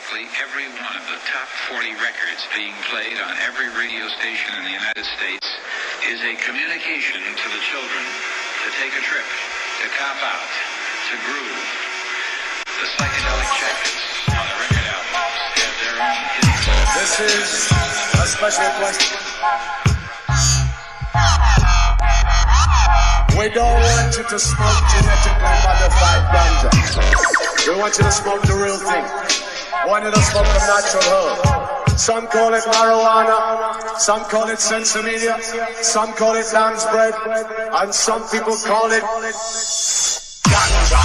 practically every one of the top 40 records being played on every radio station in the United States is a communication to the children to take a trip, to cop out, to groove. The psychedelic jackets on the record albums have their own hidden. This is a special question. We don't want you to smoke genetically modified ganja. We want you to smoke the real thing. We want you to smoke the natural herb. Some call it marijuana, some call it sensimedia, some call it lamb's bread, and some people call it ganja.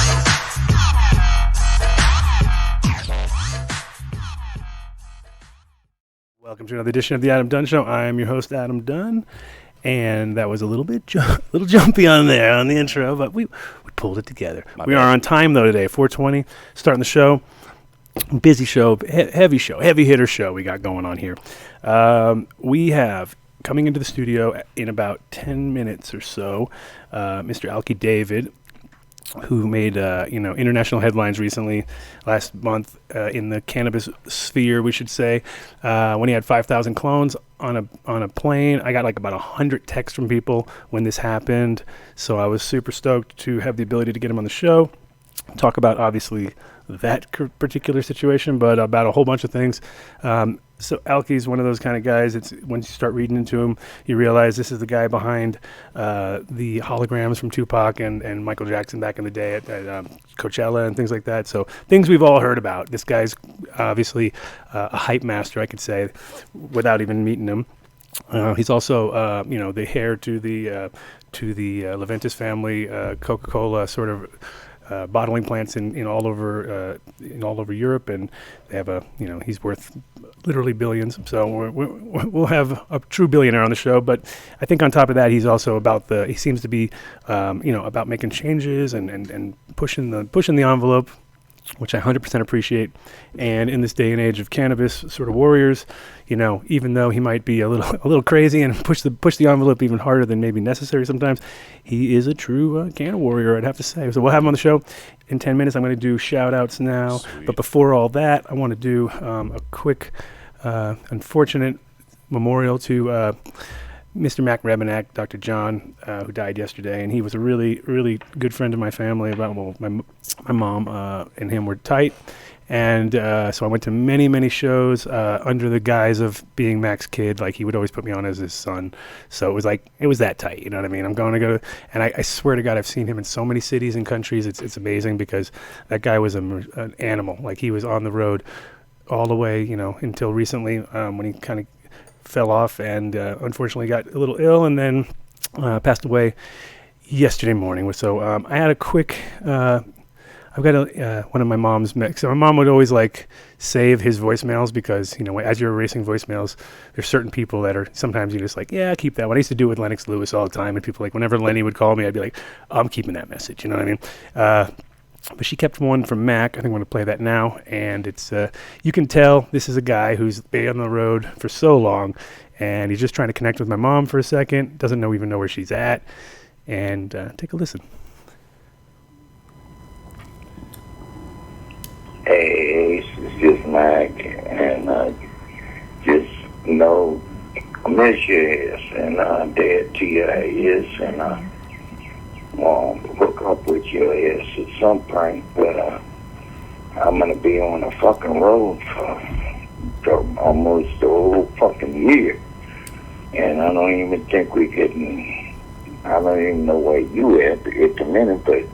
Welcome to another edition of the Adam Dunn Show. I am your host, Adam Dunn, and that was a little bit little jumpy on there on the intro, but we pulled it together. We are on time though today, 4:20, starting the show. Busy show, heavy hitter show we got going on here. We have coming into the studio in about 10 minutes or so, Mr. Alki David, who made international headlines recently, last month in the cannabis sphere, we should say, when he had 5,000 clones on a plane. I got like about 100 texts from people when this happened, so I was super stoked to have the ability to get him on the show, talk about obviously that particular situation, but about a whole bunch of things. So Alki's one of those kind of guys. It's when you start reading into him, you realize this is the guy behind the holograms from Tupac and Michael Jackson back in the day at Coachella and things like that. So things we've all heard about. This guy's obviously a hype master, I could say, without even meeting him. He's also, the heir to the Leventis family, Coca-Cola sort of. Bottling plants in all over Europe, and they have he's worth literally billions. So we'll have a true billionaire on the show. But I think on top of that, he's also he seems to be about making changes and pushing the envelope, which I 100% appreciate. And in this day and age of cannabis sort of warriors, even though he might be a little crazy and push the envelope even harder than maybe necessary sometimes, he is a true canna warrior, I'd have to say. So we'll have him on the show in 10 minutes. I'm going to do shout outs now. Sweet. But before all that, I want to do a quick unfortunate memorial to Mr. Mac Rebenak, Dr. John, who died yesterday, and he was a really, really good friend of my family. My mom and him were tight, and so I went to many, many shows under the guise of being Mac's kid. Like, he would always put me on as his son, so it was that tight. You know what I mean? I'm going to go, and I swear to God, I've seen him in so many cities and countries. It's amazing because that guy was an animal. Like, he was on the road all the way, until recently when he kind of fell off and unfortunately got a little ill and then passed away yesterday morning. So I had a quick I've got one of my mom's so my mom would always save his voicemails because as you're erasing voicemails, there's certain people that are sometimes you're just keep that one. I used to do it with Lennox Lewis all the time, and people whenever Lenny would call me, I'd be like, I'm keeping that message, you know what I mean? But she kept one from Mac. I think I'm going to play that now. And it's, you can tell this is a guy who's been on the road for so long. And he's just trying to connect with my mom for a second. Doesn't even know where she's at. And take a listen. Hey, it's just Mac. And I miss your ass. And Dad T.I. is. And hook up with your ass at some point, but I'm gonna be on the fucking road for almost the whole fucking year, and I don't even think I don't even know where you at the minute, but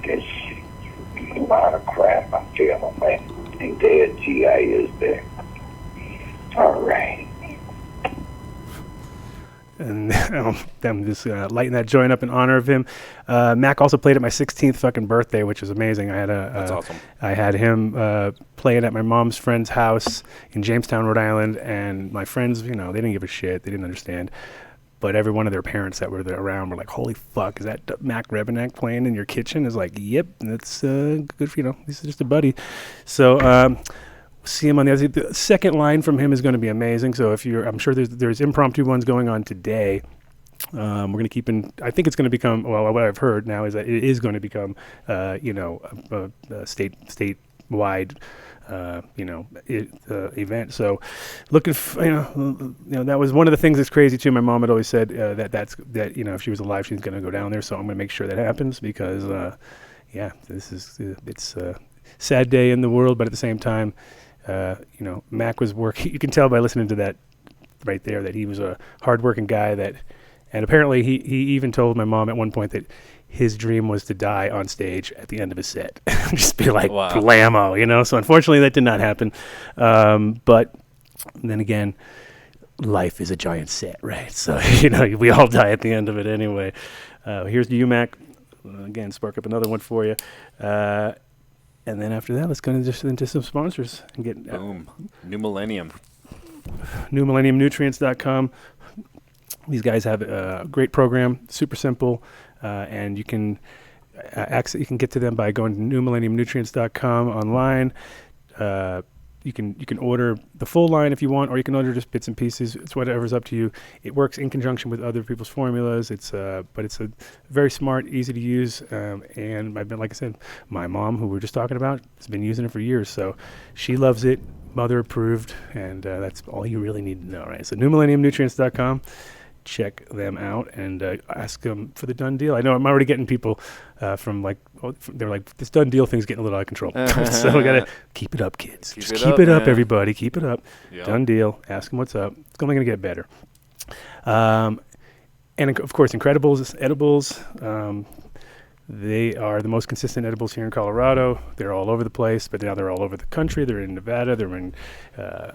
there's a lot of crap I'm feeling, man. And Dad G.I. is there. All right. And I'm just lighting that joint up in honor of him. Mac also played at my 16th fucking birthday, which is amazing. I had That's awesome. I had him playing at my mom's friend's house in Jamestown, Rhode Island, and my friends, they didn't give a shit. They didn't understand. But every one of their parents that were there around were like, holy fuck, is that Mac Rebenak playing in your kitchen? Is yep, that's good for, this is just a buddy. So, see him on the second line from him is going to be amazing. So I'm sure there's impromptu ones going on today. We're going to keep in. I think it's going to become. Well, what I've heard now is that it is going to become, a statewide event. So looking, that was one of the things that's crazy too. My mom had always said that if she was alive, she's going to go down there. So I'm going to make sure that happens because, it's a sad day in the world, but at the same time, Mac was working. You can tell by listening to that right there that he was a hardworking guy and apparently he even told my mom at one point that his dream was to die on stage at the end of his set. Just be like, wow. Blammo, So unfortunately that did not happen. But then again, life is a giant set, right? So, we all die at the end of it anyway. Here's to you, Mac. Again, spark up another one for you. And then after that, let's go into some sponsors and get... Boom. New Millennium. NewMillenniumNutrients.com. These guys have a great program, super simple, and you can get to them by going to NewMillenniumNutrients.com online. You can order the full line if you want, or you can order just bits and pieces. It's whatever's up to you. It works in conjunction with other people's formulas. But it's a very smart, easy to use. And I've been, like I said, my mom, who we were just talking about, has been using it for years. So she loves it, mother approved, and that's all you really need to know, right? So NewMillenniumNutrients.com. Check them out and ask them for the Dunn deal. I know I'm already getting people they're like, this Dunn deal thing's getting a little out of control. So we got to keep it up, kids. Keep it up, everybody. Keep it up. Yep. Dunn deal. Ask them what's up. It's only going to get better. And of course, Incredibles edibles. They are the most consistent edibles here in Colorado. They're all over the place, but now they're all over the country. They're in Nevada. They're in, I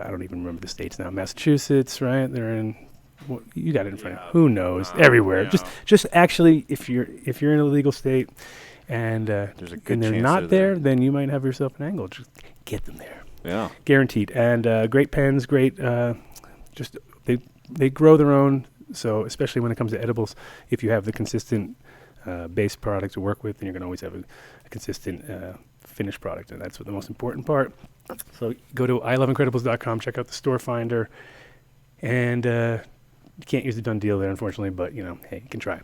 don't even remember the states now. Massachusetts, right? They're in... Well, you got it in front of you. Who knows? Everywhere. Yeah. Just actually, if you're in a legal state and there's a good and they're chance not there, then you might have yourself an angle. Just get them there. Yeah, guaranteed. And great pens, great. Just they grow their own. So especially when it comes to edibles, if you have the consistent base product to work with, then you're going to always have a consistent finished product, and that's the most important part. So go to iloveincredibles.com. Check out the store finder, and. You can't use the Dunn deal there, unfortunately, but hey, you can try.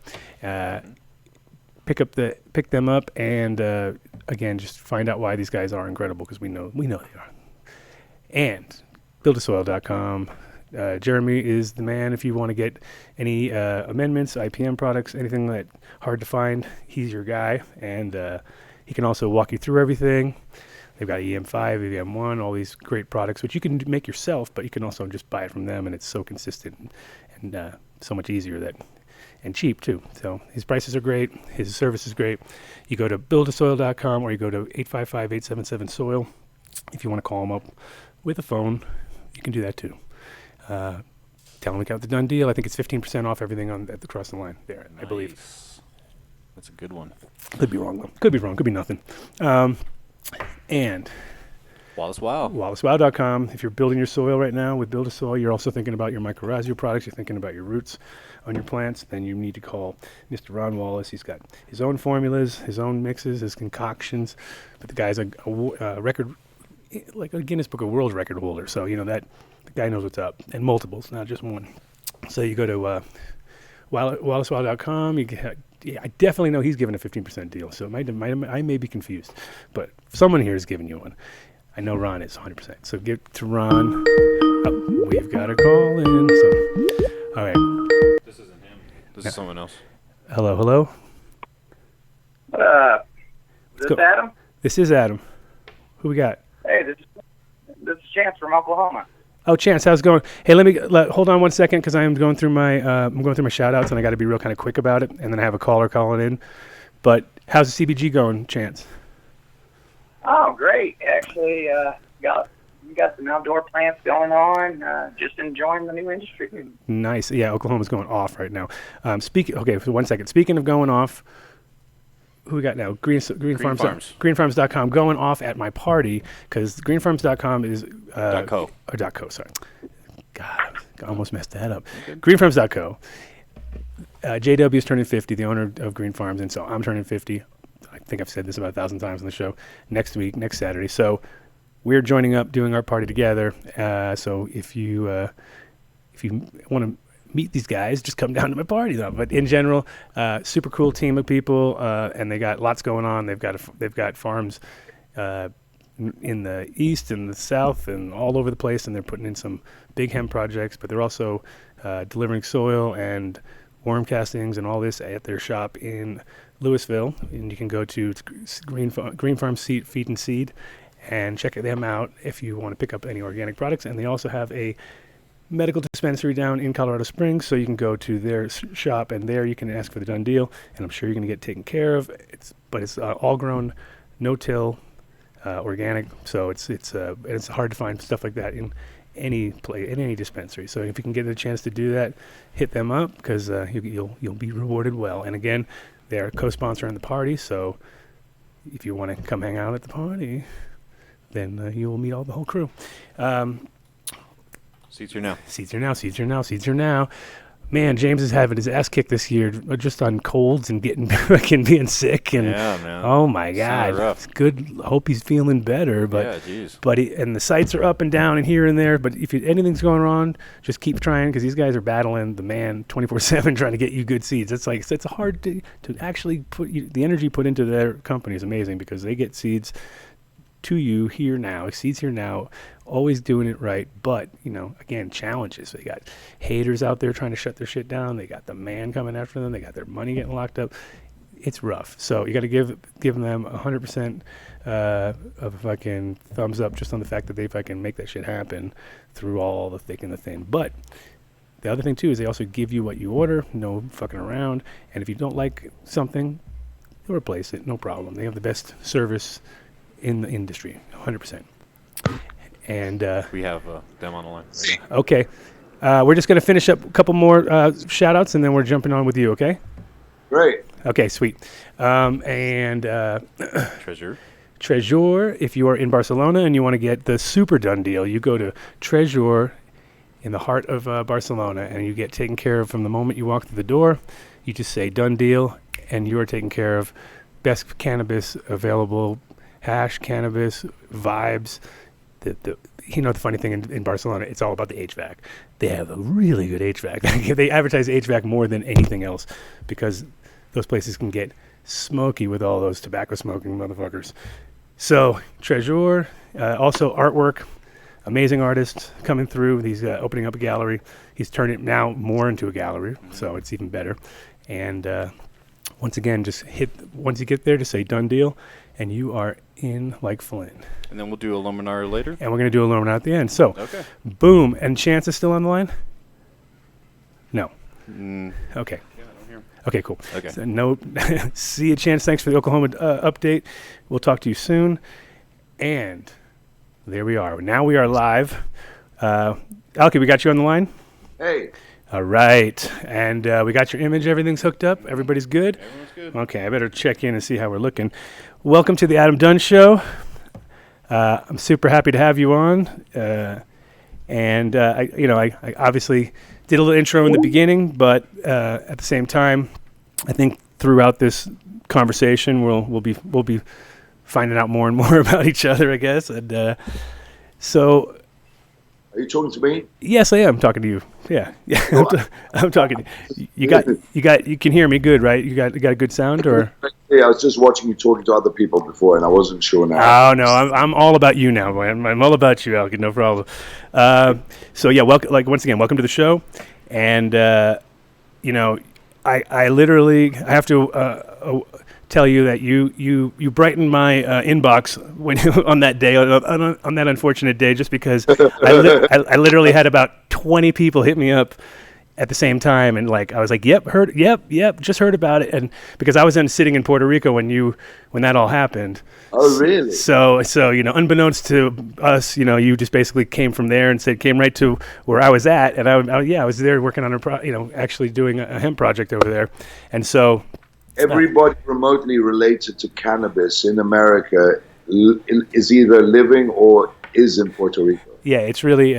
Pick them up, and again, just find out why these guys are incredible, because we know they are. And buildasoil.com. Jeremy is the man if you want to get any amendments, IPM products, anything that hard to find. He's your guy, and he can also walk you through everything. They've got EM5, EM1, all these great products, which you can make yourself, but you can also just buy it from them, and it's so consistent and so much easier and cheap too. So his prices are great. His service is great. You go to buildasoil.com or you go to 855-877-SOIL. If you want to call him up with a phone, you can do that too. Tell him we got the Dunn deal. I think it's 15% off everything across the line there, nice. I believe. That's a good one. Could be wrong though. Could be wrong. Could be nothing. And Wallace Wow. WallaceWow.com. If you're building your soil right now with Build a Soil, you're also thinking about your mycorrhizal products, you're thinking about your roots on your plants, then you need to call Mr. Ron Wallace. He's got his own formulas, his own mixes, his concoctions. But the guy's a record, like a Guinness Book of World Record holder. So, that the guy knows what's up. And multiples, not just one. So you go to WallaceWow.com. I definitely know he's given a 15% deal. So I may be confused. But someone here is giving you one. I know Ron is 100%. So give to Ron. Oh, we've got a call in. So, all right. This isn't him. This is someone else. Hello. Is this Adam? This is Adam. Who we got? Hey, this is Chance from Oklahoma. Oh, Chance, how's it going? Hey, let me hold on one second because I am going through my shout outs and I got to be real kind of quick about it, and then I have a caller calling in. But how's the CBG going, Chance? Oh, great. Actually, got some outdoor plants going on. Just enjoying the new industry. Nice. Yeah, Oklahoma's going off right now. Okay, for 1 second. Speaking of going off, who we got now? Green Farms. Greenfarms.com going off at my party because greenfarms.com is .co. .co, sorry. God, I almost messed that up. Greenfarms.co. JW is turning 50, the owner of Green Farms, and so I'm turning 50. I think I've said this about 1,000 times on the show. Next Saturday. So we're joining up, doing our party together. So if you want to meet these guys, just come down to my party though. But in general, super cool team of people, and they got lots going on. They've got farms in the east and the south and all over the place, and they're putting in some big hemp projects, but they're also delivering soil and worm castings and all this at their shop in Louisville. And you can go to Green Farm Feed and Seed and check them out if you want to pick up any organic products. And they also have a medical dispensary down in Colorado Springs, so you can go to their shop, and there you can ask for the Dunn deal, and I'm sure you're going to get taken care of. It's all grown, no-till, organic, so it's hard to find stuff like that in any dispensary. So if you can get a chance to do that, hit them up, because you'll be rewarded well. And again, they're co-sponsoring the party, so if you want to come hang out at the party, then you will meet the whole crew. Seats are now. Seeds are now. Man, James is having his ass kicked this year just on colds and being sick. And yeah, man. Oh my God, it's good. Hope he's feeling better. But yeah, geez. But and the sites are up and down and here and there. But if anything's going wrong, just keep trying, because these guys are battling the man 24/7 trying to get you good seeds. It's hard to actually put the energy put into their company is amazing, because they get seeds to you here now, seeds here now, always doing it right. But again, challenges. They got haters out there trying to shut their shit down. They got the man coming after them. They got their money getting locked up. It's rough. So you got to give them 100% of a fucking thumbs up just on the fact that they fucking make that shit happen through all the thick and the thin. But the other thing too is they also give you what you order, no fucking around. And if you don't like something, they'll replace it, no problem. They have the best service in the industry, 100%. And we have them on the line. Okay. We're just going to finish up a couple more shout-outs, and then we're jumping on with you, okay? Great. Okay, sweet. Treasure, if you are in Barcelona and you want to get the super Dunn deal, you go to Treasure in the heart of Barcelona, and you get taken care of from the moment you walk through the door. You just say Dunn deal, and you are taken care of. Best cannabis available, hash, cannabis, vibes. The funny thing in Barcelona, it's all about the HVAC. They have a really good HVAC. They advertise HVAC more than anything else, because those places can get smoky with all those tobacco smoking motherfuckers. So Treasure, also artwork, amazing artist coming through. He's opening up a gallery. He's turned it now more into a gallery, so it's even better. And once again, once you get there, just say Dunn deal, and you are in like Flynn. And then we'll do a Luminar later. And we're going to do a Luminar at the end. So, okay. Boom. And Chance is still on the line? No. Okay. Yeah, I don't hear him. Okay, cool. Okay. So, no. See you, Chance. Thanks for the Oklahoma update. We'll talk to you soon. And there we are. Now we are live. Alki, we got you on the line? Hey. All right. And we got your image. Everything's hooked up. Everybody's good? Everyone's good. Okay, I better check in and see how we're looking. Welcome to the Adam Dunn Show. I'm super happy to have you on. I obviously did a little intro in the beginning, but at the same time, I think throughout this conversation, we'll be finding out more and more about each other, I guess. And so. Are you talking to me? Yes, I am talking to you. Yeah. I'm talking to you. You can hear me good, right? You got a good sound, or? Yeah, I was just watching you talking to other people before, and I wasn't sure now. Oh no, I'm all about you now, boy. I'm all about you, Alki. No problem. So yeah, once again, welcome to the show, and I literally have to tell you that you brightened my inbox when on that day, on that unfortunate day, just because I literally had about 20 people hit me up at the same time, and I was like, yep, just heard about it. And because I was then sitting in Puerto Rico when that all happened. Oh, really? So unbeknownst to us, you just basically came from there and came right to where I was at, and I was there working on actually doing a hemp project over there, and so. Everybody remotely related to cannabis in America is either living or is in Puerto Rico. Yeah, it's really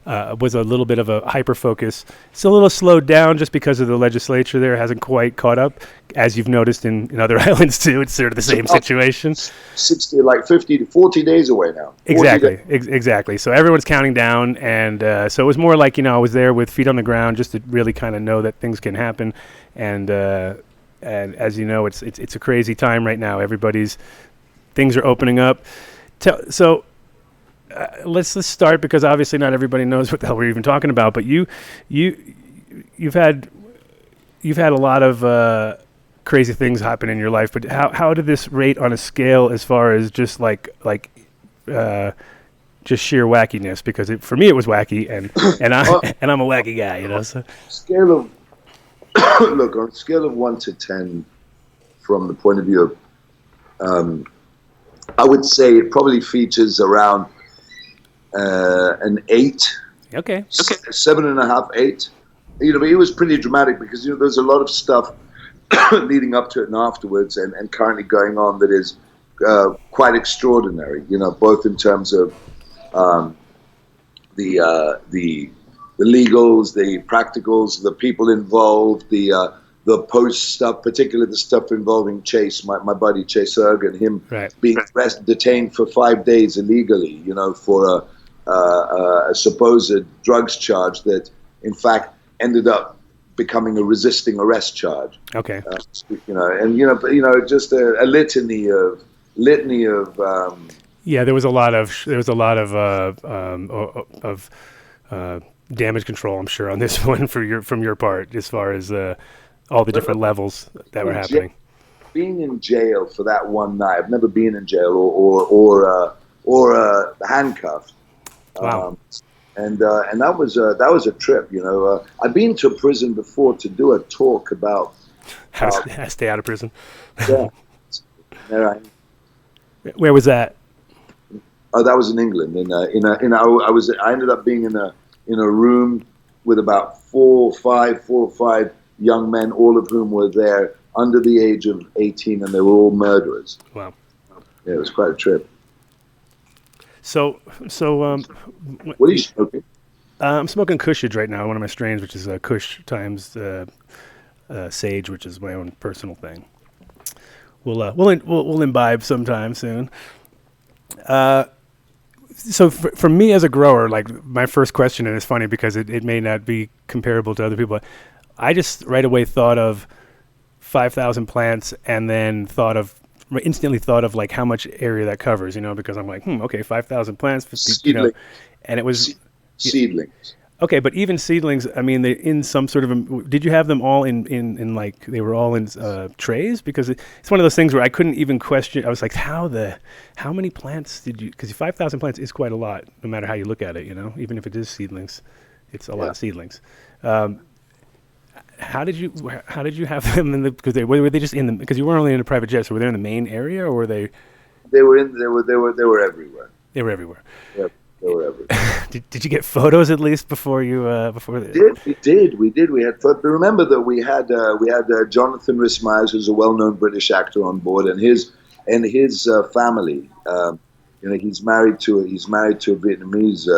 was a little bit of a hyper focus. It's a little slowed down just because of the legislature there hasn't quite caught up, as you've noticed in other islands too. It's sort of the same situation. 50 to 40 days away now. Exactly. So everyone's counting down, and so it was more like I was there with feet on the ground just to really kind of know that things can happen, and as you know, it's a crazy time right now. Everybody's things are opening up. So let's start, because obviously not everybody knows what the hell we're even talking about. But you've had a lot of crazy things happen in your life. But how did this rate on a scale as far as just just sheer wackiness? Because for me it was wacky, and I'm a wacky guy, you know. So Scale of look, on a scale of 1 to 10, from the point of view of, I would say it probably features around an 8. Okay. 7.5, 8. You know, but it was pretty dramatic because, you know, there's a lot of stuff leading up to it and afterwards, and currently going on that is quite extraordinary. You know, both in terms of the legals, the practicals, the people involved, the post stuff, particularly the stuff involving Chase, my buddy Chase Ergen, him being detained for 5 days illegally, you know, for a supposed drugs charge that, in fact, ended up becoming a resisting arrest charge. Okay. You know, and just a litany of. Yeah, there was a lot of damage control, I'm sure, on this one from your part, as far as all the different levels that were happening. Being in jail for that one night, I've never been in jail or handcuffed. Wow. And that was a trip, you know. I've been to a prison before to do a talk about how to stay out of prison. Yeah. Where was that? Oh, that was in England. I ended up being in a room with about 4 or 5 young men, all of whom were there under the age of 18, and they were all murderers. Wow. Yeah, it was quite a trip. So what are you smoking? I'm smoking Kushage right now, one of my strains, which is Kush times Sage, which is my own personal thing. We'll imbibe sometime soon. So for me as a grower, like, my first question, and it's funny because it may not be comparable to other people, I just right away thought of 5,000 plants, and then instantly thought of like how much area that covers, you know, because I'm like, okay, 5,000 plants, 50, you know, and it was seedlings. Okay, but even seedlings, I mean, they in some sort of. Did you have them all in like they were all in trays? Because it's one of those things where I couldn't even question. I was like, how many plants did you? Because 5,000 plants is quite a lot, no matter how you look at it. You know, even if it is seedlings, it's a lot of seedlings. How did you have them in the? Because were they just in the? Because you weren't only in a private jet, so were they in the main area, or were they? They were everywhere. They were everywhere. Yep. They were everywhere. Did you get photos at least before you We did. We had photos. But remember that we had Jonathan Rhys-Meyers, who's a well-known British actor, on board, and his family. You know, he's married to a Vietnamese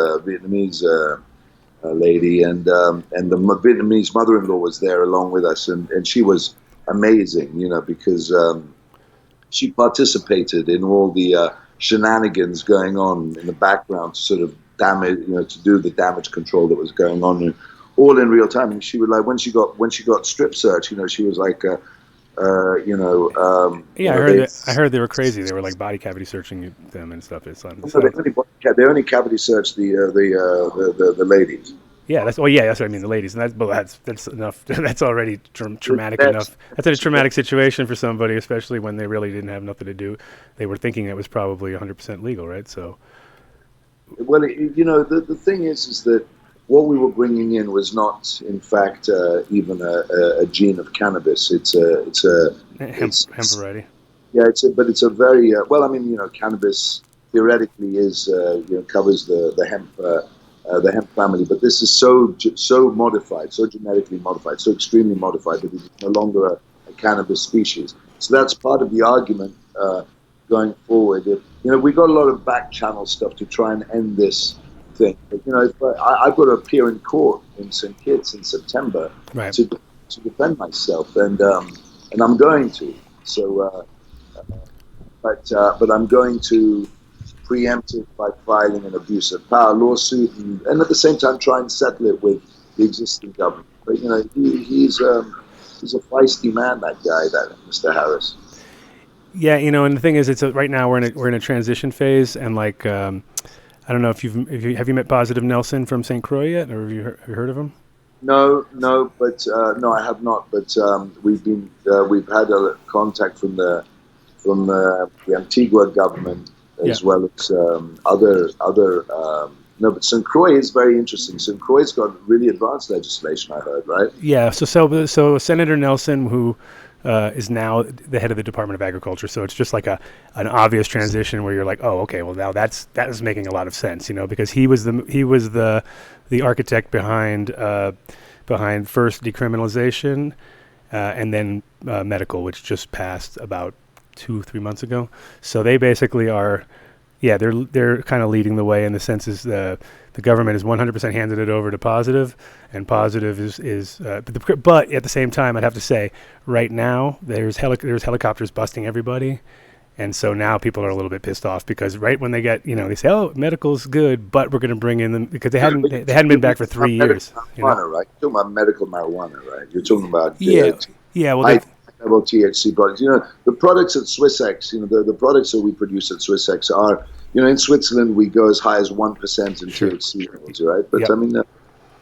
lady, and the Vietnamese mother-in-law was there along with us, and she was amazing. You know, because she participated in all the shenanigans going on in the background to sort of damage, you know, to do the damage control that was going on, all in real time. And she would, like, when she got strip search, you know, she was like, I heard they were crazy. They were like body cavity searching them and stuff. They only cavity searched the ladies. Yeah, that's what I mean, the ladies, and that's enough. That's already traumatic enough. That's a traumatic situation for somebody, especially when they really didn't have nothing to do. They were thinking it was probably 100% legal, right? So, well, you know, the thing is that what we were bringing in was not, in fact, even a gene of cannabis. It's a hemp variety. Yeah, it's a very well. I mean, you know, cannabis theoretically is covers the hemp. The hemp family, but this is so modified, so genetically modified, so extremely modified that it is no longer a cannabis species. So that's part of the argument going forward. We got a lot of back channel stuff to try and end this thing. But, you know, I've got to appear in court in St. Kitts in September to defend myself, and I'm going to. So, but I'm going to preempt it by filing an abuse of power lawsuit, and at the same time try and settle it with the existing government. But, you know, he's a feisty man, that guy, that Mr. Harris. Yeah, and the thing is, right now we're in a transition phase, and like I don't know if have you met Positive Nelson from St. Croix yet, or have you heard of him? No, but no, I have not. But we've had a contact from the Antigua government as well as other. No, but St. Croix is very interesting. St. Croix's got really advanced legislation, I heard, right? Yeah. So Senator Nelson, who is now the head of the Department of Agriculture, so it's just like an obvious transition where you're like, oh, okay, well now that is making a lot of sense, because he was the architect behind first decriminalization and then medical, which just passed about 2-3 months ago. So they basically are. Yeah, they're kind of leading the way in the sense is the government is 100% handed it over to Positive, and Positive is but at the same time, I'd have to say right now there's helicopters busting everybody, and so now people are a little bit pissed off because right when they get they say, oh, medical's good, but we're going to bring in them because they hadn't been back for 3 years. Marijuana, right? You're talking about medical marijuana, right? You're talking about yeah. Well, level THC products. The products at SWISSX, the products that we produce at SWISSX are, in Switzerland we go as high as 1% in THC levels, right? But I mean,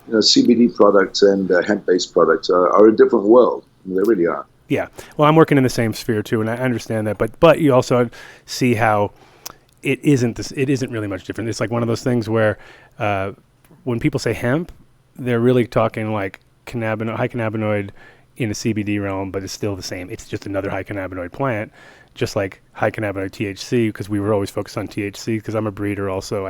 CBD products and hemp-based products are a different world. I mean, they really are. Yeah. Well, I'm working in the same sphere too, and I understand that. But you also see how it isn't really much different. It's like one of those things where when people say hemp, they're really talking like high cannabinoid in a CBD realm, but it's still the same. It's just another high cannabinoid plant, just like high cannabinoid THC, because we were always focused on THC because I'm a breeder also.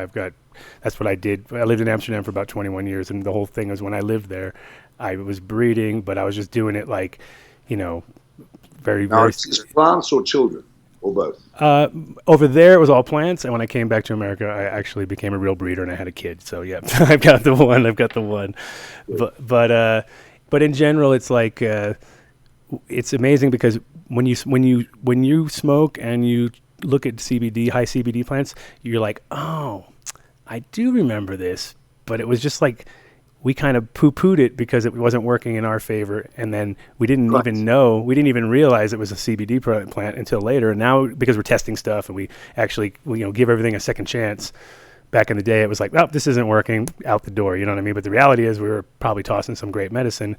That's what I did. I lived in Amsterdam for about 21 years, and the whole thing was when I lived there, I was breeding, but I was just doing it like, very, now, very... It's plants or children, or both? Over there, it was all plants, and when I came back to America, I actually became a real breeder, and I had a kid. So, yeah, I've got the one. But in general, it's like it's amazing because when you smoke and you look at high CBD plants, you're like, oh, I do remember this, but it was just like we kind of poo-pooed it because it wasn't working in our favor, and then we didn't even realize it was a CBD plant until later. And now because we're testing stuff and we actually give everything a second chance. Back in the day, it was like, oh, this isn't working, out the door, you know what I mean? But the reality is we were probably tossing some great medicine,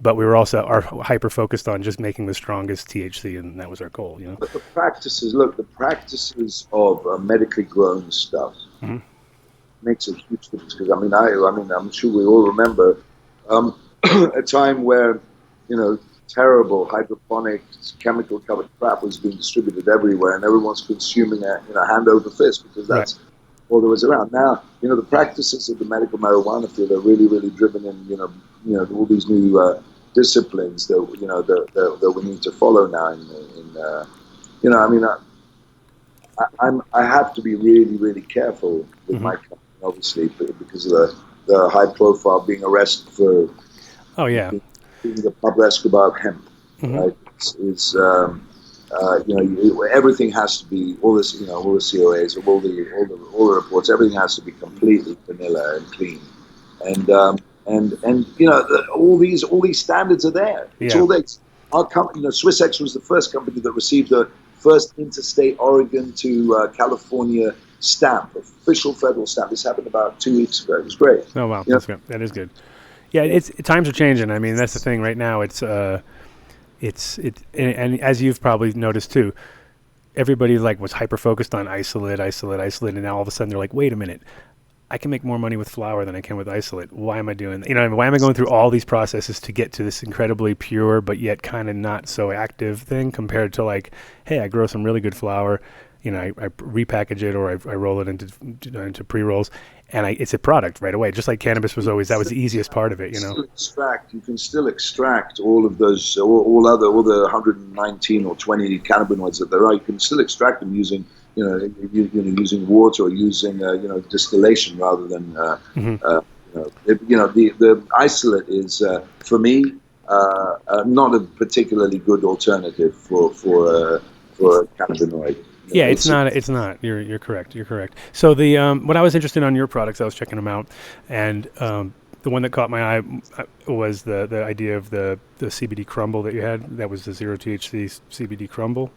but we were also hyper-focused on just making the strongest THC, and that was our goal, But the practices of medically grown stuff makes a huge difference, because, I mean, I'm sure we all remember a time where, terrible hydroponic, chemical-covered crap was being distributed everywhere, and everyone's consuming it, hand over fist, because that's... all there was around. Now, the practices of the medical marijuana field are really, really driven in, all these new disciplines that we need to follow now. I have to be really, really careful with my company, obviously, because of the high profile being arrested for being the Pablo Escobar of hemp, right? Everything has to be all this, all the COAs, all the reports. Everything has to be completely vanilla and clean, and all these standards are there. It's all there. Our company, SWISSX was the first company that received the first interstate Oregon to California stamp, official federal stamp. This happened about 2 weeks ago. It was great. Oh wow, that's good. That is good. Yeah, times are changing. I mean, that's the thing. Right now, and as you've probably noticed too, everybody was hyper focused on isolate, and now all of a sudden they're like, wait a minute, I can make more money with flower than I can with isolate. Why am I doing that? Why am I going through all these processes to get to this incredibly pure but yet kind of not so active thing compared to like, hey, I grow some really good flower, I repackage it or I roll it into pre-rolls, and it's a product right away. Just like cannabis was always, that was the easiest part of it, You can still extract all of those, all the 119 or 20 cannabinoids that there are. You can still extract them using, using water or using, distillation rather than, the isolate is, for me, not a particularly good alternative for a cannabinoid. Yeah, it's not. You're correct. So the when I was interested on your products, I was checking them out, and the one that caught my eye was the idea of the CBD crumble that you had. That was the 0 THC CBD crumble.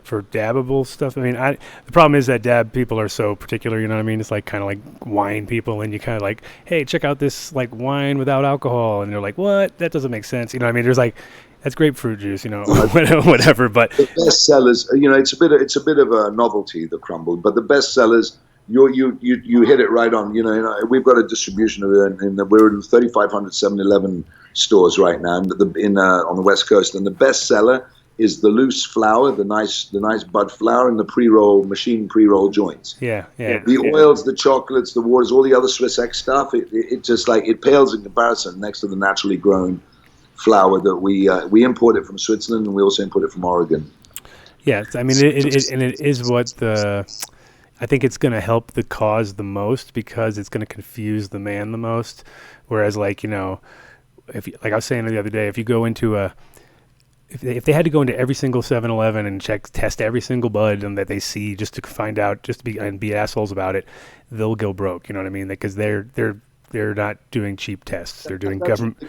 for dabbable stuff. I mean, the problem is that dab people are so particular, you know what I mean? It's like kind of like wine people, and you kind of like, hey, check out this like wine without alcohol, and they're like, what? That doesn't make sense. You know what I mean? There's like, that's grapefruit juice, you know, whatever. But the best sellers, it's a bit of a novelty, the crumble, but the best sellers, you hit it right on. We've got a distribution of it, and we're in 3,500 7-Eleven stores right now, on the West Coast, and the best seller is the loose flour, the nice bud flour, and the machine pre-roll joints. Yeah. The oils, the chocolates, the waters, all the other SWISSX stuff. It just like it pales in comparison next to the naturally grown flour that we import it from Switzerland, and we also import it from Oregon. Yeah, I mean, it is what I think it's going to help the cause the most, because it's going to confuse the man the most. Whereas, like, like I was saying the other day, if you go into if they had to go into every single 7-Eleven and test every single bud and that they see just to find out, just to be assholes about it, they'll go broke. You know what I mean? Because they're not doing cheap tests. They're doing government.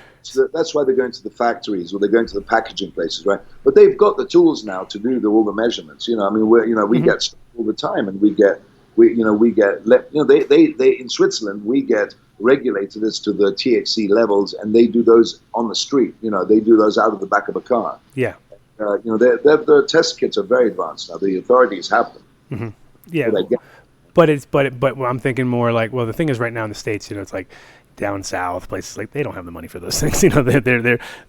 That's why they're going to the factories, or they're going to the packaging places, right? But they've got the tools now to do all the measurements. I mean, we get stuff all the time, and we get they in Switzerland we get regulated as to the THC levels, and they do those on the street. They do those out of the back of a car. Yeah. Their test kits are very advanced now. The authorities have them. Mm-hmm. Yeah. So But I'm thinking more like, well, the thing is right now in the States, it's like down south places, like they don't have the money for those things.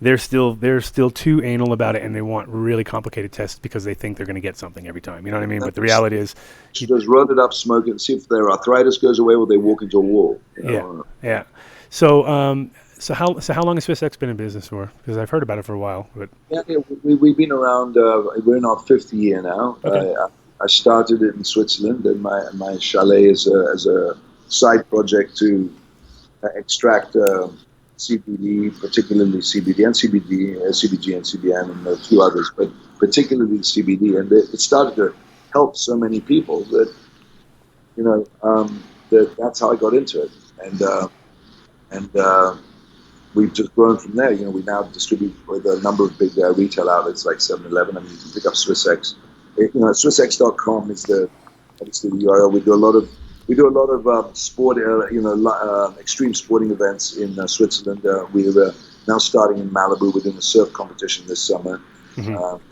They're still too anal about it, and they want really complicated tests because they think they're going to get something every time. You know what I mean? But the reality is, you just roll it up, smoke it, and see if their arthritis goes away, or they walk into a wall. Yeah. So how long has SWISSX been in business for? Because I've heard about it for a while. But we've been around. We're in our 5th year now. Okay. I started it in Switzerland, and my chalet is as a side project to extract CBD, particularly CBD and CBG and CBN, and a few others, but particularly CBD. And it started to help so many people that that's how I got into it. And we've just grown from there. We now distribute with a number of big retail outlets like 7-Eleven. I mean, you can pick up SWISSX. SWISSX.com is the URL. We do a lot of sport, extreme sporting events in Switzerland. We're now starting in Malibu. We're doing a surf competition this summer. Mm-hmm.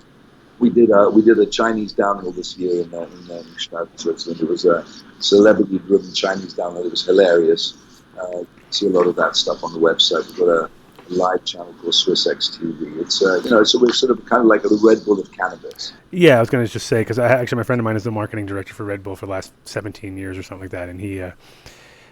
We did a Chinese downhill this year in Gstaad, Switzerland. It was a celebrity-driven Chinese downhill. It was hilarious. You see a lot of that stuff on the website. We've got a live channel called SWISSX TV. It's so we're sort of kind of like the Red Bull of cannabis. Yeah, I was going to just say, because actually my friend of mine is the marketing director for Red Bull for the last 17 years or something like that, and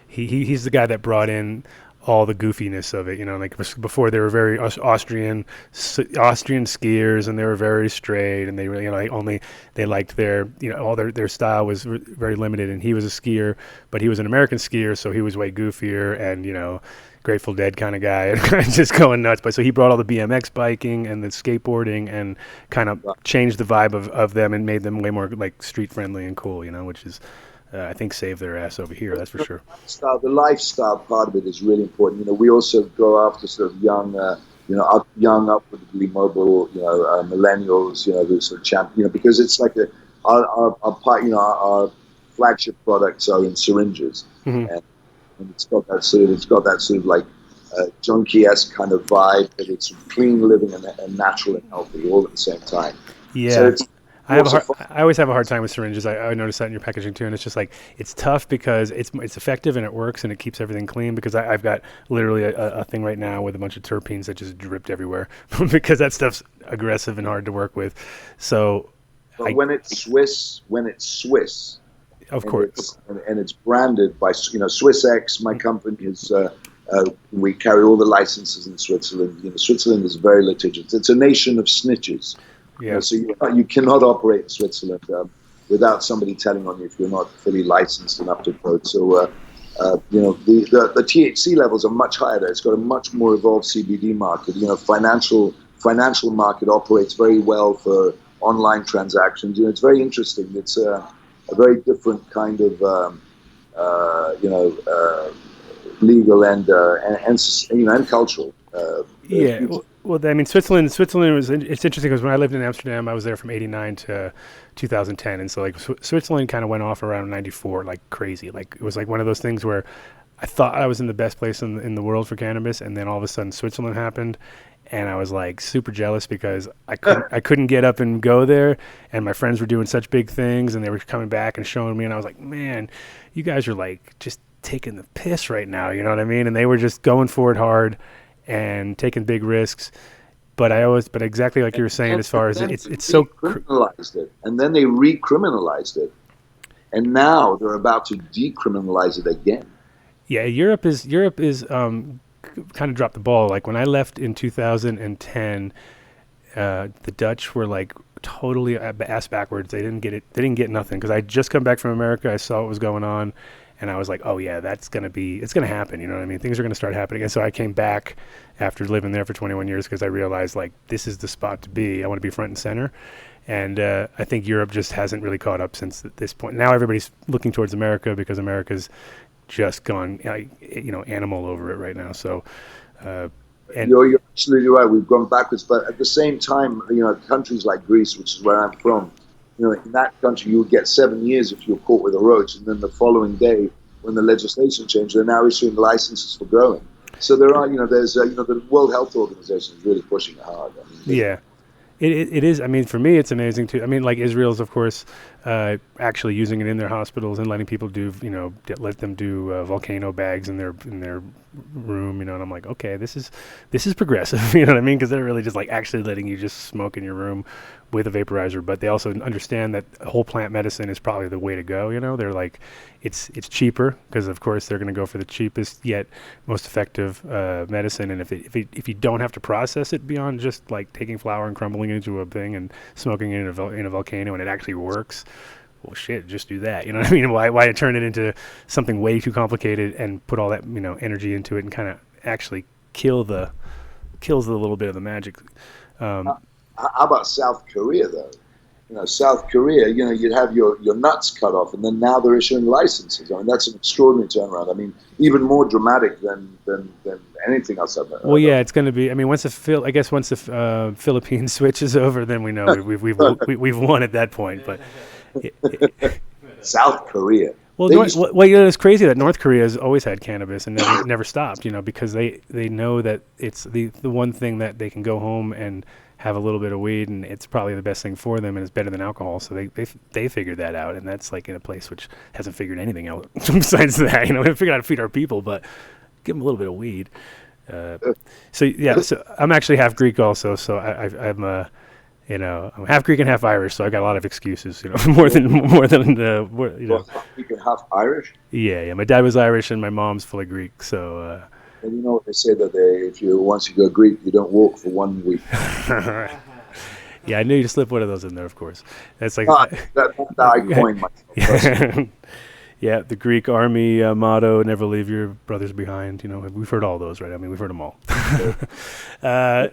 he's the guy that brought in all the goofiness of it. Like before they were very Austrian skiers, and they were very straight, and they really they liked their all their style was very limited. And he was a skier, but he was an American skier, so he was way goofier and Grateful Dead kind of guy, and just going nuts. But so he brought all the BMX biking and the skateboarding and kind of changed the vibe of them and made them way more like street friendly and cool, which is I think saved their ass over here. That's for sure. The lifestyle part of it is really important. We also go after sort of young, upwardly mobile, millennials, who sort of champion, because it's like our flagship products are in syringes. Mm-hmm. And it's got that sort of like junkie-esque kind of vibe, but it's clean living and natural and healthy all at the same time. Yeah. So I always have a hard time with syringes. I noticed that in your packaging too, and it's just like it's tough because it's effective and it works and it keeps everything clean. Because I've got literally a thing right now with a bunch of terpenes that just dripped everywhere because that stuff's aggressive and hard to work with. So, when it's Swiss. Of course, and it's branded by SWISSX. My company is. We carry all the licenses in Switzerland. Switzerland is very litigious. It's a nation of snitches. Yeah. So you cannot operate in Switzerland without somebody telling on you if you're not fully licensed and up to code. So the THC levels are much higher there. It's got a much more evolved CBD market. Financial market operates very well for online transactions. It's very interesting. It's a very different kind of legal and cultural. Yeah. Well, I mean, Switzerland was, it's interesting because when I lived in Amsterdam, I was there from 89 to 2010. And so like Switzerland kind of went off around 94, like crazy. Like it was like one of those things where I thought I was in the best place in the world for cannabis. And then all of a sudden Switzerland happened. And I was like super jealous because I couldn't get up and go there. And my friends were doing such big things and they were coming back and showing me. And I was like, man, you guys are like just taking the piss right now. You know what I mean? And they were just going for it hard and taking big risks, but exactly like you were saying, as far as it's so criminalized it, and then they recriminalized it, and now they're about to decriminalize it again. Yeah, Europe is kind of dropped the ball. Like when I left in 2010, the Dutch were like totally ass backwards. They didn't get it. They didn't get nothing because I just come back from America. I saw what was going on. And I was like, oh, yeah, it's going to happen. You know what I mean? Things are going to start happening. And so I came back after living there for 21 years because I realized, like, this is the spot to be. I want to be front and center. And I think Europe just hasn't really caught up since this point. Now everybody's looking towards America because America's just gone, animal over it right now. So, and you're absolutely right. We've gone backwards. But at the same time, countries like Greece, which is where I'm from, in that country, you would get 7 years if you're caught with a roach, and then the following day, when the legislation changed, they're now issuing licenses for growing. So there are, there's, the World Health Organization is really pushing it hard. I mean, yeah, it is. I mean, for me, it's amazing too. I mean, like Israel's, of course, actually using it in their hospitals and letting people do, let them do volcano bags in their room, and I'm like, okay, this is progressive, you know what I mean? Because they're really just like actually letting you just smoke in your room with a vaporizer, but they also understand that whole plant medicine is probably the way to go. They're like, it's cheaper because of course they're going to go for the cheapest yet most effective medicine. And if you don't have to process it beyond just like taking flour and crumbling it into a thing and smoking it in a volcano, and it actually works, well, shit, just do that. You know what I mean? Why turn it into something way too complicated and put all that energy into it and kind of actually kills a little bit of the magic. How about South Korea, though? South Korea, you'd have your nuts cut off, and then now they're issuing licenses. I mean, that's an extraordinary turnaround. I mean, even more dramatic than anything else I've heard. Well, yeah, it's going to be. I mean, once the Philippines switches over, then we know we've won at that point. But South Korea. Well, it's crazy that North Korea has always had cannabis and never stopped. Because they know that it's the one thing that they can go home and have a little bit of weed, and it's probably the best thing for them, and it's better than alcohol. So they figured that out, and that's like in a place which hasn't figured anything out besides that. We haven't figured out how to feed our people, but give them a little bit of weed. So I'm actually half Greek also. So I'm I'm half Greek and half Irish. So I got a lot of excuses. More than Half Greek and half Irish. Yeah. My dad was Irish, and my mom's fully Greek. So. And you know what they say that once you go Greek, you don't walk for 1 week. Yeah, I knew you'd slip one of those in there, of course. That's like that I coined myself. Yeah, the Greek army motto: "Never leave your brothers behind." We've heard all those, right? I mean, we've heard them all. Yeah.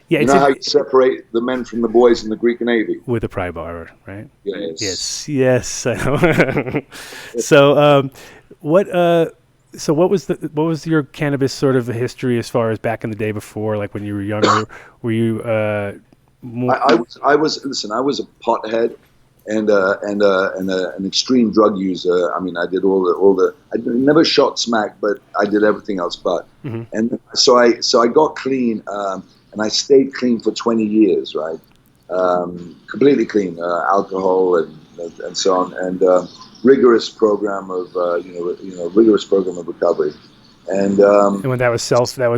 You know how you separate the men from the boys in the Greek Navy? With a pry bar, right? Yes. I know. So, So what was your cannabis sort of history as far as back in the day before, like when you were younger? Were you more? I was a pothead and an extreme drug user. I mean, I did all the I never shot smack, but I did everything else but. Mm-hmm. And so I got clean, and I stayed clean for 20 years, right? Completely clean, alcohol and so on, and rigorous program of recovery, and when that was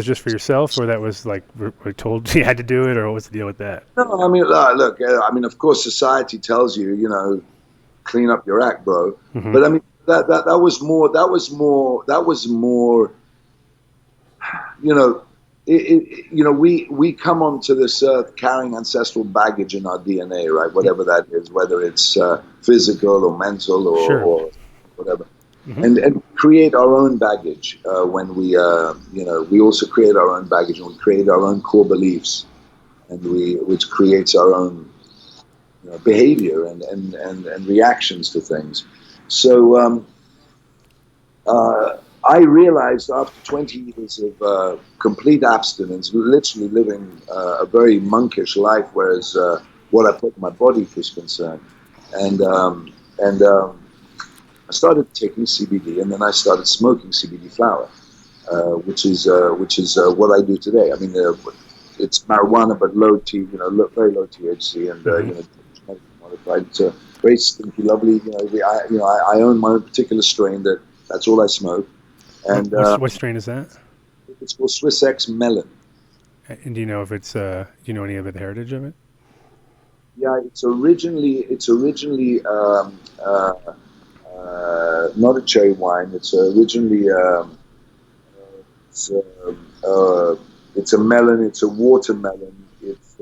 just for yourself, or that was like we're told you had to do it, or what's the deal with that? No, I mean, look, of course, society tells you, clean up your act, bro. Mm-hmm. But I mean, that was more. We come onto this earth carrying ancestral baggage in our DNA, right? Whatever that is, whether it's physical or mental or whatever, mm-hmm. and create our own baggage when we also create our own baggage, and we create our own core beliefs, and which creates our own behavior and reactions to things. So I realized after 20 years of complete abstinence, literally living a very monkish life, whereas what I put in my body was concerned, and I started taking CBD, and then I started smoking CBD flower, which is what I do today. I mean, it's marijuana, but low T, very low THC, and genetically modified. It's very stinky, lovely. I own my own particular strain. That's all I smoke. And what strain is that? It's called SWISSX melon. And do you know if it's do you know any of the heritage of it? Yeah, it's originally not a cherry wine. It's originally it's a melon. It's a watermelon. It's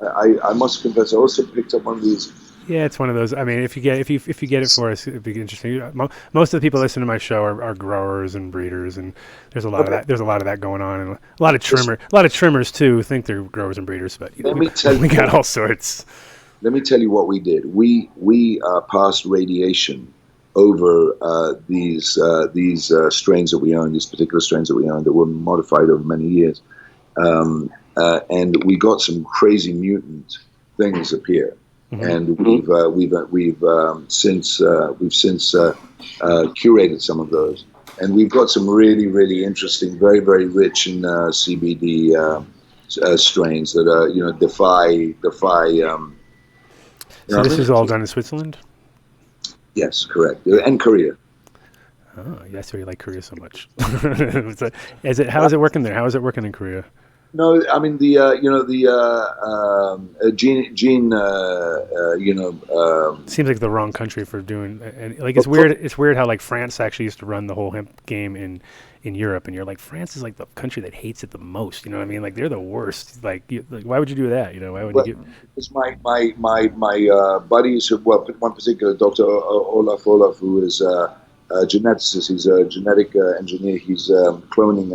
I must confess, I also picked up one of these. Yeah, it's one of those. I mean, if you get it for us, it'd be interesting. Most of the people listening to my show are growers and breeders, and there's a lot of that. There's a lot of that going on, and a lot of trimmers too who think they're growers and breeders, but we got all sorts. Let me tell you what we did. We passed radiation over these strains that we own, these particular strains that we own that were modified over many years, and we got some crazy mutant things appear. And we've since curated some of those, and we've got some really, really interesting, very, very rich in CBD strains that defy. So this is all done in Switzerland? Yes, correct, and Korea. Oh, that's why you like Korea so much. How is it working there? How is it working in Korea? No, I mean seems like the wrong country for doing, and like it's weird. It's weird how like France actually used to run the whole hemp game in Europe, and you're like, France is like the country that hates it the most. You know what I mean? Like they're the worst. Like why would you do that? Why would you? It's my buddies. Well, one particular Dr. Olaf, who is geneticist. He's a genetic engineer. He's cloning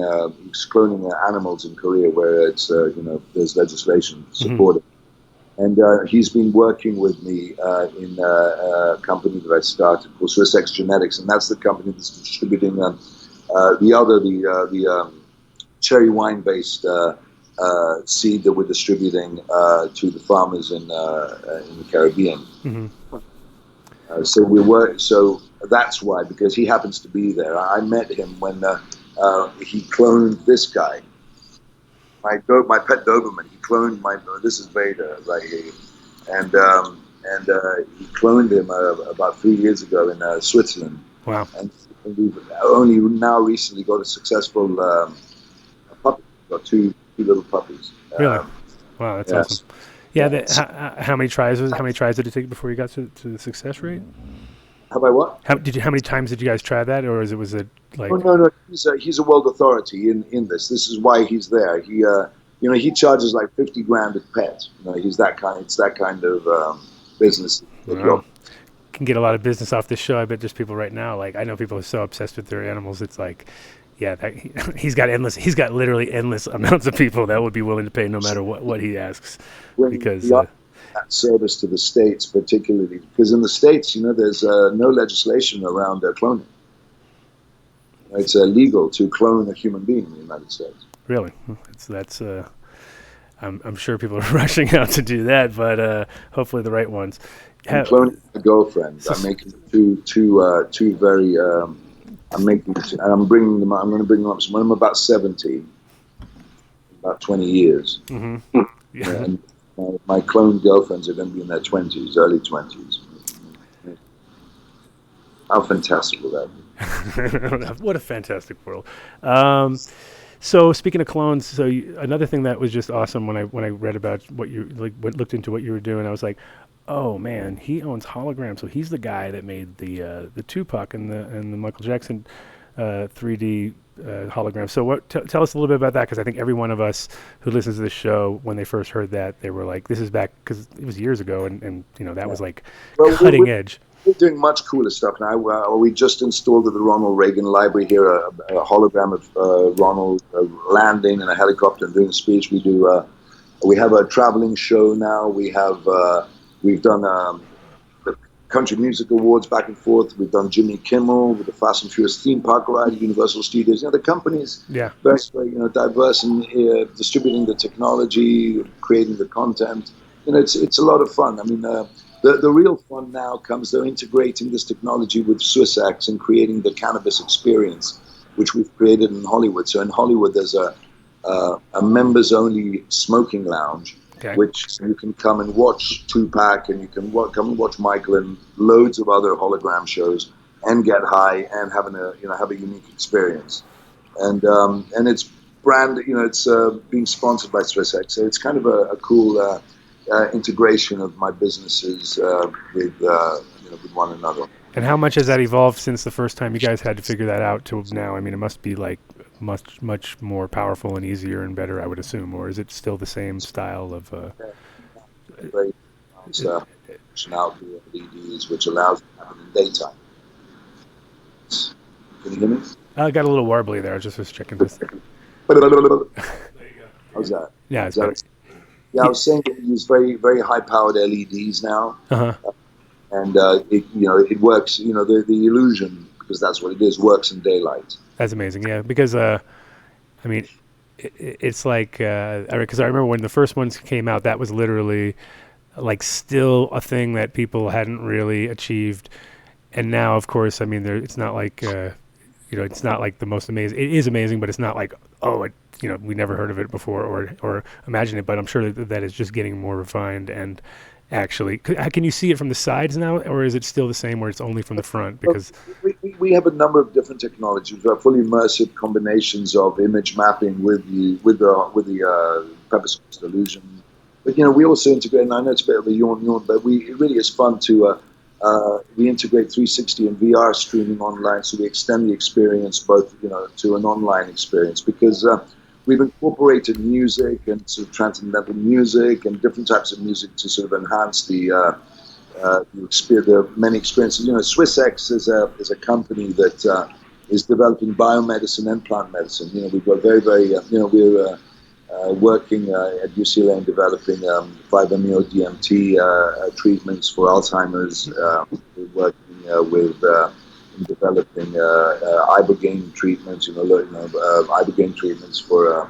animals in Korea, where it's there's legislation supported. And he's been working with me in a company that I started called SWISSX Genetics, and that's the company that's distributing the cherry wine based seed that we're distributing to the farmers in the Caribbean. So that's why, because he happens to be there. I met him when he cloned this guy, my pet Doberman. He cloned this is Vader right here, and he cloned him about 3 years ago in Switzerland. Wow! And we've only now recently got a successful puppy. Got two little puppies. Really? Wow, that's awesome. Yeah. How many tries did it take before you got to the success rate? Have I what? How many times did you guys try that, or was it like? Oh, no. He's a world authority in this. This is why he's there. He he charges like $50,000 a pet. He's that kind. It's that kind of business. Wow. Can get a lot of business off this show. I bet there's people right now. Like I know people are so obsessed with their animals. It's like, yeah, he's got literally endless amounts of people that would be willing to pay no matter what he asks. Because that service to the states, particularly because in the states, there's no legislation around cloning. It's illegal to clone a human being in the United States. Really? I'm sure people are rushing out to do that, but hopefully the right ones. I'm cloning a girlfriend. I'm making two very. I'm making, and I'm bringing them. I'm going to bring them up. When I'm about 70, about 20 years. Mm-hmm. Yeah. And my cloned girlfriends are going to be in their 20s, early 20s. How fantastic will that be? What a fantastic world. So speaking of clones, another thing that was just awesome when I read about looked into what you were doing, I was like, oh man, he owns holograms. So he's the guy that made the Tupac and the Michael Jackson 3D hologram. So tell us a little bit about that, because I think every one of us who listens to this show, when they first heard that, they were like, this is back, because it was years ago, and that was like cutting edge. We're doing much cooler stuff now. We just installed at the Ronald Reagan Library here a hologram of Ronald landing in a helicopter and doing a speech. We have a traveling show now. We've done country music awards back and forth. We've done Jimmy Kimmel with the Fast and Furious theme park ride, Universal Studios. The company's very, diverse in distributing the technology, creating the content. It's a lot of fun. I mean, the real fun now comes, they're integrating this technology with SWISSX and creating the cannabis experience, which we've created in Hollywood. So in Hollywood, there's a members-only smoking lounge, which you can come and watch Tupac, and you can come and watch Michael and loads of other hologram shows, and get high and have a unique experience. And it's it's being sponsored by SWISSX, so it's kind of a cool integration of my businesses with one another. And how much has that evolved since the first time you guys had to figure that out to now? I mean, it must be like much more powerful and easier and better, I would assume, or is it still the same style of? Very functionality of LEDs, which allows it to happen in daytime. Can you hear me? I got a little warbly there. I just was checking this. How's that? Yeah, it's better. Yeah, I was saying that we use very, very high-powered LEDs now, and it works. The illusion, because that's what it is, works in daylight. That's amazing. Yeah, because I mean, it's like because I remember when the first ones came out, that was literally like still a thing that people hadn't really achieved, and now, of course, I mean, it's not like it's not like the most amazing. It is amazing, but it's not like we never heard of it before or imagined it. But I'm sure that is just getting more refined. And actually, can you see it from the sides now, or is it still the same where it's only from the front? Because we have a number of different technologies. We have fully immersive combinations of image mapping with the purpose illusion. But we also integrate. And I know it's a bit of a yawn, but it really is fun to. We integrate 360 and VR streaming online, so we extend the experience both, to an online experience, because we've incorporated music and sort of transcendental music and different types of music to sort of enhance the many experiences. SWISSX is a company that is developing biomedicine and plant medicine. We've got very, very, we're working at UCLA and developing 5-MeO-DMT treatments for Alzheimer's. We're working with in developing ibogaine treatments, ibogaine treatments for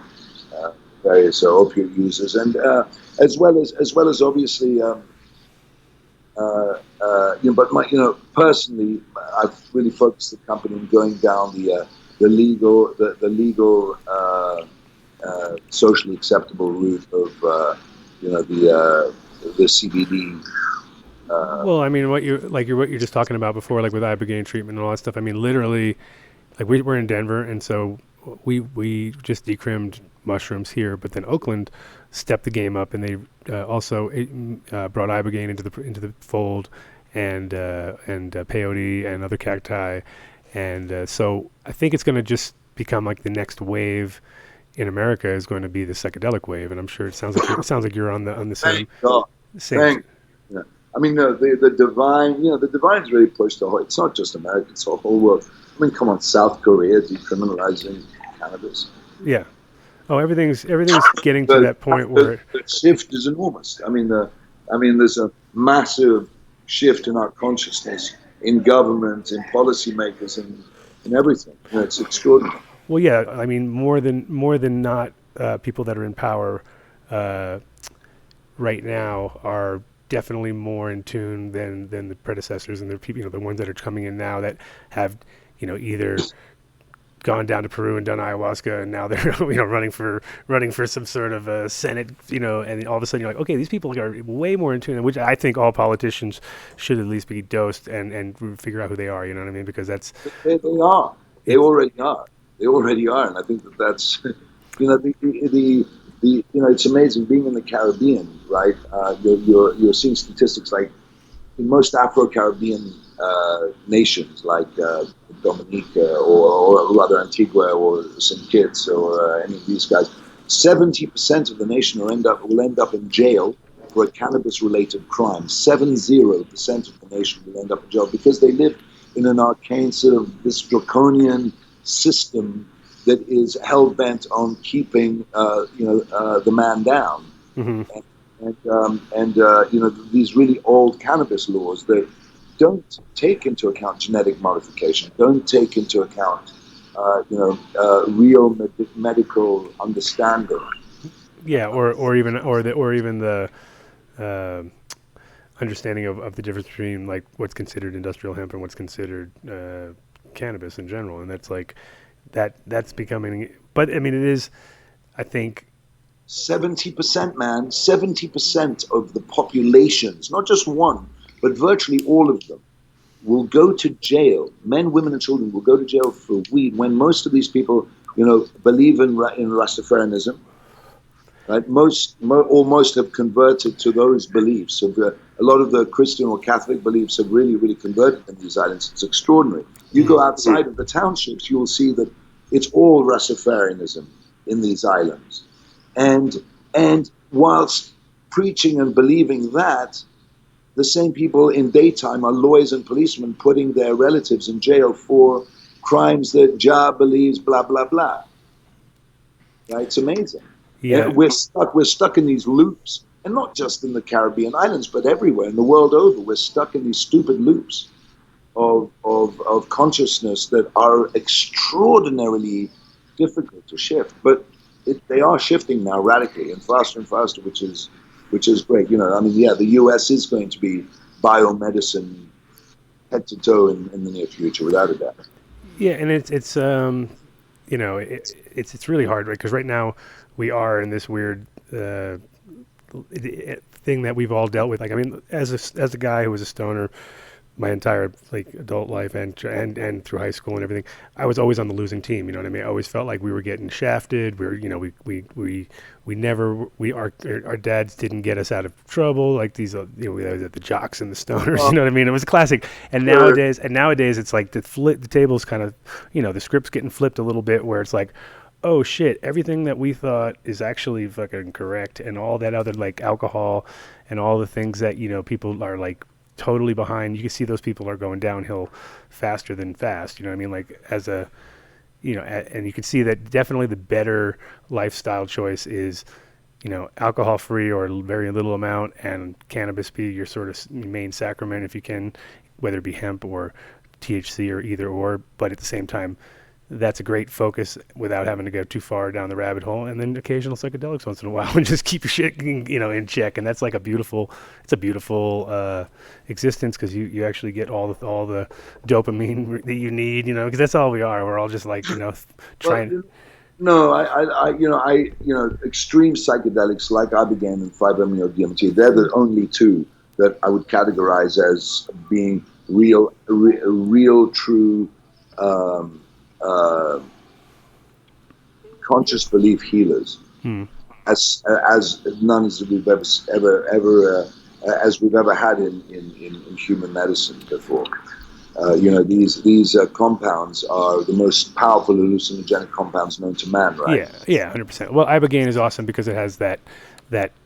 various opiate users, and as well as obviously, but personally, I've really focused the company on going down the legal. Socially acceptable route of the CBD. Well, I mean, what you're just talking about before, like with ibogaine treatment and all that stuff. I mean, literally, like we're in Denver, and so we just decrimmed mushrooms here, but then Oakland stepped the game up, and they also brought ibogaine into the fold, and peyote and other cacti, and so I think it's going to just become like the next wave in America is going to be the psychedelic wave, and I'm sure it sounds like you're on the same. Thank. Yeah. I mean, the divine, the divine's really pushed the whole. It's not just America; it's the whole world. I mean, come on, South Korea decriminalizing cannabis. Yeah. Oh, everything's getting to that point where the shift is enormous. I mean, there's a massive shift in our consciousness, in government, in policymakers, and in everything. It's extraordinary. Well, yeah, I mean, more than not, people that are in power right now are definitely more in tune than the predecessors and the people, the ones that are coming in now that have, either gone down to Peru and done ayahuasca, and now they're running for some sort of Senate, and all of a sudden you're like, okay, these people are way more in tune, which I think all politicians should at least be dosed and figure out who they are. You know what I mean? Because that's they are. They already are. They already are, and I think that's, it's amazing being in the Caribbean, right? You're seeing statistics like in most Afro-Caribbean nations, like Dominica or rather Antigua or St. Kitts or any of these guys, 70% of the nation will end up in jail for a cannabis-related crime. 70% of the nation will end up in jail because they live in an arcane sort of this draconian system that is hell-bent on keeping the man down. Mm-hmm. And these really old cannabis laws that don't take into account genetic modification, don't take into account, real medical understanding. Yeah, or even the uh, understanding of the difference between like what's considered industrial hemp and what's considered cannabis in general, and that's like that's becoming. But I mean, it is. I think 70%, man, 70% of the populations, not just one, but virtually all of them, will go to jail. Men, women, and children will go to jail for weed when most of these people, believe in Rastafarianism. Right? Most have converted to those beliefs. So a lot of the Christian or Catholic beliefs have really, really converted in these islands. It's extraordinary. You go outside of the townships, you will see that it's all Rastafarianism in these islands. And whilst preaching and believing that, the same people in daytime are lawyers and policemen putting their relatives in jail for crimes that Jah believes, blah, blah, blah. Right? It's amazing. yeah. We're stuck in these loops, and not just in the Caribbean islands, but everywhere in the world over. We're stuck in these stupid loops of consciousness that are extraordinarily difficult to shift. But they are shifting now radically and faster, which is great. The U.S. is going to be biomedicine head to toe in the near future, without a doubt. Yeah, and it's really hard, right? Because right now we are in this weird thing that we've all dealt with. Like, I mean, as a guy who was a stoner my entire like adult life and through high school and everything, I was always on the losing team. You know what I mean? I always felt like we were getting shafted. Our dads didn't get us out of trouble. Like these, we was at the jocks and the stoners. You know what I mean? It was a classic. And nowadays it's like the table's kind of, the script's getting flipped a little bit, where it's like, oh shit, everything that we thought is actually fucking correct, and all that other like alcohol and all the things that people are like totally behind. You can see those people are going downhill faster than fast. You know what I mean? Like and you can see that definitely the better lifestyle choice is, alcohol free or very little amount, and cannabis be your sort of main sacrament if you can, whether it be hemp or THC or either or. But at the same time, that's a great focus without having to go too far down the rabbit hole, and then occasional psychedelics once in a while, and just keep your shit, in check. And that's like a beautiful existence, because you actually get all the dopamine that you need, because that's all we are. We're all just like, trying. No, extreme psychedelics like Ibogaine and 5-MeO-DMT, they're the only two that I would categorize as being real, true. Conscious belief healers, as none as we've ever had in human medicine before. These compounds are the most powerful hallucinogenic compounds known to man, right? Yeah, 100%. Well, Ibogaine is awesome because it has that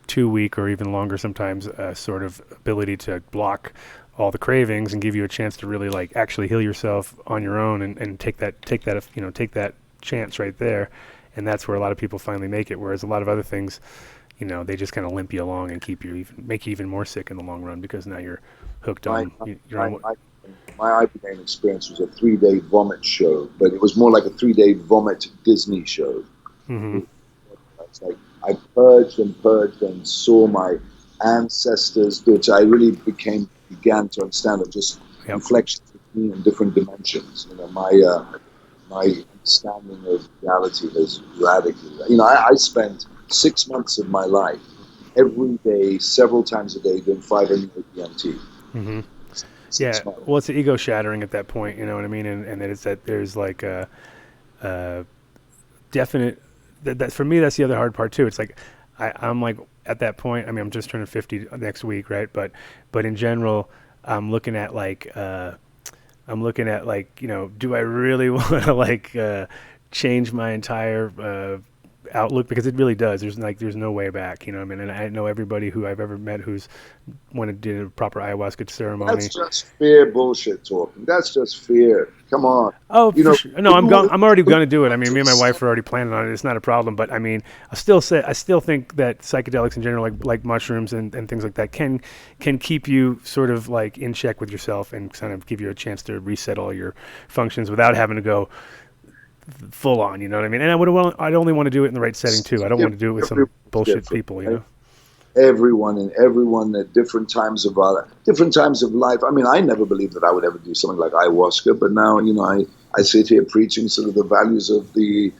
2 week or even longer sometimes sort of ability to block all the cravings and give you a chance to really like actually heal yourself on your own and take that chance right there. And that's where a lot of people finally make it. Whereas a lot of other things, they just kind of limp you along and make you even more sick in the long run, because now you're hooked on. My Ibogaine experience was a 3-day vomit show, but it was more like a 3-day vomit Disney show. Mm-hmm. It's like I purged and saw my ancestors, which I really began to understand are just reflections of me in different dimensions. My understanding of reality has radically. I spent 6 months of my life every day, several times a day, doing 5-MeO-DMT. Mm-hmm. Yeah, well, it's ego shattering at that point. You know what I mean? And that it's that there's like a definite. That for me, that's the other hard part too. It's like I'm like at that point. I mean, I'm just turning 50 next week, right? But in general, I'm looking at like do I really want to like change my entire outlook, because it really does. There's no way back, you know what I mean? And I know everybody who I've ever met who's went and did a proper ayahuasca ceremony. That's just fear bullshit talking. That's just fear. Come on. Oh, You know, for sure. No, I'm already going to do it. I mean, me and my wife are already planning on it. It's not a problem. But I mean, I still think that psychedelics in general, like mushrooms and things like that, can keep you sort of like in check with yourself and kind of give you a chance to reset all your functions without having to go full on. You know what I mean? And I'd only want to do it in the right setting too. I don't want to do it with some bullshit people. You know. Everyone at different times of life. I mean, I never believed that I would ever do something like ayahuasca, but now, you know, I sit here preaching sort of the values of the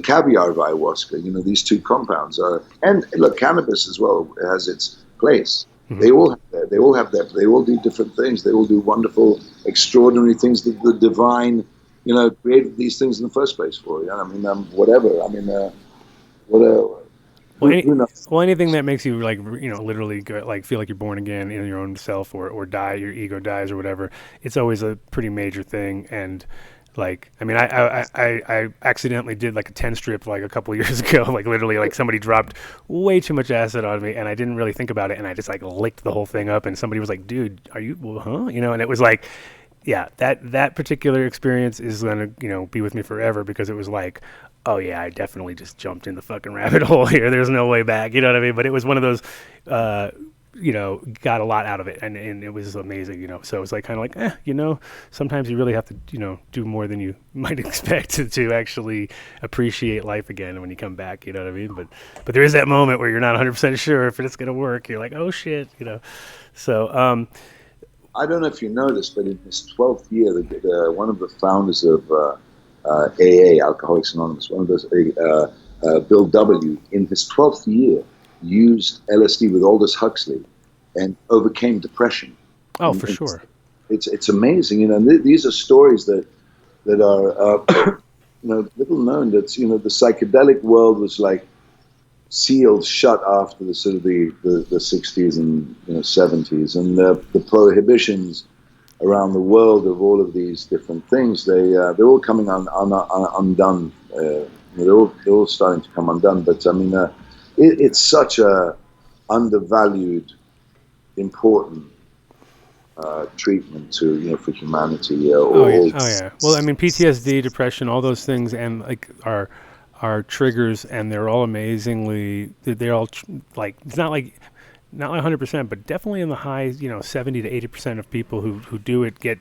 caviar of ayahuasca. You know, these two compounds are, and look, cannabis as well has its place. Mm-hmm. They all do different things. They all do wonderful, extraordinary things that the divine, you know, created these things in the first place for. You know? I mean, whatever. I mean, whatever. Well, anything that makes you like, you know, literally go, like feel like you're born again in your own self, or die, your ego dies or whatever. It's always a pretty major thing. And like, I mean, I accidentally did like a 10 strip like a couple of years ago. Like literally, like somebody dropped way too much acid on me, and I didn't really think about it, and I just like licked the whole thing up. And somebody was like, "Dude, are you? Well, huh?" You know, and it was like, yeah, that particular experience is gonna, you know, be with me forever, because it was like, oh yeah, I definitely just jumped in the fucking rabbit hole here. There's no way back. You know what I mean? But it was one of those, you know, got a lot out of it, and it was amazing, you know. So it was like kind of like, you know, sometimes you really have to, you know, do more than you might expect to actually appreciate life again when you come back. You know what I mean? But there is that moment where you're not 100% sure if it's gonna work. You're like, oh shit, you know. So I don't know if you noticed, but in his 12th year, one of the founders of AA, Alcoholics Anonymous, one of those, Bill W., in his 12th year, used LSD with Aldous Huxley and overcame depression. Oh, for sure. It's amazing, you know. And these are stories that are you know, little known. That, you know, the psychedelic world was like sealed shut after the sort of the 60s and, you know, 70s, and the prohibitions around the world of all of these different things, they're all coming undone. They're all starting to come undone. But I mean, it's such a undervalued, important treatment to, you know, for humanity. Oh yeah. Well, I mean, PTSD, depression, all those things, and like are triggers, and they're all amazingly. They're all like, it's not like 100%, but definitely in the high, you know, 70 to 80% of people who do it get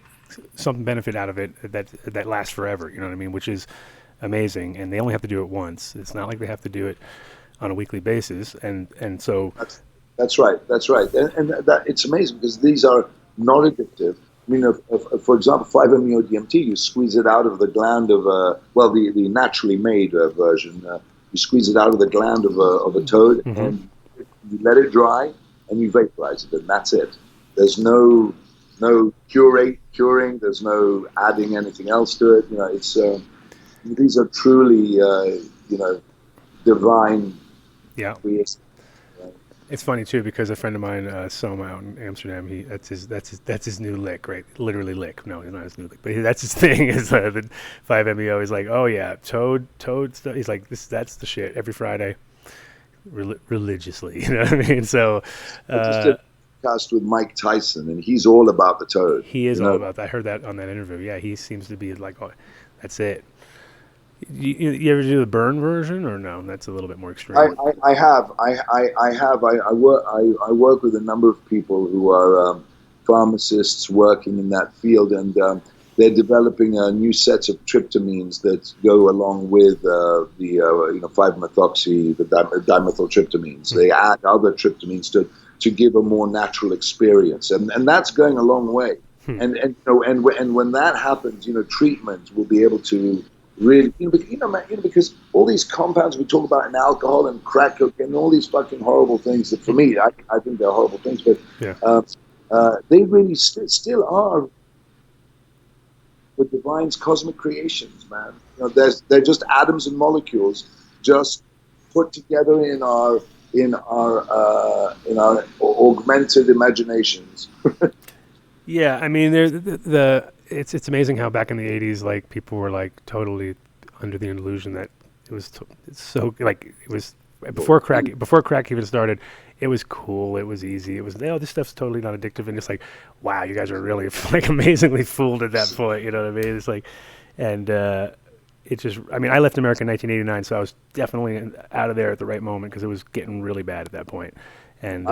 some benefit out of it that lasts forever. You know what I mean? Which is amazing, and they only have to do it once. It's not like they have to do it on a weekly basis, and so that's right, and that it's amazing because these are not addictive. I mean, for example, 5-MeO-DMT, you squeeze it out of the gland of the naturally made version. You squeeze it out of the gland of a toad, mm-hmm. and you let it dry, and you vaporize it, and that's it. There's no curing. There's no adding anything else to it. You know, it's these are truly you know, divine. Yeah. Creations. It's funny too, because a friend of mine, Soma out in Amsterdam, that's his new lick, right? Literally lick. No, it's not his new lick, but that's his thing. Is the 5-MeO. He's like, oh yeah, toad stuff. He's like, that's the shit every Friday. Religiously, you know what I mean? So I just did a podcast with Mike Tyson, and he's all about the toad. He is all about that. I heard that on that interview. Yeah, he seems to be like, oh, that's it. You ever do the burn version, or no? That's a little bit more extreme. I have. I work with a number of people who are pharmacists working in that field, and they're developing new sets of tryptamines that go along with the 5-methoxy, the dimethyltryptamines. Mm-hmm. They add other tryptamines to give a more natural experience, and that's going a long way. Mm-hmm. And when that happens, you know, treatment will be able to really, because all these compounds we talk about in alcohol and crack cocaine and all these fucking horrible things that, for me, I think they're horrible things, but they really still are the divine's cosmic creations, man. You know, they're just atoms and molecules just put together in our augmented imaginations. Yeah, I mean, it's amazing how back in the 80s, like, people were like totally under the illusion that it's so like it was before crack even started. It was cool. It was easy. It was this stuff's totally not addictive, and it's like, wow, you guys are really like amazingly fooled at that point. You know what I mean? It's like, and it just. I mean, I left America in 1989, so I was definitely out of there at the right moment because it was getting really bad at that point. And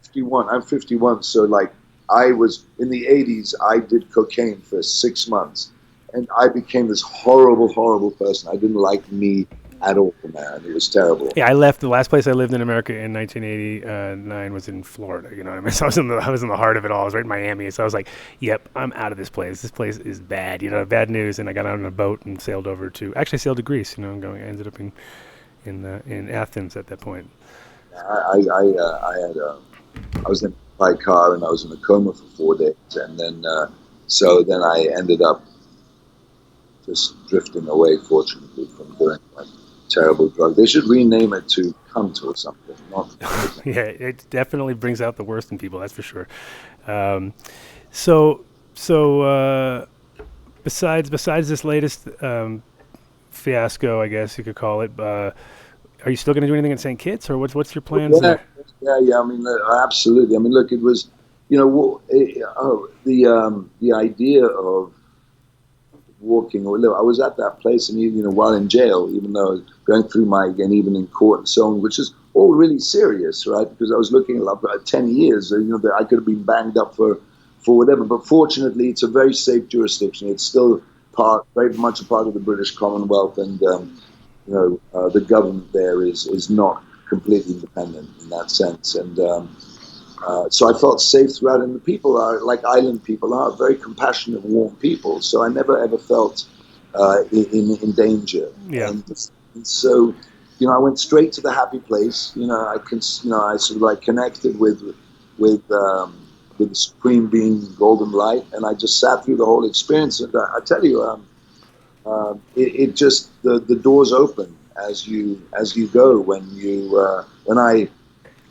51. I'm 51, so like I was in the 80s. I did cocaine for 6 months, and I became this horrible person. I didn't like me at all, man. It was terrible. Yeah, I left. The last place I lived in America in 1989 was in Florida. You know what I mean? So I was in the heart of it all. I was right in Miami. So I was like, "Yep, I'm out of this place. This place is bad. You know, bad news." And I got on a boat and sailed over to. Actually, sailed to Greece. You know, I ended up in Athens at that point. I was in my car and I was in a coma for 4 days, and then then I ended up just drifting away. Fortunately, from doing like terrible drug. They should rename it to cunt or something. Yeah, it definitely brings out the worst in people. That's for sure. So besides this latest fiasco, I guess you could call it, are you still going to do anything at St. Kitts, or what's your plans there? Yeah. I mean, absolutely. I mean, look, it was, the idea of walking. I was at that place, and while in jail, even though going through and even in court and so on, which is all really serious, right? Because I was looking at 10 years. That I could have been banged up for whatever. But fortunately, it's a very safe jurisdiction. It's still very much a part of the British Commonwealth, and the government there is not completely independent in that sense. And so I felt safe throughout, and the people are, like island people are, very compassionate, warm people. So I never ever felt in danger. Yeah. And so, I went straight to the happy place. I sort of like connected with the Supreme Being, Golden Light, and I just sat through the whole experience. And I tell you, it just the doors open as you go. When I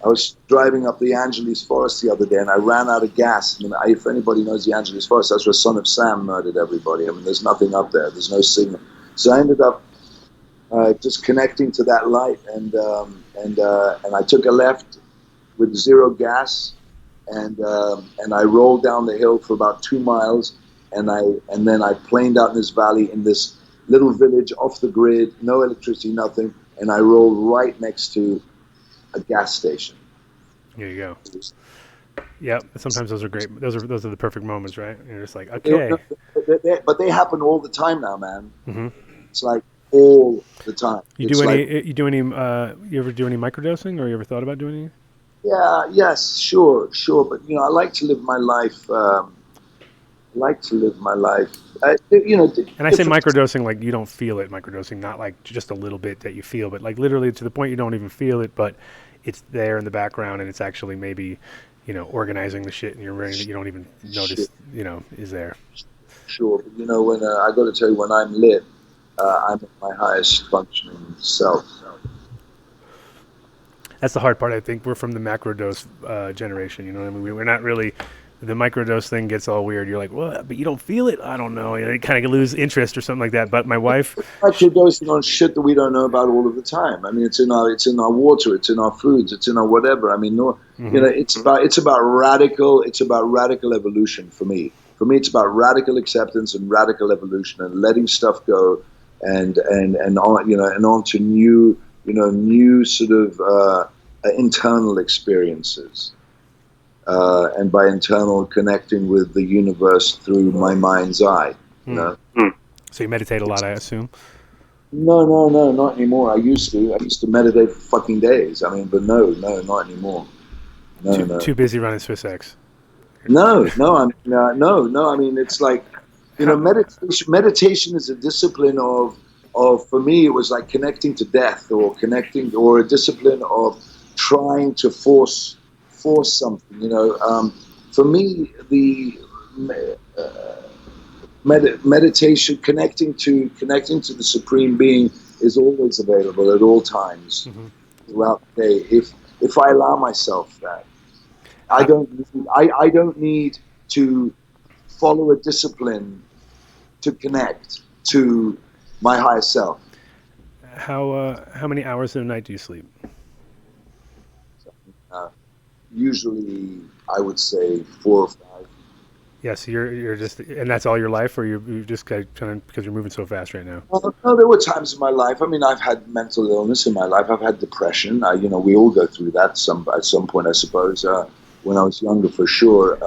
was driving up the Angeles Forest the other day, and I ran out of gas. And if anybody knows the Angeles Forest, that's where Son of Sam murdered everybody. I mean, there's nothing up there. There's no signal. So I ended up just connecting to that light, and I took a left with zero gas, and I rolled down the hill for about 2 miles, and then I planed out in this valley in this little village off the grid, no electricity, nothing, and I rolled right next to a gas station. There you go. Yeah, sometimes those are great. Those are the perfect moments, right? You're just like, okay. But they happen all the time now, man. Mm-hmm. It's like all the time. You ever do any microdosing, or you ever thought about doing any? Yeah, yes, sure. But I like to live my life. And I say microdosing like you don't feel it. Microdosing, not like just a little bit that you feel, but like literally to the point you don't even feel it, but it's there in the background, and it's actually maybe, organizing the shit in your brain that you don't even notice, is there. Sure, but when I got to tell you, when I'm lit, I'm at my highest functioning self. That's the hard part. I think we're from the macrodose generation. You know what I mean? We're not really. The microdose thing gets all weird. You're like, well, but you don't feel it? I don't know. You kind of lose interest or something like that. But my wife... Microdosing on shit that we don't know about all of the time. I mean, it's in our water, it's in our foods, it's in our whatever. I mean, it's about radical evolution for me. For me, it's about radical acceptance and radical evolution and letting stuff go and on to new sort of internal experiences. And by internal, connecting with the universe through my mind's eye. So you meditate a lot, I assume? No, not anymore. I used to meditate for fucking days. I mean, but no, not anymore. No. Too busy running SWISSX. No. I mean, it's like, meditation is a discipline of for me, it was like connecting to death, or a discipline of trying to force something, for me, the meditation, connecting to the Supreme Being, is always available at all times throughout the day. If I allow myself that, I don't need to follow a discipline to connect to my higher self. how many hours in a night do you sleep? Usually, I would say 4 or 5. Yes, you're just, and that's all your life, or you just kind of because you're moving so fast right now. No, there were times in my life. I mean, I've had mental illness in my life. I've had depression. We all go through that at some point, I suppose. When I was younger, for sure.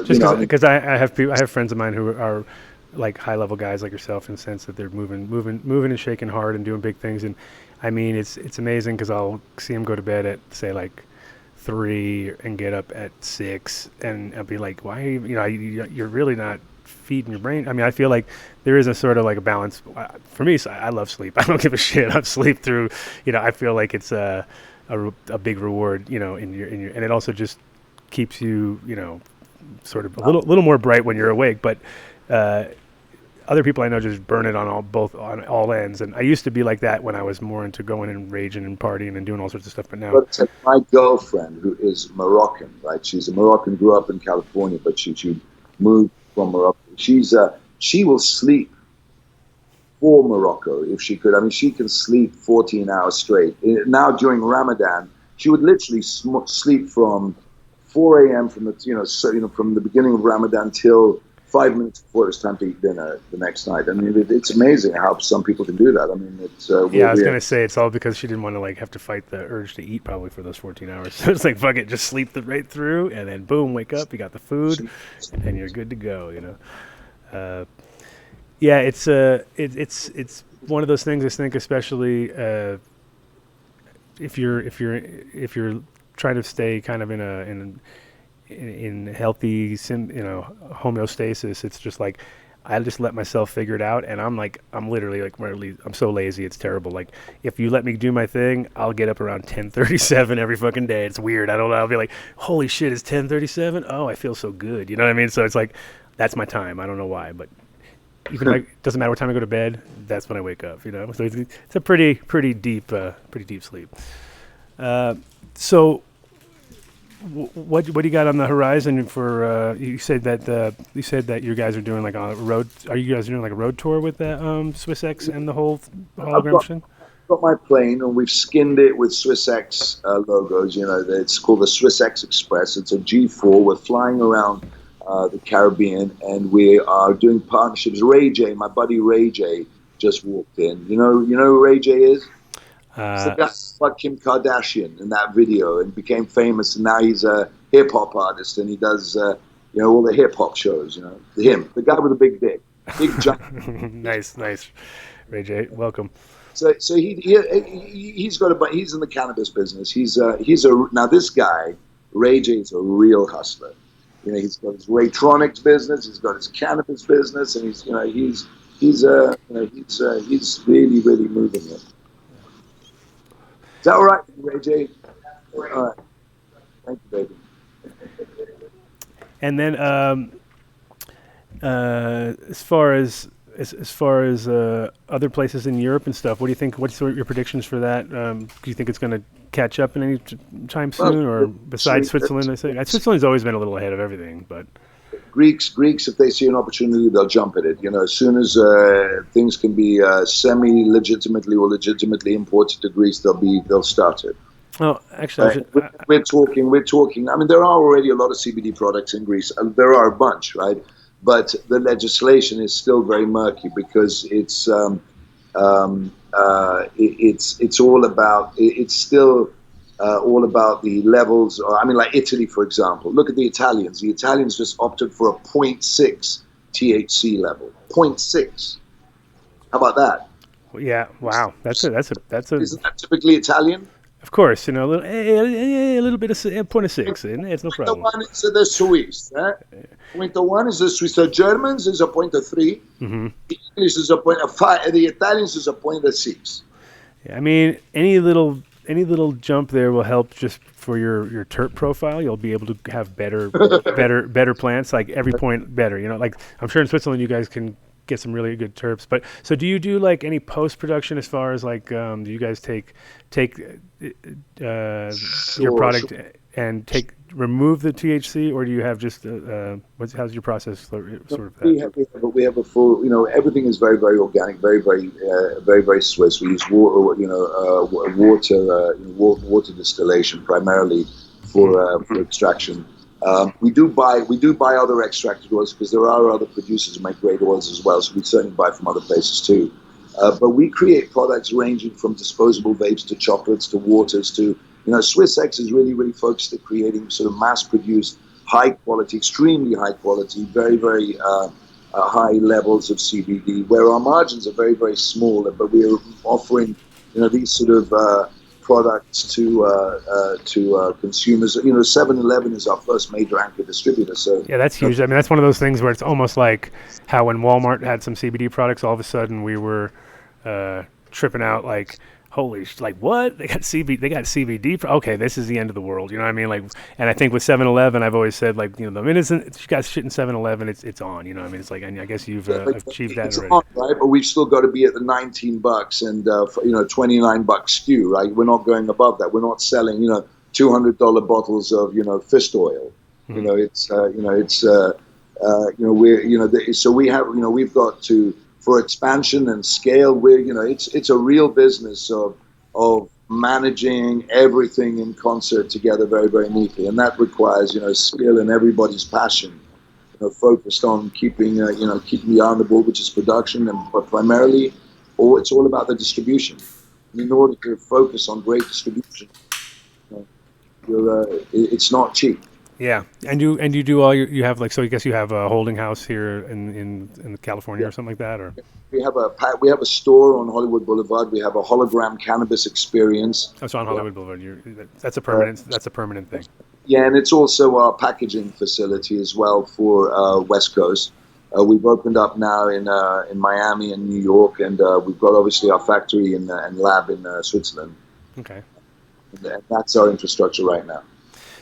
Just because I have friends of mine who are like high level guys like yourself, in the sense that they're moving and shaking hard and doing big things. And I mean, it's amazing because I'll see them go to bed at, say, like 3 and get up at 6, and I'll be like, why? You're really not feeding your brain. I mean, I feel like there is a sort of like a balance for me. So I love sleep. I don't give a shit. I sleep through. I feel like it's a big reward. In your, and it also just keeps you, sort of a little more bright when you're awake. But other people I know just burn it on all ends. And I used to be like that when I was more into going and raging and partying and doing all sorts of stuff. But now, my girlfriend, who is Moroccan, right? She's a Moroccan, grew up in California, but she moved from Morocco. She will sleep for Morocco if she could. I mean, she can sleep 14 hours straight. Now during Ramadan, she would literally sleep from 4 a.m. from the beginning of Ramadan till 5 minutes before it's time to eat dinner the next night. I mean, it's amazing how some people can do that. I mean, it's I was gonna say it's all because she didn't want to have to fight the urge to eat probably for those 14 hours. So it's like, fuck it, just sleep right through, and then boom, wake up, you got the food, and you're good to go. It's one of those things. I think, especially if you're trying to stay kind of in healthy homeostasis, it's just like I just let myself figure it out, and I'm literally I'm so lazy, it's terrible. Like, if you let me do my thing, I'll get up around 10:37 every fucking day. It's weird. I don't know. I'll be like, holy shit, it's 10:37. Oh, I feel so good. You know what I mean? So it's like, that's my time. I don't know why, but even it doesn't matter what time I go to bed. That's when I wake up. So it's a pretty deep sleep. So what do you got on the horizon for? You said that you guys are doing like a road. Are you guys doing like a road tour with the SWISSX and the whole hologram thing? I've got my plane, and we've skinned it with SWISSX logos. It's called the SWISSX Express. It's a G4. We're flying around the Caribbean, and we are doing partnerships. Ray J, my buddy Ray J, just walked in. You know who Ray J is? It's the guy who fucked Kim Kardashian in that video and became famous, and now he's a hip hop artist, and he does all the hip hop shows. The guy with the big dick, big giant. Nice, Ray J, welcome. So he's got he's in the cannabis business. Now this guy Ray J is a real hustler. He's got his Raytronics business, he's got his cannabis business, and he's really moving it. Is that all right, Ray J? All right. Thank you, baby. And then, as far as other places in Europe and stuff, what do you think? What's your predictions for that? Do you think it's going to catch up in any time soon, or besides Switzerland? I say Switzerland's always been a little ahead of everything, but Greeks, if they see an opportunity, they'll jump at it. As soon as things can be semi-legitimately or legitimately imported to Greece, they'll start it. Oh, actually, we're talking. I mean, there are already a lot of CBD products in Greece. There are a bunch, right? But the legislation is still very murky because it's all about. It's still all about the levels. Like Italy, for example. Look at the Italians. The Italians just opted for a 0.6 THC level. 0.6. How about that? Yeah. Wow. That's a. Isn't that typically Italian? Of course, a little bit of 0.6. It's no problem. 0.1 is the Swiss. 0.1 is the Swiss. The Germans is a 0.3. Mm-hmm. The English is a 0.5. The Italians is a 0.6. Yeah, I mean, any little jump there will help just for your terp profile. You'll be able to have better plants, like every point better. Like I'm sure in Switzerland you guys can get some really good terps. But so do you do like any post production as far as like do you guys take your product and remove the THC, or do you have just how's your process sort of that? We have a full, everything is very, very organic, very, very, very Swiss. We use water, water distillation primarily for extraction. We do buy other extracted oils because there are other producers who make great oils as well. So we certainly buy from other places too. But we create products ranging from disposable vapes to chocolates to waters to, SWISSX is really, really focused at creating sort of mass-produced, high-quality, extremely high-quality, very, very high levels of CBD, where our margins are very, very small, but we're offering, these sort of products to consumers. 7-Eleven is our first major anchor distributor. So yeah, that's huge. I mean, that's one of those things where it's almost like how when Walmart had some CBD products, all of a sudden we were tripping out like, holy, like what? They got CBD. Okay, this is the end of the world. You know what I mean? Like, and I think with 7-Eleven, I've always said like, the minute you got shit in 7-Eleven, it's on. You know what I mean? It's like, and I guess you've achieved that already. On, right? But we've still got to be at the $19 and $29 SKU, right? We're not going above that. We're not selling $200 bottles of fist oil. So we have we've got to. For expansion and scale, it's a real business of managing everything in concert together very, very neatly, and that requires skill and everybody's passion, focused on keeping keeping the eye on the ball, which is production, but primarily, it's all about the distribution. And in order to focus on great distribution, it's not cheap. Yeah, and you do all you have like, so I guess you have a holding house here in California or something like that, or we have a store on Hollywood Boulevard. We have a hologram cannabis experience. Oh, it's on Hollywood Boulevard. That's a permanent thing. Yeah, and it's also our packaging facility as well for West Coast. We've opened up now in Miami and New York, and we've got obviously our factory and lab in Switzerland. Okay, and that's our infrastructure right now.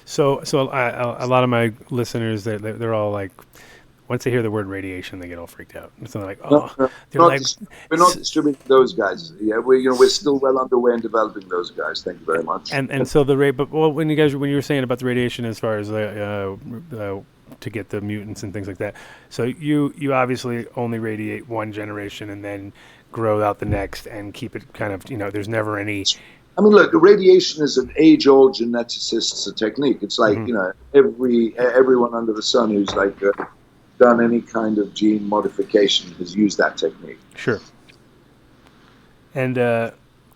So a lot of my listeners, they're all like, once they hear the word radiation, they get all freaked out. So they're like, we're not distributing those guys. Yeah, we're still well underway in developing those guys. Thank you very much. And so when you were saying about the radiation as far as to get the mutants and things like that, so you obviously only radiate one generation and then grow out the next and keep it kind of there's never any. I mean, look, radiation is an age-old geneticist's technique. It's like, everyone under the sun who's like done any kind of gene modification has used that technique. Sure. And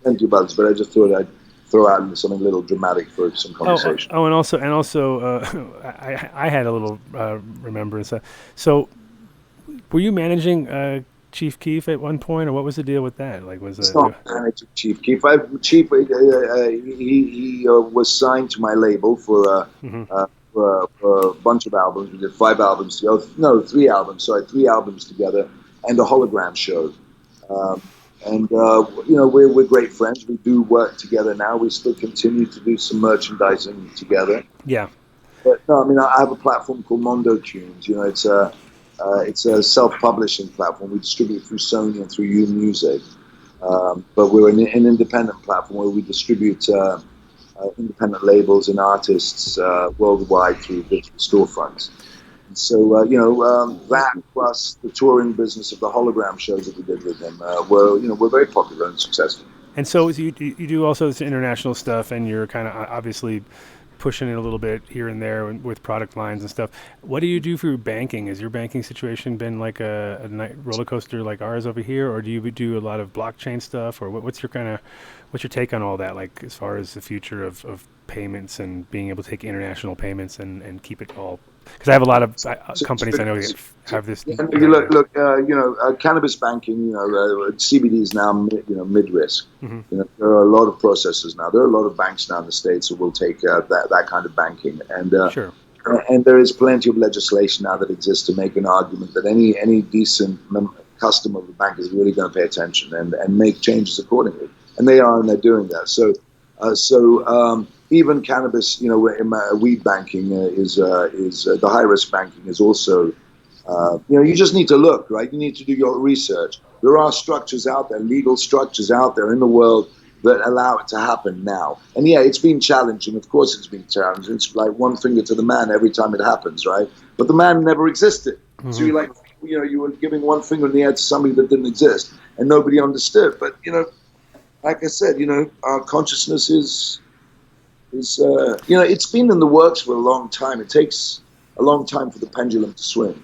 thank you, Bugs, but I just thought I'd throw out something a little dramatic for some conversation. And also, I had a little remembrance. So, were you managing Chief Keef at one point, or what was the deal with that? Like, was it's not managing Chief Keef. Chief, he was signed to my label for a bunch of albums. We did 5 albums together. No, 3 albums. Sorry, 3 albums together, and a hologram show. We're great friends. We do work together now. We still continue to do some merchandising together. Yeah. But no, I mean, I have a platform called Mondo Tunes. It's a self-publishing platform. We distribute through Sony and through U Music. But we're an independent platform where we distribute independent labels and artists worldwide through digital storefronts. And so, that plus the touring business of the hologram shows that we did with them, we're very popular and successful. And so you do also this international stuff, and you're kind of obviously pushing it a little bit here and there with product lines and stuff. What do you do for your banking? Has your banking situation been like a roller coaster like ours over here, or do you do a lot of blockchain stuff, or what's your take on all that, like as far as the future of payments and being able to take international payments and keep it all? Because I have a lot of companies I know have this. Yeah, look, cannabis banking, CBD is now mid-risk. Mm-hmm. There are a lot of processors now. There are a lot of banks now in the States that will take that kind of banking. And sure. And there is plenty of legislation now that exists to make an argument that any decent customer of the bank is really going to pay attention and make changes accordingly. And they are, and they're doing that. So even cannabis, weed banking is the high risk banking is also, you just need to look, right? You need to do your research. There are structures out there, legal structures out there in the world that allow it to happen now. And yeah, it's been challenging. Of course it's been challenging. It's like one finger to the man every time it happens, right? But the man never existed. So you're like, you were giving one finger in the air to somebody that didn't exist, and nobody understood. But, like I said, our consciousness is it's been in the works for a long time. It takes a long time for the pendulum to swing.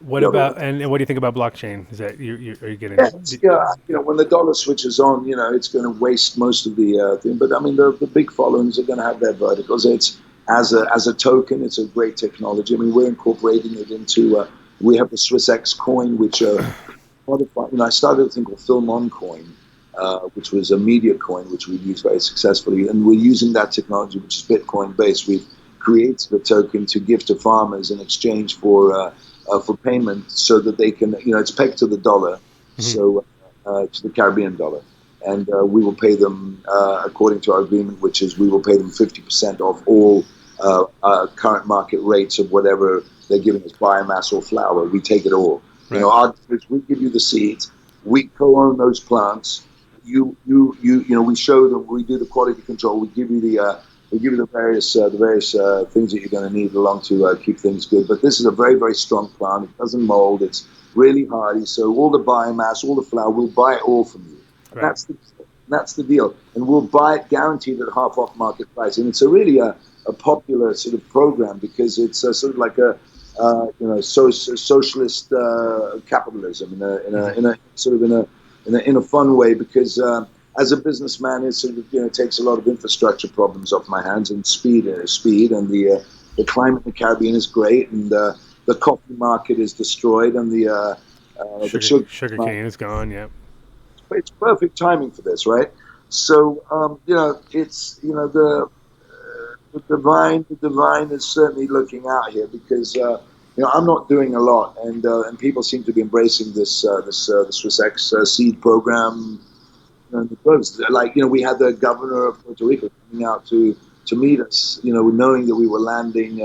What about, and what do you think about blockchain? Is that, are you getting... When the dollar switches on, it's going to waste most of the thing. But I mean, the big followings are going to have their verticals. It's as a token, it's a great technology. I mean, we're incorporating it into, we have the SWISSX coin, which modified, I started a thing called Film On Coin, which was a media coin, which we used very successfully. And we're using that technology, which is Bitcoin based. We've created a token to give to farmers in exchange for payment, so that they can, it's pegged to the dollar, so to the Caribbean dollar, and we will pay them according to our agreement, which is we will pay them 50% of all current market rates of whatever they're giving us, biomass or flour. We take it all. Right. We give you the seeds, we co-own those plants. We show them, we do the quality control, we give you the various things that you're going to need along to keep things good. But this is a very, very strong plant. It doesn't mold. It's really hardy. So all the biomass, all the flour, we'll buy it all from you. Right. That's the deal. And we'll buy it guaranteed at half off market price. And it's really a popular sort of program, because it's sort of like a socialist capitalism in a fun way, because as a businessman, it sort of takes a lot of infrastructure problems off my hands, and speed, and the climate in the Caribbean is great, and the coffee market is destroyed, and the sugar cane is gone. Yeah, it's perfect timing for this, right? So it's the divine is certainly looking out here, because I'm not doing a lot, and people seem to be embracing this SWISSX seed program. We had the governor of Puerto Rico coming out to meet us, knowing that we were landing,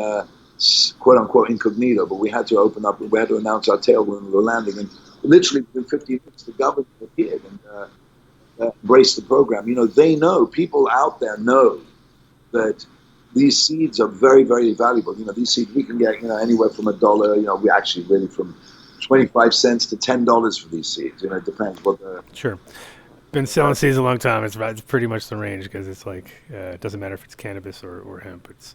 quote unquote, incognito, but we had to open up, we had to announce our tail when we were landing, and literally within 15 minutes the governor appeared and embraced the program. They know, people out there know that these seeds are very, very valuable. These seeds we can get, anywhere from $1, we actually really from 25 cents to $10 for these seeds. It depends what the... Sure. Been selling seeds a long time. It's pretty much the range, because it's like it doesn't matter if it's cannabis or hemp. It's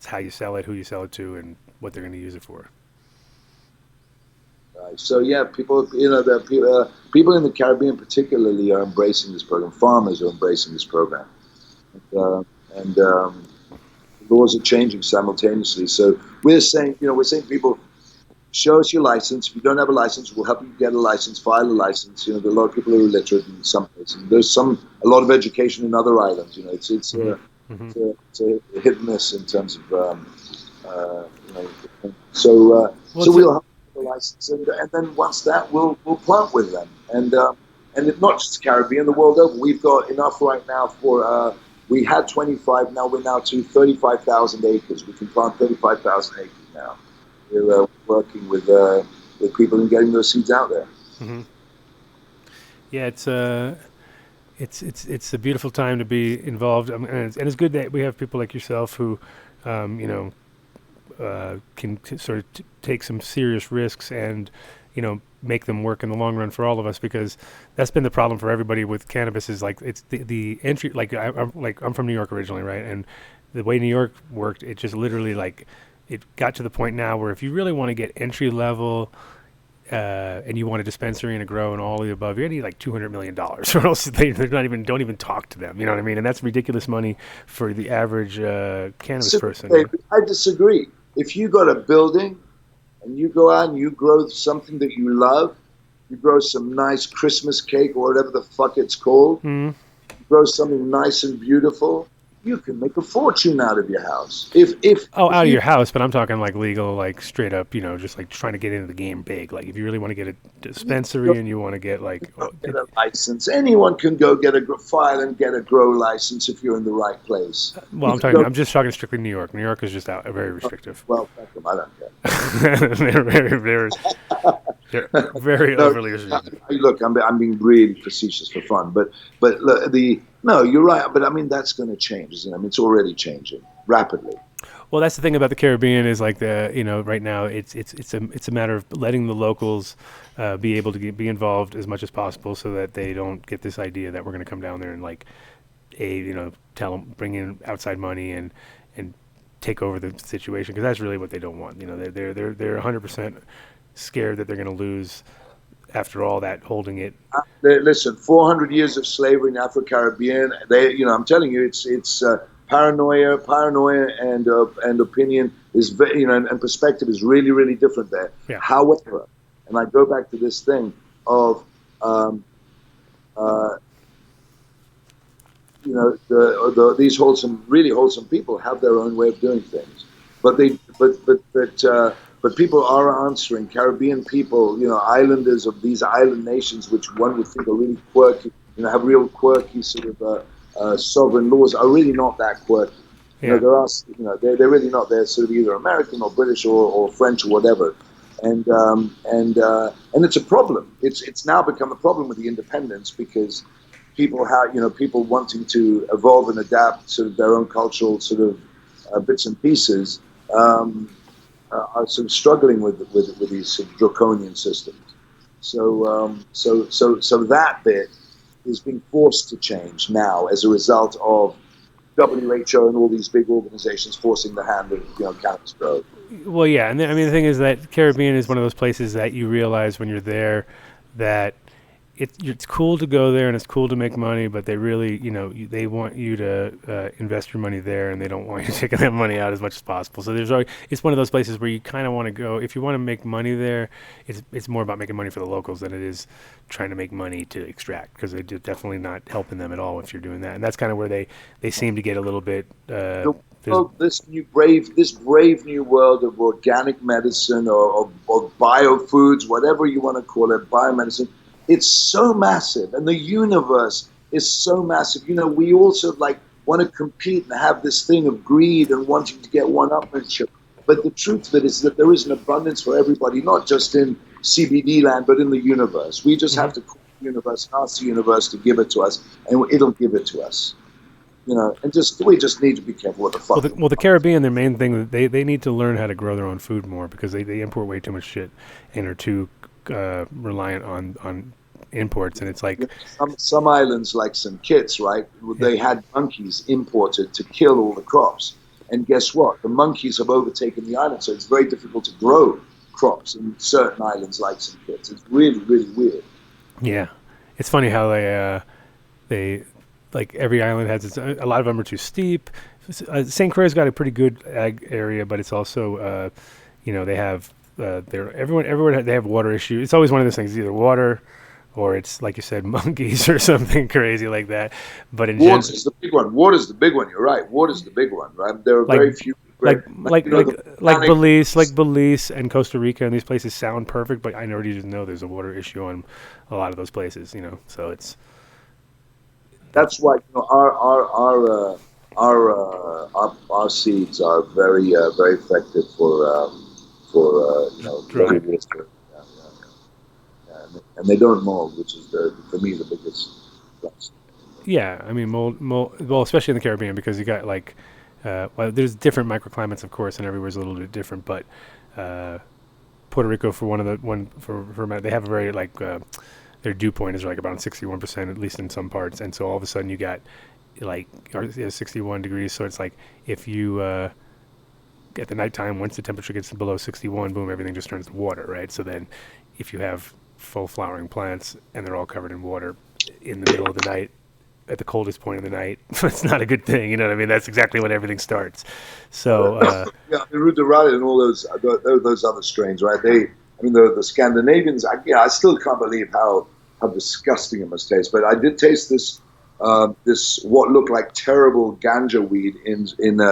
how you sell it, who you sell it to, and what they're going to use it for. Right. So yeah, people in the Caribbean particularly are embracing this program. Farmers are embracing this program, and the laws are changing simultaneously. So we're saying people, show us your license. If you don't have a license, we'll help you get a license, file a license. There are a lot of people who are illiterate in some places. There's a lot of education in other islands. It's a hit and miss in terms of, so we'll help you get a license, and then once that, we'll plant with them. And it's not just Caribbean, the world over. We've got enough right now for, we had 25, now we're now to 35,000 acres. We can plant 35,000 acres now. We're working with people and getting those seeds out there. Mm-hmm. Yeah, it's a beautiful time to be involved, and it's good that we have people like yourself who, can sort of take some serious risks and, make them work in the long run for all of us, because that's been the problem for everybody with cannabis. Is like it's the entry. I'm from New York originally, right? And the way New York worked, it just literally it got to the point now where if you really want to get entry level, and you want a dispensary and a grow and all the above, you're gonna need $200 million, or else don't even talk to them. You know what I mean? And that's ridiculous money for the average cannabis person. I disagree. If you got a building and you go out and you grow something that you love, you grow some nice Christmas cake or whatever the fuck it's called, you grow something nice and beautiful, you can make a fortune out of your house. Out of your house, but I'm talking like legal, straight up, just trying to get into the game big. Like if you really want to get a dispensary and you want to get get a license, anyone can go get a file and get a grow license if you're in the right place. Well, I'm just talking strictly New York. New York is just very restrictive. Well, fuck them, I don't care. They're very, very. They're very No, overly restrictive. look, I'm being really facetious for fun, but look, no, you're right. But I mean, that's going to change, isn't it? I mean, it's already changing rapidly. Well, that's the thing about the Caribbean is like right now it's a matter of letting the locals be able to be involved as much as possible so that they don't get this idea that we're going to come down there and like tell them, bring in outside money and take over the situation, because that's really what they don't want. They're 100% scared that they're going to lose after all that holding it. Listen, 400 years of slavery in Afro-Caribbean. I'm telling you, it's paranoia, and opinion is and perspective is really, really different there. Yeah. However, and I go back to this thing of these really wholesome people have their own way of doing things, but people are answering. Caribbean people, islanders of these island nations, which one would think are really quirky, have real quirky sort of sovereign laws, are really not that quirky. Yeah. They're really not. They're sort of either American or British or French or whatever, and it's a problem. It's now become a problem with the independence, because people wanting to evolve and adapt sort of their own cultural sort of bits and pieces are sort of struggling with these sort of draconian systems. So that bit is being forced to change now as a result of WHO and all these big organizations forcing the hand of cannabis growth. Well, yeah, and the thing is that Caribbean is one of those places that you realize when you're there that it's cool to go there and it's cool to make money, but they really, they want you to invest your money there, and they don't want you taking that money out as much as possible. So it's one of those places where you kind of want to go. If you want to make money there, it's more about making money for the locals than it is trying to make money to extract, because they're definitely not helping them at all if you're doing that. And that's kind of where they seem to get a little bit. This brave new world of organic medicine or biofoods, whatever you want to call it, biomedicine. It's so massive, and the universe is so massive. We also want to compete and have this thing of greed and wanting to get one-upmanship. But the truth of it is that there is an abundance for everybody, not just in CBD land, but in the universe. We just have to call the universe and ask the universe to give it to us, and it'll give it to us. And we just need to be careful what the fuck. Well, the Caribbean, their main thing, they need to learn how to grow their own food more, because they import way too much shit and are too reliant on imports, and it's like some islands, like St. Kitts, right? They had monkeys imported to kill all the crops, and guess what? The monkeys have overtaken the island, so it's very difficult to grow crops in certain islands like St. Kitts. It's really, really weird. Yeah, it's funny how they like every island has its. A lot of them are too steep. St. Croix's got a pretty good ag area, but it's also they have everyone they have water issues. It's always one of those things, either water, or it's, like you said, monkeys or something crazy like that. But in water's the big one. Water's the big one. You're right. Water's the big one, right? There are very few. Belize and Costa Rica, and these places sound perfect, but I already just know there's a water issue on a lot of those places. So it's. That's why our seeds are very very effective for and they don't mold, which is for me the biggest plus. Yeah, I mean mold. Well, especially in the Caribbean, because you got there's different microclimates, of course, and everywhere's a little bit different. But Puerto Rico, they have a very their dew point is about 61%, at least in some parts, and so all of a sudden you got 61 degrees. So it's like if you at the nighttime, once the temperature gets below 61, boom, everything just turns to water, right? So then if you have full flowering plants and they're all covered in water in the middle of the night, at the coldest point of the night, it's not a good thing. You know what I mean? That's exactly when everything starts. So the Ruderale and all those other strains, right? The Scandinavians. I still can't believe how disgusting it must taste. But I did taste this what looked like terrible ganja weed in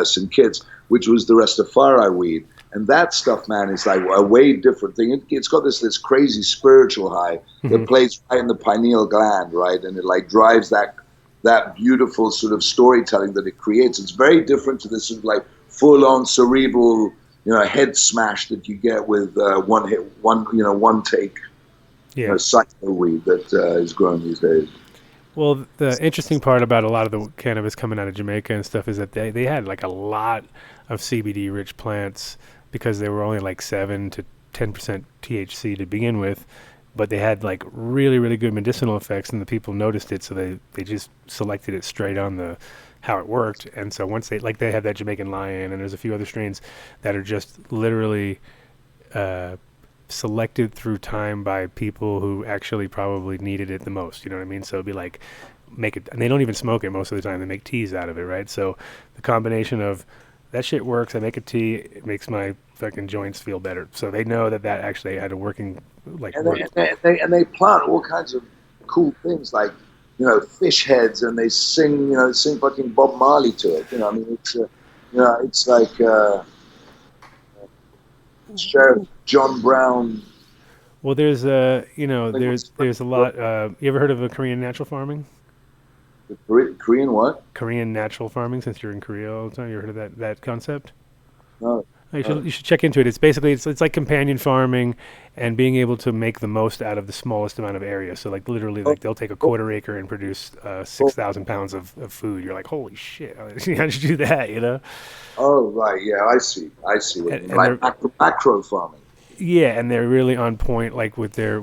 St. Kitts, which was the Rastafari weed. And that stuff, man, is like a way different thing. It's got this crazy spiritual high that plays right in the pineal gland, right? And it drives that beautiful sort of storytelling that it creates. It's very different to this sort of full-on cerebral, head smash that you get with one take Yeah. psycho weed that is grown these days. Well, the interesting part about a lot of the cannabis coming out of Jamaica and stuff is that they had like a lot of CBD rich plants because they were only like 7 to 10% THC to begin with, but they had like really, really good medicinal effects, and the people noticed it, so they just selected it straight on the how it worked. And so once they have that Jamaican Lion, and there's a few other strains that are just literally selected through time by people who actually probably needed it the most. You know what I mean? So it'd be like make it, and they don't even smoke it most of the time. They make teas out of it, right? So the combination of that shit works. I make a tea. It makes my fucking joints feel better. So they know that actually had a working like. And they plant all kinds of cool things like fish heads, and they sing sing fucking Bob Marley to it. I mean it's like Sheriff John Brown. Well, there's there's a lot. You ever heard of a Korean natural farming? Korean what? Korean natural farming. Since you're in Korea all the time, you ever heard of that concept? No. You should check into it. It's basically it's like companion farming and being able to make the most out of the smallest amount of area. So like literally, like they'll take a quarter acre and produce 6,000 pounds of food. You're like, holy shit! How did you do that? Oh right, yeah, I see. Like macro farming. Yeah, and they're really on point, like with their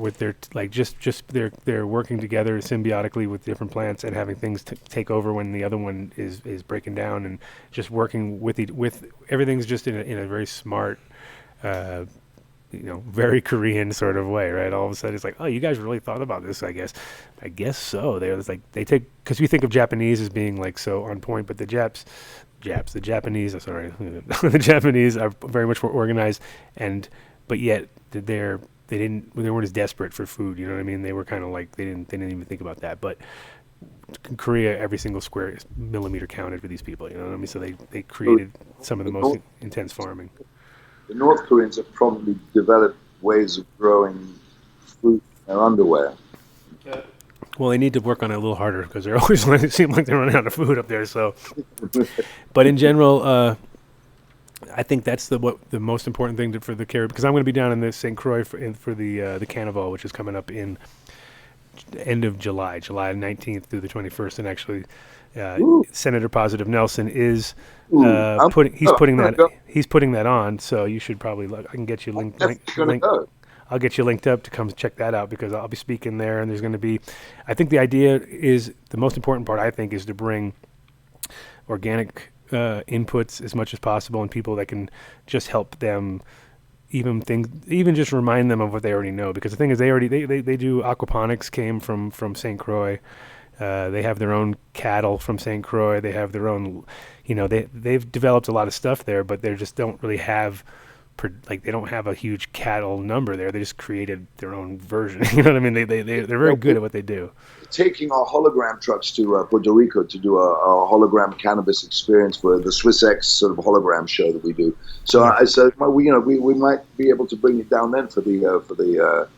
like just they're working together symbiotically with different plants and having things take over when the other one is breaking down, and just working with everything's just in a very smart, very Korean sort of way, right? All of a sudden, it's like, oh, you guys really thought about this, I guess so. They take, because we think of Japanese as being like so on point, but the Japanese, the Japanese are very much more organized, but yet they weren't as desperate for food. You know what I mean? They were kind of like they didn't even think about that. But in Korea, every single square millimeter counted for these people. You know what I mean? So they created some of the most intense farming. The North Koreans have probably developed ways of growing fruit and underwear. Well, they need to work on it a little harder because they're always it seem like they're running out of food up there. So, but in general. I think that's the most important thing for the Caribbean, because I'm going to be down in the St. Croix for the Carnival, which is coming up in end of July 19th through the 21st, and actually Senator Positive Nelson is putting that on. So you should probably look. I can get you linked. I'll get you linked up to come check that out, because I'll be speaking there, and there's going to be. I think the idea is the most important part. I think is to bring organic inputs as much as possible, and people that can just help them even just remind them of what they already know, because the thing is they do aquaponics, came from St. Croix. They have their own cattle from St. Croix. They have their own, they've developed a lot of stuff there, but they just don't really have they don't have a huge cattle number there. They just created their own version. You know what I mean? They're very good at what they do. Taking our hologram trucks to Puerto Rico to do a hologram cannabis experience for the SWISSX sort of hologram show that we do. So I said, well, we might be able to bring it down then for the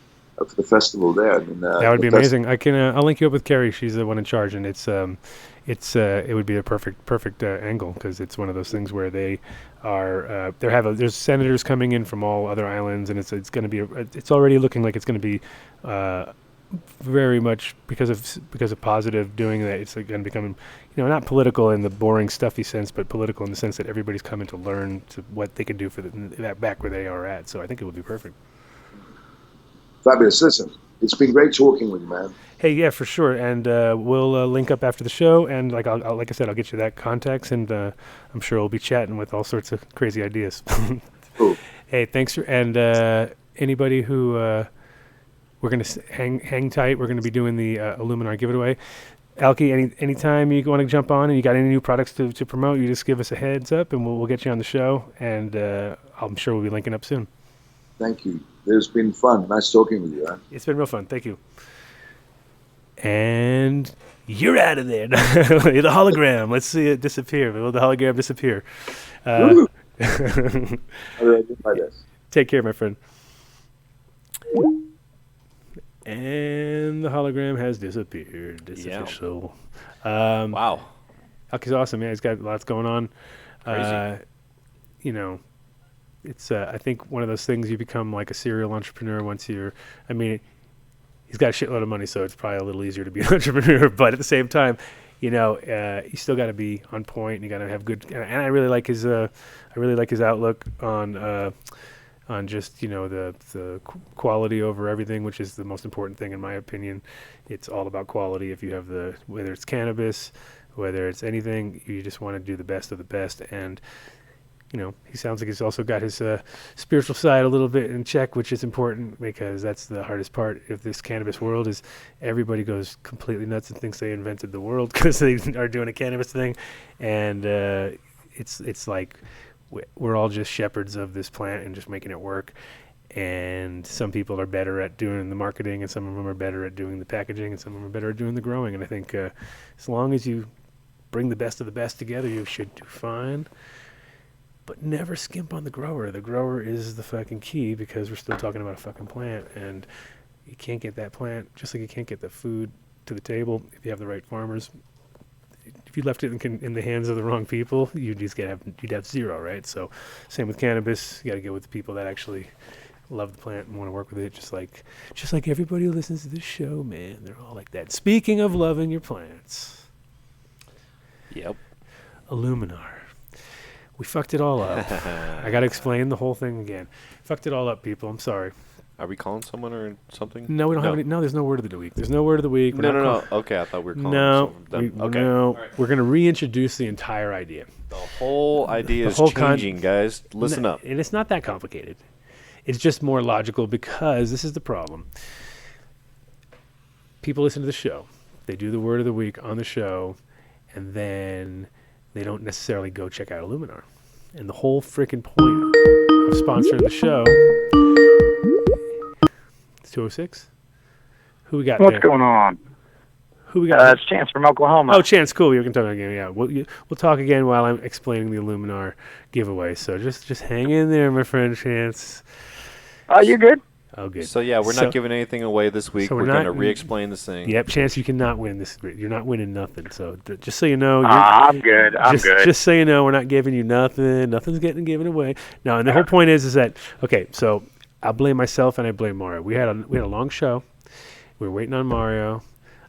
festival there. I mean, that would be amazing. I'll link you up with Carrie. She's the one in charge, and it would be a perfect angle, because it's one of those things where they are there's senators coming in from all other islands, and it's going to be it's already looking like it's going to be very much because of Positive doing that. It's going to become not political in the boring stuffy sense, but political in the sense that everybody's coming to learn what they can do for that back where they are at. So I think it would be perfect. Fabulous. Listen, it's been great talking with you, man. Hey, yeah, for sure. And we'll link up after the show. And like I said, I'll get you that contacts, and I'm sure we'll be chatting with all sorts of crazy ideas. Cool. Hey, thanks. And anybody who we're going to hang tight. We're going to be doing the Illuminar giveaway. Alki, anytime you want to jump on and you got any new products to promote, you just give us a heads up, and we'll get you on the show. And I'm sure we'll be linking up soon. Thank you. It's been fun. Nice talking with you. Huh? It's been real fun. Thank you. And you're out of there. The hologram. Let's see it disappear. Will the hologram disappear? Take care, my friend. And the hologram has disappeared. This is official. Wow. Alki's awesome. Yeah, he's got lots going on. Crazy. It's I think one of those things, you become like a serial entrepreneur once you're. I mean, he's got a shitload of money, so it's probably a little easier to be an entrepreneur. But at the same time, you still got to be on point. And you got to have good. And I really like his outlook on just the quality over everything, which is the most important thing in my opinion. It's all about quality. If you have whether it's cannabis, whether it's anything, you just want to do the best of the best. And he sounds like he's also got his spiritual side a little bit in check, which is important because that's the hardest part of this cannabis world is everybody goes completely nuts and thinks they invented the world because they are doing a cannabis thing. And it's like we're all just shepherds of this plant and just making it work. And some people are better at doing the marketing, and some of them are better at doing the packaging, and some of them are better at doing the growing. And I think as long as you bring the best of the best together, you should do fine. But never skimp on the grower. The grower is the fucking key because we're still talking about a fucking plant, and you can't get that plant just like you can't get the food to the table if you have the right farmers. If you left it in the hands of the wrong people, you'd have zero, right? So same with cannabis. You got to go with the people that actually love the plant and want to work with it, just like everybody who listens to this show, man. They're all like that. Speaking of loving your plants. Yep. Illuminar. We fucked it all up. I got to explain the whole thing again. Fucked it all up, people. I'm sorry. Are we calling someone or something? No, we don't have any. No, there's no word of the week. There's no word of the week. No. Okay, I thought we were calling someone. Okay. No, right. We're going to reintroduce the entire idea. The whole idea is changing, guys. Listen up. And it's not that complicated. It's just more logical because this is the problem. People listen to the show. They do the word of the week on the show, and then they don't necessarily go check out Illuminar. And the whole freaking point of sponsoring the show. It's 206. Who we got What's there? going on? Who we got? It's Chance from Oklahoma. Oh, Chance, cool. You can talk again. Yeah, we'll talk again while I'm explaining the Illuminar giveaway. So just hang in there, my friend Chance. Oh, you good? Oh, good. So yeah, we're not giving anything away this week. So we're going to re-explain this thing. Yep, Chance, you cannot win this. You're not winning nothing. So just so you know, I'm good. I'm good. Just so you know, we're not giving you nothing. Nothing's getting given away. No, and the whole point is that okay. So I'll blame myself and I blame Mario. We had a long show. We were waiting on Mario.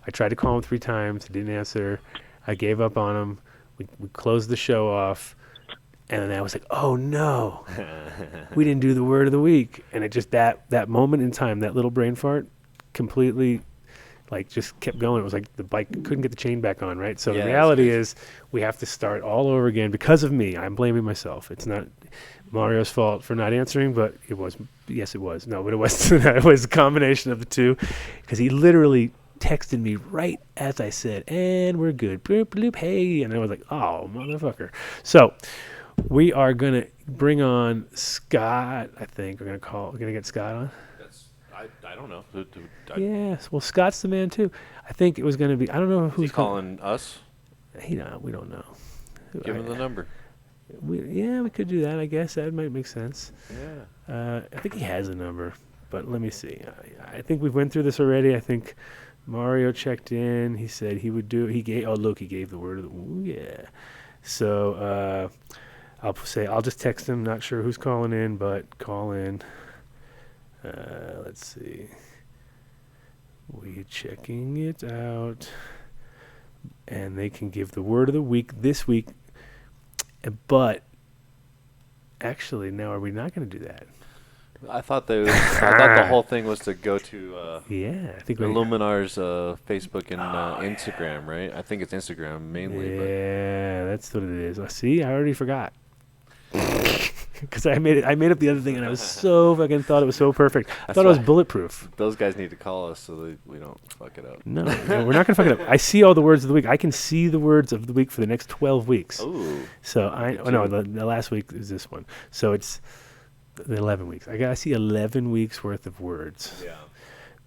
I tried to call him 3 times. He didn't answer. I gave up on him. We closed the show off. And then I was like, oh, no. We didn't do the word of the week. And it just, that moment in time, that little brain fart, completely, just kept going. It was like the bike couldn't get the chain back on, right? So the reality is we have to start all over again because of me. I'm blaming myself. It's not Mario's fault for not answering, but it was. Yes, it was. No, but it was. It was a combination of the two because he literally texted me right as I said, and we're good. Bloop, bloop, hey. And I was like, oh, motherfucker. So we are going to bring on Scott, I think. We're going to get Scott on. I don't know. Yes. Well, Scott's the man, too. I think it was going to be, I don't know who's calling us. We don't know. Give him the number. We could do that, I guess. That might make sense. Yeah. I think he has a number, but let me see. I think we went through this already. I think Mario checked in. He said he would do it. He gave the word of the, ooh, yeah. So, I'll just text him. Not sure who's calling in, but call in. Let's see. We're checking it out. And they can give the word of the week this week. But actually, now are we not going to do that? I thought the whole thing was to go to I think Illuminar's Facebook and Instagram, right? I think it's Instagram mainly. Yeah, that's what it is. See, I already forgot. Because I made up the other thing, and I was so fucking thought it was so perfect. I thought it was bulletproof. Those guys need to call us so that we don't fuck it up. No, we're not gonna fuck it up. I see all the words of the week. I can see the words of the week for the next 12 weeks. Ooh. So the last week is this one. So it's the 11 weeks. I see 11 weeks worth of words. Yeah.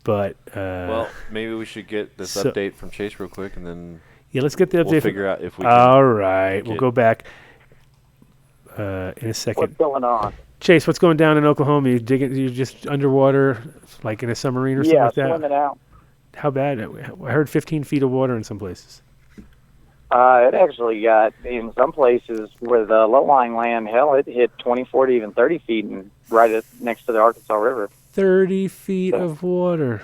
But well, maybe we should get this update from Chase real quick, and then let's get the update. We'll figure out if we. All right, we'll go back. In a second. What's going on? Chase, what's going down in Oklahoma? You just underwater, like in a submarine or something like that? Yeah, swimming out. How bad? I heard 15 feet of water in some places. It actually got, in some places where the low-lying land, it hit 24 to even 30 feet and next to the Arkansas River. 30 feet of water.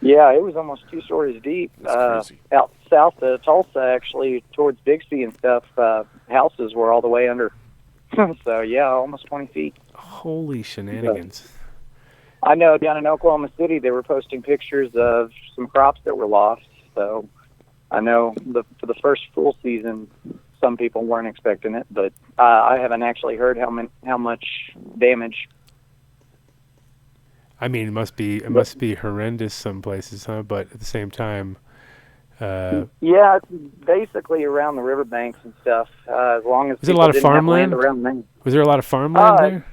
Yeah, it was almost 2 stories deep. That's crazy. Out south of Tulsa, actually, towards Bixby and stuff, houses were all the way under. So, yeah, almost 20 feet. Holy shenanigans. I know down in Oklahoma City, they were posting pictures of some crops that were lost. So I know for the first full season, some people weren't expecting it, but I haven't actually heard how much damage. I mean, it must be horrendous some places, huh? But at the same time, Yeah, it's basically around the riverbanks and stuff. As long as was it a people lot of didn't have farmland land around them. Was there a lot of farmland there?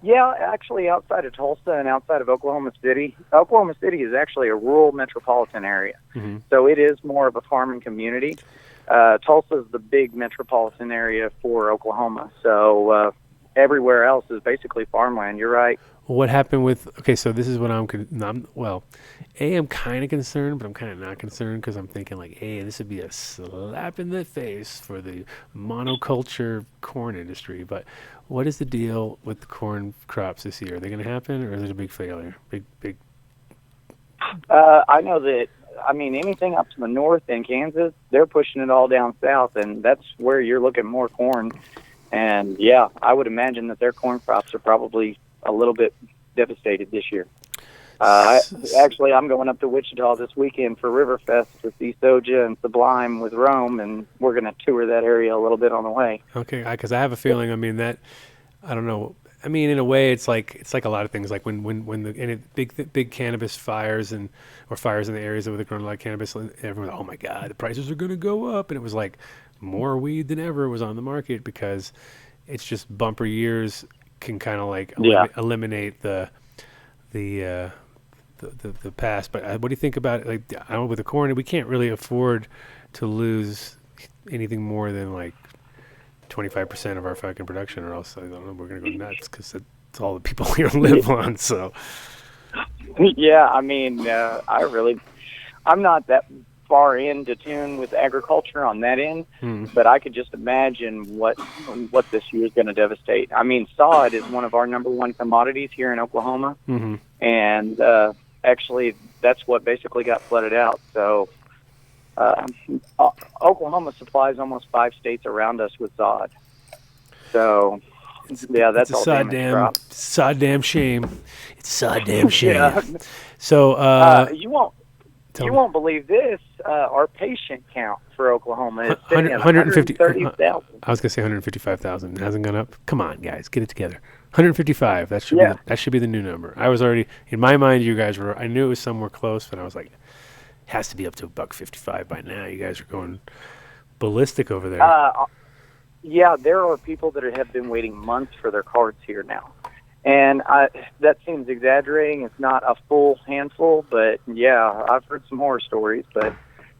Yeah, actually, outside of Tulsa and outside of Oklahoma City. Oklahoma City is actually a rural metropolitan area, so it is more of a farming community. Tulsa is the big metropolitan area for Oklahoma, so everywhere else is basically farmland. You're right. What happened with? Okay, so this is what I'm kind of concerned, but I'm kind of not concerned because I'm thinking like, hey, this would be a slap in the face for the monoculture corn industry. But what is the deal with the corn crops this year? Are they going to happen, or is it a big failure? Big. I know that. I mean, anything up to the north in Kansas, they're pushing it all down south, and that's where you're looking more corn. And yeah, I would imagine that their corn crops are probably a little bit devastated this year. Actually, I'm going up to Wichita this weekend for Riverfest to see Soja and Sublime with Rome, and we're going to tour that area a little bit on the way. Okay, because I have a feeling. I mean that. I don't know. I mean, in a way, it's like a lot of things. Like when the big cannabis fires or fires in the areas where they're growing a lot of cannabis, everyone, oh my God, the prices are going to go up, and it was like more weed than ever was on the market because it's just bumper years can kind of like eliminate the past. But what do you think about it? Like with the corn, we can't really afford to lose anything more than like 25% of our fucking production, or else I don't know, we're gonna go nuts because it's all the people here live on. So yeah, I mean, I'm not that far into tune with agriculture on that end, but I could just imagine what this year is going to devastate. I mean, sod is one of our number one commodities here in Oklahoma, and actually that's what basically got flooded out. So Oklahoma supplies almost 5 states around us with sod. So that's all damaged crop. Sod-damn shame. It's sod-damn shame. Yeah. So you won't believe this. Our patient count for Oklahoma is 130,000. I was gonna say 155,000. It hasn't gone up. Come on, guys, get it together. 155. That should be the new number. I was already in my mind. You guys were. I knew it was somewhere close, but I was like, it has to be up to $155 by now. You guys are going ballistic over there. Yeah, there are people that have been waiting months for their cards here now. And that seems exaggerating. It's not a full handful, but yeah, I've heard some horror stories, but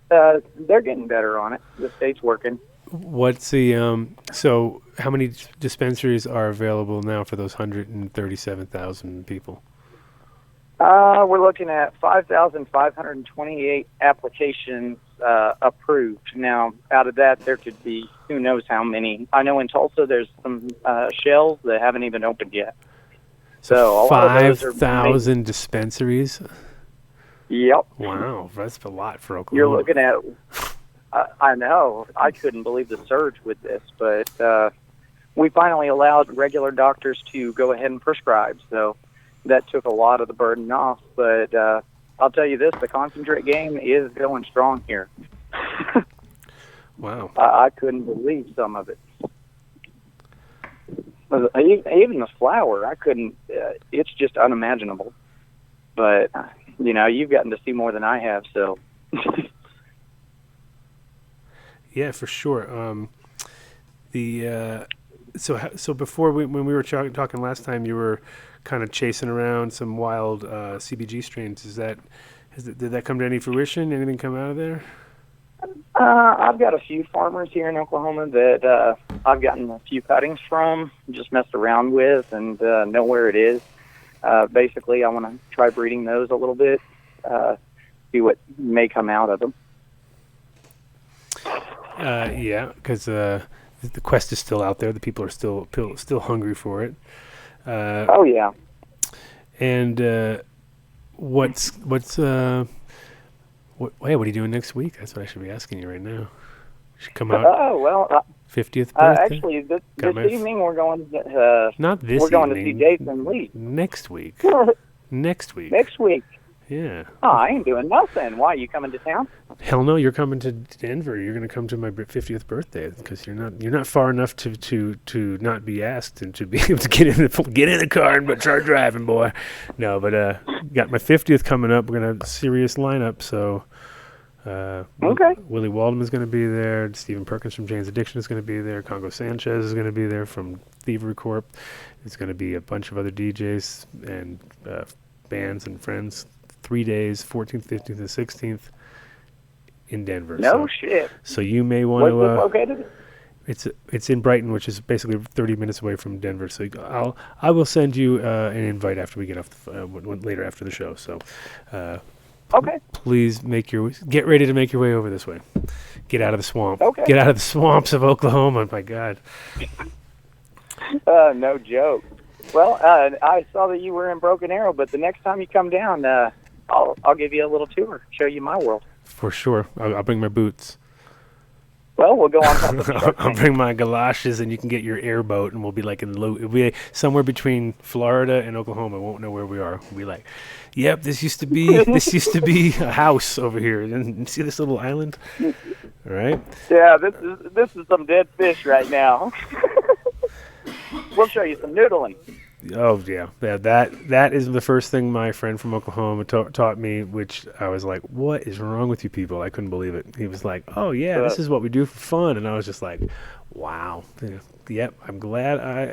they're getting better on it. The state's working. What's the so how many dispensaries are available now for those 137,000 people? We're looking at 5,528 applications approved. Now, out of that, there could be who knows how many. I know in Tulsa there's some shells that haven't even opened yet. So 5,000 dispensaries? Yep. Wow, that's a lot for Oklahoma. You're looking at, I know, I couldn't believe the surge with this, but we finally allowed regular doctors to go ahead and prescribe, so that took a lot of the burden off. But I'll tell you this, the concentrate game is going strong here. Wow. I couldn't believe some of it. Even the flower, I couldn't. It's just unimaginable. But you've gotten to see more than I have, so. Yeah, for sure. So before when we were talking last time, you were kind of chasing around some wild CBG strains. Did that come to any fruition? Anything come out of there? I've got a few farmers here in Oklahoma that I've gotten a few cuttings from, just messed around with, and know where it is. Basically, I want to try breeding those a little bit, see what may come out of them. Yeah, because the quest is still out there. The people are still hungry for it. Oh yeah. And what are you doing next week? That's what I should be asking you right now. Should come out. Oh well. 50th birthday. Actually, this my evening we're going to. Not this We're going evening. to see Jason Lee. Next week. Next week. Next week. Yeah. Oh, I ain't doing nothing. Why, you coming to town? Hell no, you're coming to Denver. You're going to come to my 50th birthday because you're not far enough to not be asked and to be able to get in the car and start driving, boy. No, but got my 50th coming up. We're going to have a serious lineup. So Okay. Willie Waldman's going to be there. Stephen Perkins from Jane's Addiction is going to be there. Congo Sanchez is going to be there from Thievery Corp. There's going to be a bunch of other DJs and bands and friends. 3 days, 14th, 15th, and 16th in Denver. No shit. So you may want to. Where's this located? It's in Brighton, which is basically 30 minutes away from Denver. So I will send you an invite after we get off later after the show. So Okay. please get ready to make your way over this way. Get out of the swamp. Okay. Get out of the swamps of Oklahoma. My God. No joke. Well, I saw that you were in Broken Arrow, but the next time you come down, I'll give you a little tour, show you my world. For sure. I'll bring my boots. Well, we'll go on top of the truck. I'll bring my galoshes, and you can get your airboat, and we'll be like it'll be somewhere between Florida and Oklahoma. We won't know where we are. We'll be like, "Yep, this used to be a house over here. And see this little island, all right?" Yeah, this is some dead fish right now. We'll show you some noodling. Oh yeah. That is the first thing my friend from Oklahoma taught me, which I was like, "What is wrong with you people?" I couldn't believe it. He was like, "Oh yeah, this is what we do for fun," and I was just like, "Wow, yep." I'm glad I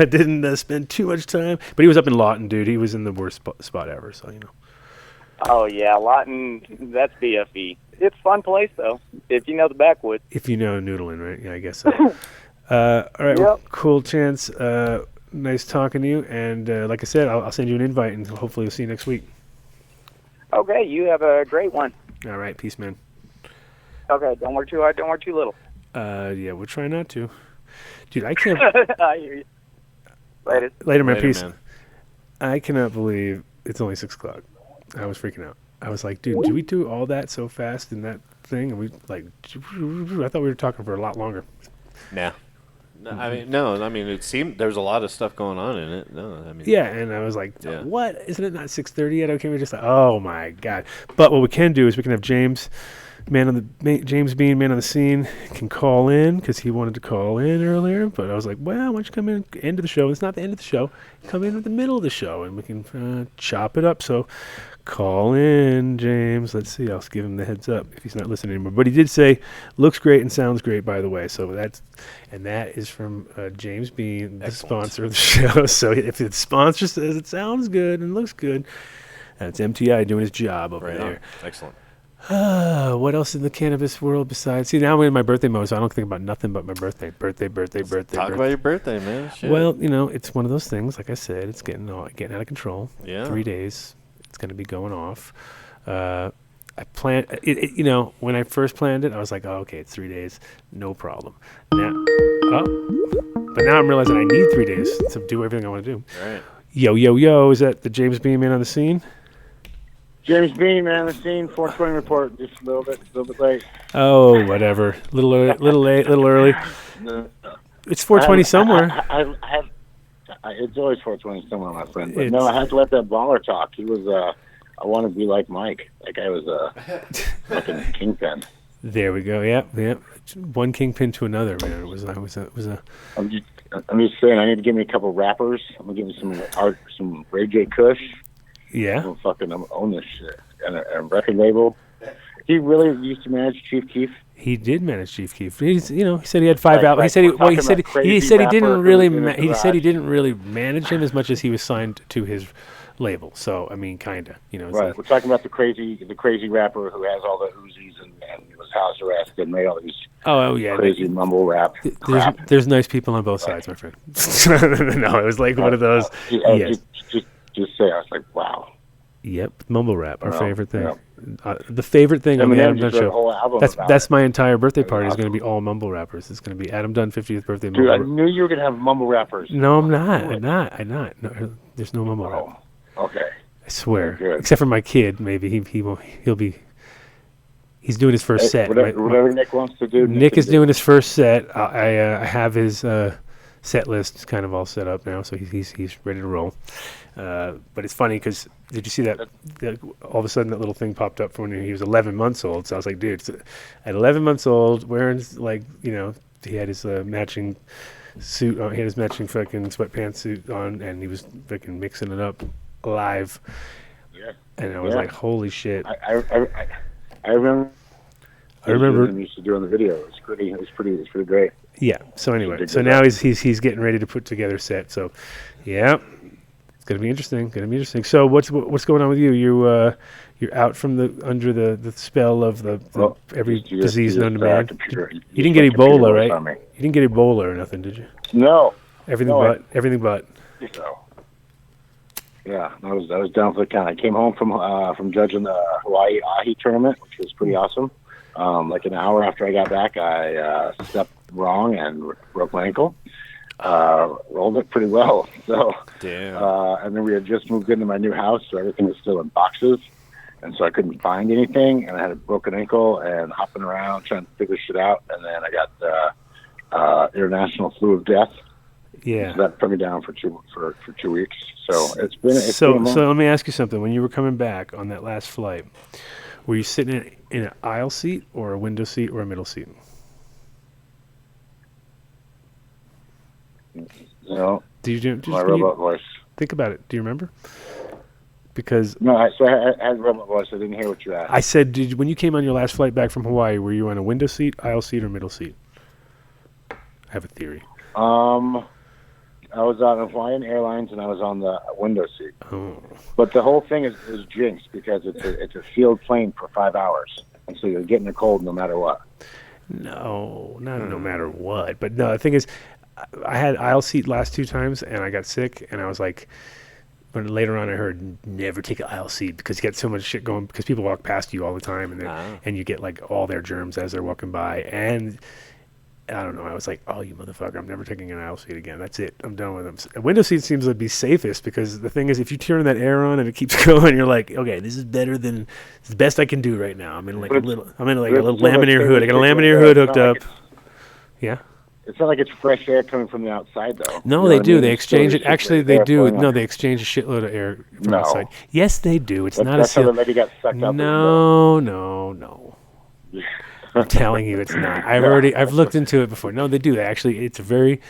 didn't spend too much time. But he was up in Lawton, dude. He was in the worst spot ever. So Oh yeah, Lawton. That's BFE. It's a fun place though, if you know the backwoods. If you know noodling, right? Yeah, I guess so. All right, well, cool, Chance. Nice talking to you, and like I said, I'll send you an invite, and hopefully we'll see you next week. Okay, you have a great one. All right, peace, man. Okay, don't work too hard, don't work too little. Yeah, we'll try not to. Dude, I can't. I hear you. Later, man. Peace. Man. I cannot believe it's only 6 o'clock. I was freaking out. I was like, dude, did we do all that so fast in that thing? And I thought we were talking for a lot longer. Nah. I mean, it seemed there was a lot of stuff going on in it. No, I mean. Yeah, and I was like, what? Isn't it not 6:30 yet? Okay, we're just like, oh my God. But what we can do is we can have James Bean, man on the scene, can call in because he wanted to call in earlier. But I was like, well, why don't you come in end of the show? It's not the end of the show. Come in at the middle of the show, and we can chop it up. So call in, James. Let's see. I'll give him the heads up if he's not listening anymore. But he did say, looks great and sounds great, by the way. So that is from James Bean, the sponsor of the show. So if the sponsor says it sounds good and looks good, that's MTI doing his job over there. Excellent. What else in the cannabis world besides? See, now I'm in my birthday mode, so I don't think about nothing but my birthday. Talk about your birthday, man. Shit. Well, it's one of those things. Like I said, it's getting out of control. Yeah. 3 days. It's going to be going off. I planned it. When I first planned it, I was like, oh, okay, it's 3 days, no problem. But now I'm realizing I need 3 days to do everything I want to do. Right. Yo, is that the James Bean man on the scene? James Bean, man, the scene, 420 report, just a little bit late. Oh, whatever. Little late, little early. It's 420 somewhere. It's always 420 somewhere, my friend. But no, I had to let that baller talk. He was, I want to be like Mike. That guy was a fucking kingpin. There we go. Yep. One kingpin to another, man. It was a. I'm just saying, I need to give me a couple rappers. I'm gonna give me some Ray J Kush. Yeah. I'm gonna own this shit. And a record label. He really used to manage Chief Keef. He did manage Chief Keef. He said he had 5 albums. He said he didn't really manage him as much as he was signed to his label. So I mean, kinda. Right. We're talking about the crazy rapper who has all the Uzis and was house arrested and made all these crazy mumble rap. There's nice people on both sides, my friend. No, it was like one of those. Yes. Just say, I was like, wow. Yep, mumble rap, our favorite thing. The favorite thing on the Adam Dunn show. That's my entire birthday party is going to be all mumble rappers. It's going to be Adam Dunn 50th birthday. Dude, I knew you were going to have mumble rappers. No, I'm not. I'm not. No, there's no mumble rap. Okay. I swear. Good. Except for my kid, maybe he'll be. He's doing his first set. Whatever Nick wants to do. Nick is doing his first set. I have his set list kind of all set up now, so he's ready to roll. But it's funny because did you see that all of a sudden that little thing popped up from when he was 11 months old? So I was like, dude, at 11 months old, wearing he had his matching suit on, he had his matching fucking sweatpants suit on, and he was fucking mixing it up live. Yeah. And I was like, holy shit. I remember. Him used to do on the video. It was pretty great. Yeah. So anyway, so now he's getting ready to put together a set. So, yeah, it's gonna be interesting. So what's going on with you? You're out from under the spell of every disease known to man. You didn't get Ebola, right? You didn't get Ebola or nothing, did you? No. Everything but. So. Yeah, I was down for the count. I came home from judging the Hawaii Ahi tournament, which was pretty awesome. Like an hour after I got back, I stepped wrong and broke my ankle. Rolled it pretty well. So, damn. And then we had just moved into my new house, so everything was still in boxes, and so I couldn't find anything. And I had a broken ankle and hopping around trying to figure shit out. And then I got international flu of death. Yeah. So that put me down for 2 weeks. So it's been so let me ask you something. When you were coming back on that last flight, were you sitting in an aisle seat or a window seat or a middle seat? No. My robot voice. Think about it. Do you remember? Because no, I had robot voice. I didn't hear what you asked. I said, when you came on your last flight back from Hawaii, were you on a window seat, aisle seat, or middle seat? I have a theory. I was on Hawaiian Airlines, and I was on the window seat. Oh. But the whole thing is jinxed because it's a sealed plane for 5 hours, and so you're getting a cold no matter what. No, not no matter what. But no, the thing is, I had aisle seat last 2 times, and I got sick, and I was like, but later on I heard never take an aisle seat because you get so much shit going because people walk past you all the time, and you get like all their germs as they're walking by, and I don't know. I was like, oh, you motherfucker, I'm never taking an aisle seat again. That's it. I'm done with them. A window seat seems to be safest because the thing is, if you turn that air on and it keeps going, you're like, okay, this is better than, it's the best I can do right now. I'm in a little laminar hood. I got a laminar hood hooked up. Yeah. It's not like it's fresh air coming from the outside, though. No, they do. They exchange it. Actually, they do. No, they exchange a shitload of air from outside. Yes, they do. It's not a seal. That's how the lady got sucked out. No. I'm telling you, it's not. I've looked into it before. No, they do. Actually, it's very.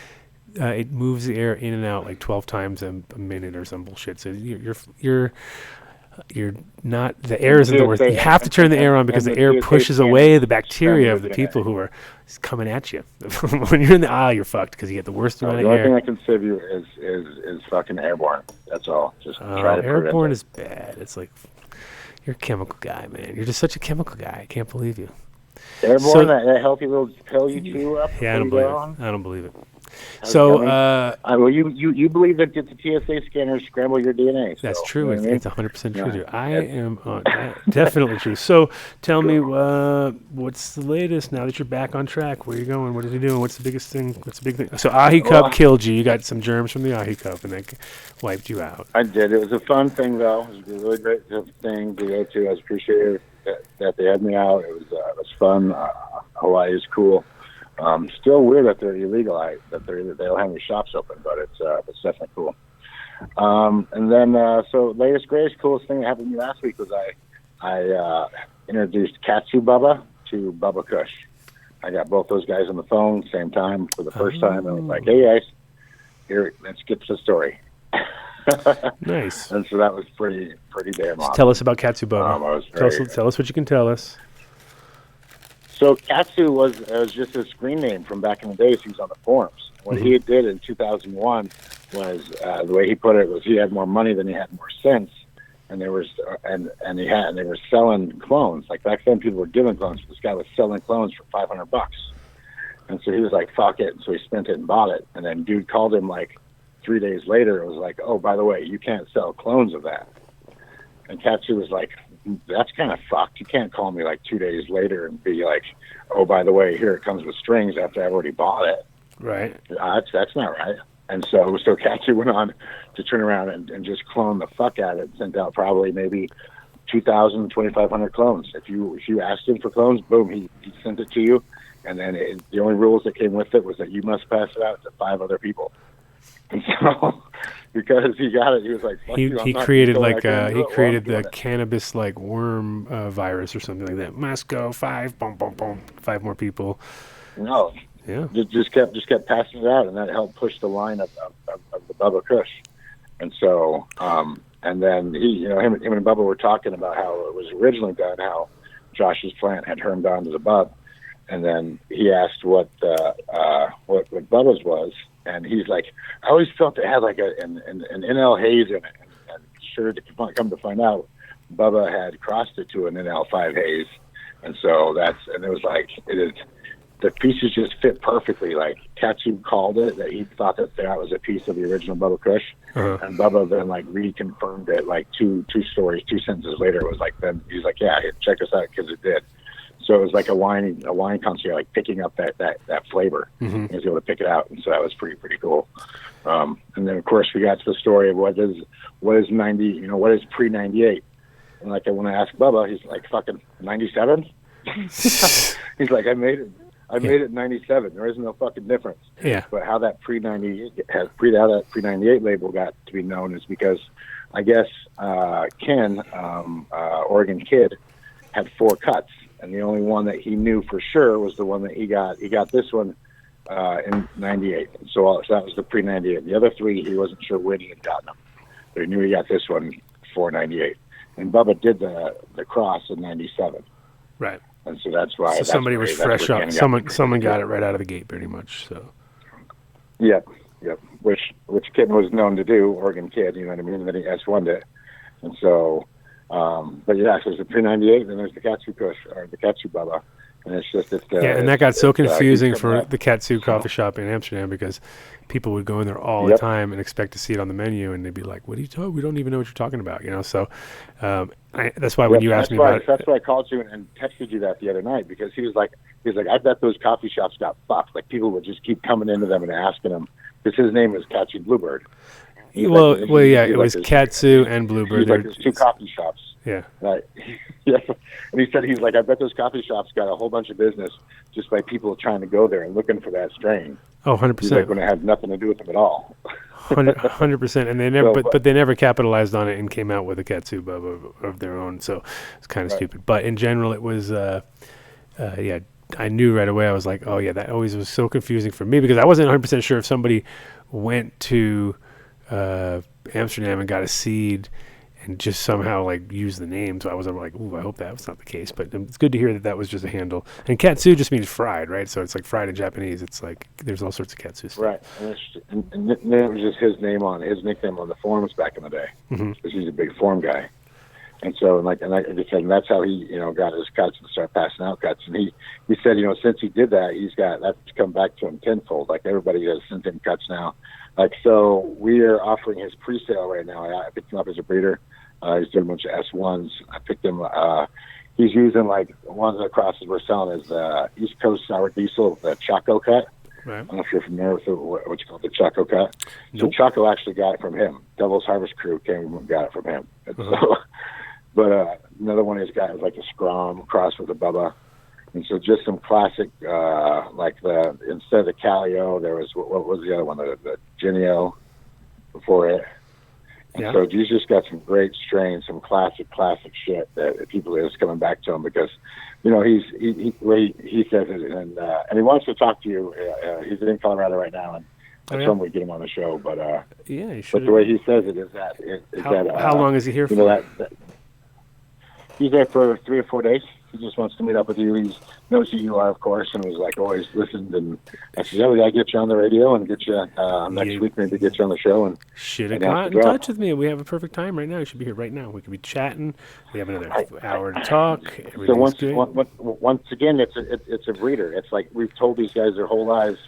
It moves the air in and out like 12 times a minute or some bullshit. So you're not. The air isn't the worst. You have to turn the air on because the air pushes away the bacteria of the people who are coming at you. When you're in the aisle, you're fucked because you get the worst amount of air. The only thing I can save you is fucking airborne. That's all. Just try to airborne is bad. It's like you're a chemical guy, man. You're just such a chemical guy. I can't believe you. Airborne, that healthy little pill you chew up. Yeah, I don't believe it. So, well, you believe that the TSA scanners scramble your DNA. That's true. It's 100% true. Yeah. I am definitely true. So, tell me, what's the latest now that you're back on track? Where are you going? What are you doing? What's the biggest thing? What's the big thing? So, Ahi Cup killed you. You got some germs from the Ahi Cup, and that wiped you out. I did. It was a fun thing, though. It was a really great thing to go to. I was appreciative that they had me out. It was fun. Hawaii is cool. Still weird that they're illegal. That they don't have any shops open, but it's definitely cool. And then so latest greatest coolest thing that happened to me last week was I introduced Katsu Bubba to Bubba Kush. I got both those guys on the phone same time for the first time. And I was like, hey guys, here, let's get to the story. Nice. And so that was pretty damn awesome. Tell us about Katsu Bubba. Tell us what you can tell us. So Katsu was just a screen name from back in the days. He was on the forums. What he did in 2001 was the way he put it was he had more money than he had more sense, and there was and they were selling clones. Like back then, people were giving clones. This guy was selling clones for $500, and so he was like, "Fuck it!" And so he spent it and bought it. And then dude called him like 3 days later. It was like, "Oh, by the way, you can't sell clones of that." And Katsu was like, that's kind of fucked. You can't call me like 2 days later and be like, oh, by the way, here it comes with strings after I've already bought it. Right. That's not right. And so Katsu went on to turn around and just clone the fuck out of it, and sent out probably maybe 2,000, 2,500 clones. If you asked him for clones, boom, he sent it to you. And then the only rules that came with it was that you must pass it out to 5 other people. And so, because he got it, he was like, fuck you, he created the cannabis like worm virus or something like that. Must go 5, boom, boom, boom, 5 more people. No, yeah, just kept passing it out, and that helped push the line of the Bubba Kush. And so, and then him and Bubba were talking about how it was originally done, how Josh's plant had hermed onto the bub. And then he asked what Bubba's was, and he's like, I always felt it had like an NL haze in it. And sure to come to find out, Bubba had crossed it to an NL5 haze, and so it was like the pieces just fit perfectly. Like Katsu called it that he thought that was a piece of the original Bubba Kush, and Bubba then like reconfirmed it like two sentences later. It was like, then he's like, yeah, check this out, because it did. So it was like a wine concert, like picking up that flavor. Mm-hmm. He was able to pick it out, and so that was pretty cool. And then of course we got to the story of what is pre-98. And like when I asked Bubba, he's like, fucking 97. He's like, I made it 97. There is no fucking difference. Yeah. But how that pre-98 label got to be known is because I guess Ken, Oregon Kid, had 4 cuts. And the only one that he knew for sure was the one that he got. He got this one in 98. So that was the pre-98. The other 3, he wasn't sure when he had gotten them. But he knew he got this one for 98. And Bubba did the cross in 97. Right. And so that's why. So somebody was fresh up. Someone got it right out of the gate, pretty much. So. Yep. Which Kid was known to do, Oregon Kid. You know what I mean? And then he S1'd it. And so. But yeah, so there's the pre-98, and then there's the Katsu Kush, or the Katsu Bubba, and it's just and that got so confusing for the Katsu coffee shop in Amsterdam, because people would go in there all the time and expect to see it on the menu, and they'd be like, "What are you talking? We don't even know what you're talking about," you know. So that's why when you asked me about it, that's why I called you and texted you that the other night, because he was like, I bet those coffee shops got fucked. Like people would just keep coming into them and asking him, because his name is Katsu Bluebird. It was Katsu and Bluebird. There's 2 coffee shops. Yeah. Right. Yeah. And he said, he's like, I bet those coffee shops got a whole bunch of business just by people trying to go there and looking for that strain. Oh, 100%. He's like, when it had nothing to do with them at all. 100%. And they never, but they never capitalized on it and came out with a Katsu Bubba of their own. So it's kind of stupid. But in general, it was, I knew right away. I was like, oh yeah, that always was so confusing for me, because I wasn't 100% sure if somebody went to Amsterdam and got a seed and just somehow like use the name. So I was like, ooh, I hope that was not the case. But it's good to hear that was just a handle. And Katsu just means fried, right? So it's like fried in Japanese. It's like there's all sorts of Katsu stuff. Right. And it was just his nickname on the forums back in the day, because he's a big forum guy. And so, and that's how he, got his cuts and started passing out cuts. And he said, since he did that, that's come back to him tenfold. Like everybody has sent him cuts now. Like, so we are offering his pre-sale right now. I picked him up as a breeder. He's doing a bunch of S1s. I picked him, he's using like one of the crosses we're selling is East Coast Sour Diesel, the Choco cut. Right. I don't know if you're familiar with what you call the Choco cut. Nope. So Choco actually got it from him. Devil's Harvest Crew came and got it from him. So, but another one he's got is like a Scrum cross with a Bubba. And so just some classic, like instead of the Calio, there was, what was the other one? The Genio before it. And so he's just got some great strains, some classic shit that people are just coming back to him, because, he says it, and he wants to talk to you. He's in Colorado right now, and I told him we'd get him on the show, but you should. But the way he says it is that how long is he here for? That he's there for 3 or 4 days. He just wants to meet up with you. He knows who you are, of course, and was like always listened. And I said, "Yeah, we gotta get you on the radio and get you next week, maybe get you on the show." And should have got in touch with me. We have a perfect time right now. You should be here right now. We could be chatting. We have another hour to talk. So once again, it's a breeder. It's like we've told these guys their whole lives,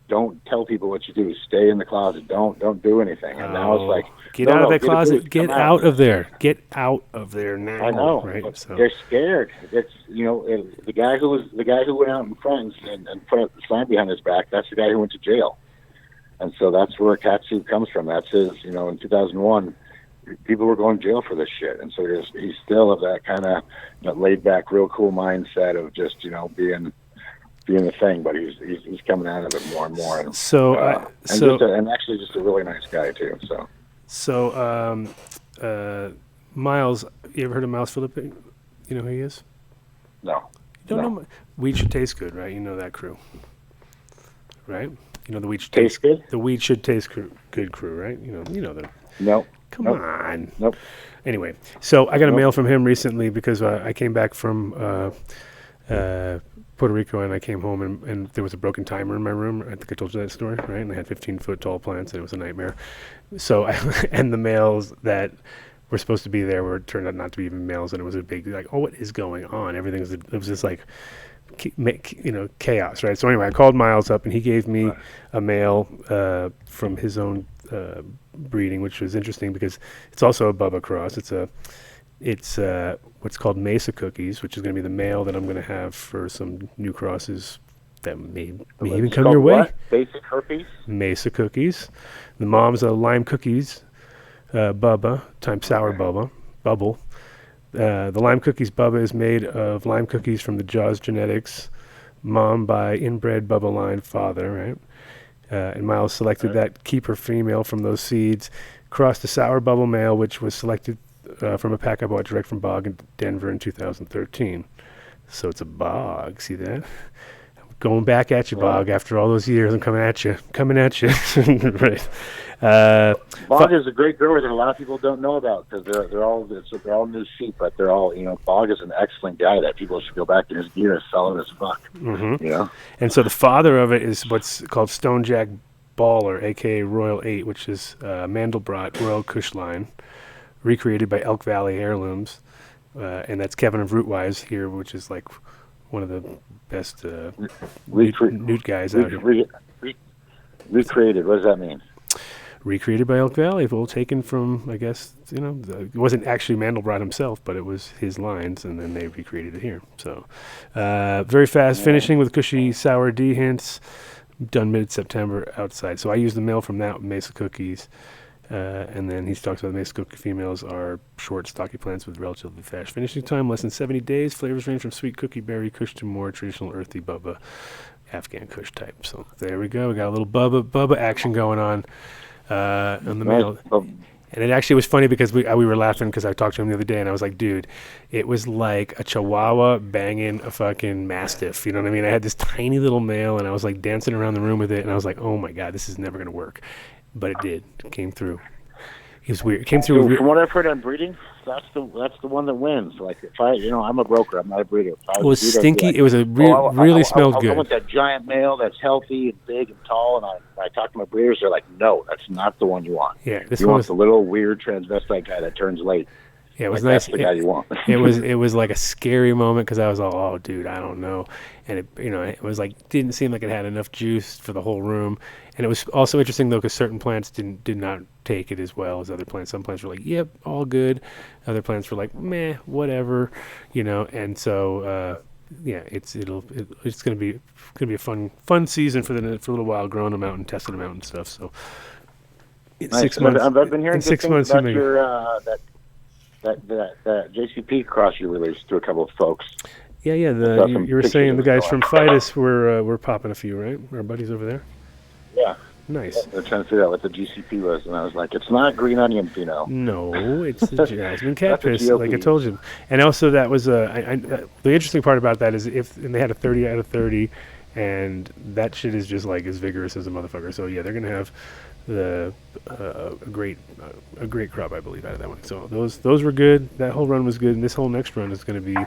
don't tell people what you do. Stay in the closet. Don't do anything. And now it's like, get out of that closet. Get out of there. Get out of there now. I know. Right? So. They're scared. It's the guy who went out in front and put a sign behind his back. That's the guy who went to jail. And so that's where Katsu comes from. That's his, in 2001, people were going to jail for this shit. And so he's still of that kind of laid back, real cool mindset of just, being the thing, but he's coming out of it more and more. And, and actually just a really nice guy too. So Miles, you ever heard of Miles Philippe? You know who he is? No. You don't know? Weed should taste good, right? You know that crew, right? You know the weed should taste good. The weed should taste good crew, right? You know them. No. Come on. Nope. Anyway, so I got a mail from him recently because I came back from Puerto Rico and I came home and there was a broken timer in my room. I think I told you that story, right? And I had 15-foot tall plants and it was a nightmare. So and the mails that were supposed to be there turned out not to be even mails, and it was a big what is going on? It was just like chaos, right? So anyway, I called Miles up and he gave me a mail from his own breeding, which was interesting because it's also a Bubba cross. It's what's called Mesa Cookies, which is going to be the male that I'm going to have for some new crosses that may even come your way. What? Basic herpes? Mesa Cookies. The mom's a Lime Cookies Bubba times Sour Bubble. The Lime Cookies Bubba is made of lime cookies from the Jaws genetics, mom by inbred Bubba line father, right? And Miles selected that keeper female from those seeds, crossed a Sour Bubble male, which was selected from a pack I bought direct from Bog in Denver in 2013. So it's a Bog, see that? Going back at you, Bog, after all those years. I'm coming at you. Right. Bog is a great grower that a lot of people don't know about because they're all new sheep, but they're all Bog is an excellent guy that people should go back in his gear is solid as fuck. Mm-hmm. And so the father of it is what's called Stonejack Baller, aka Royal 8, which is Mandelbrot Royal Kush line, recreated by Elk Valley Heirlooms, and that's Kevin of Rootwise here, which is like one of the best newt guys out here. Recreated, what does that mean? Recreated by Elk Valley, well, taken from, I guess, it wasn't actually Mandelbrot himself, but it was his lines, and then they recreated it here. So, very fast finishing with cushy sour D hints, done mid-September outside. So I used the mail from that Mesa Cookies, and then he talks about the Mesa Cookie females are short, stocky plants with relatively fast finishing time, less than 70 days. Flavors range from sweet cookie berry kush to more traditional earthy Bubba Afghan Kush type. So there we go. We got a little Bubba action going on the mail. And it actually was funny because we were laughing because I talked to him the other day and I was like, dude, it was like a Chihuahua banging a fucking Mastiff. You know what I mean? I had this tiny little male and I was like dancing around the room with it and I was like, oh my God, this is never going to work. But it did. It came through. It was weird. It came through. From what I've heard on breeding, that's the one that wins. Like if I'm a broker, I'm not a breeder. It was stinky. It was really smelled good. I want that giant male that's healthy and big and tall. And I talk to my breeders. They're like, no, that's not the one you want. Yeah, you want the little weird transvestite guy that turns late. Yeah, it was like nice. That's the guy you want. it was like a scary moment because I was all, oh, dude, I don't know, and it was like didn't seem like it had enough juice for the whole room, and it was also interesting though because certain plants did not take it as well as other plants. Some plants were like, yep, all good. Other plants were like, meh, whatever, and so it's gonna be a fun season for a little while, growing them out and testing them out and stuff. So in nice. 6 months, I've been hearing in 6 months, about your that JCP cross you released to a couple of folks. Yeah. You were saying the guys from Fidus were popping a few, right? Our buddies over there. Yeah. Nice. They're trying to figure out what the GCP was, and I was like, it's not green onion pheno. No, it's the jasmine cat piss, like I told you. And also, that was the interesting part about that is and they had a 30 out of 30, and that shit is just like as vigorous as a motherfucker. So yeah, they're gonna have a great crop, I believe, out of that one. So those were good. That whole run was good, and this whole next run is going to be.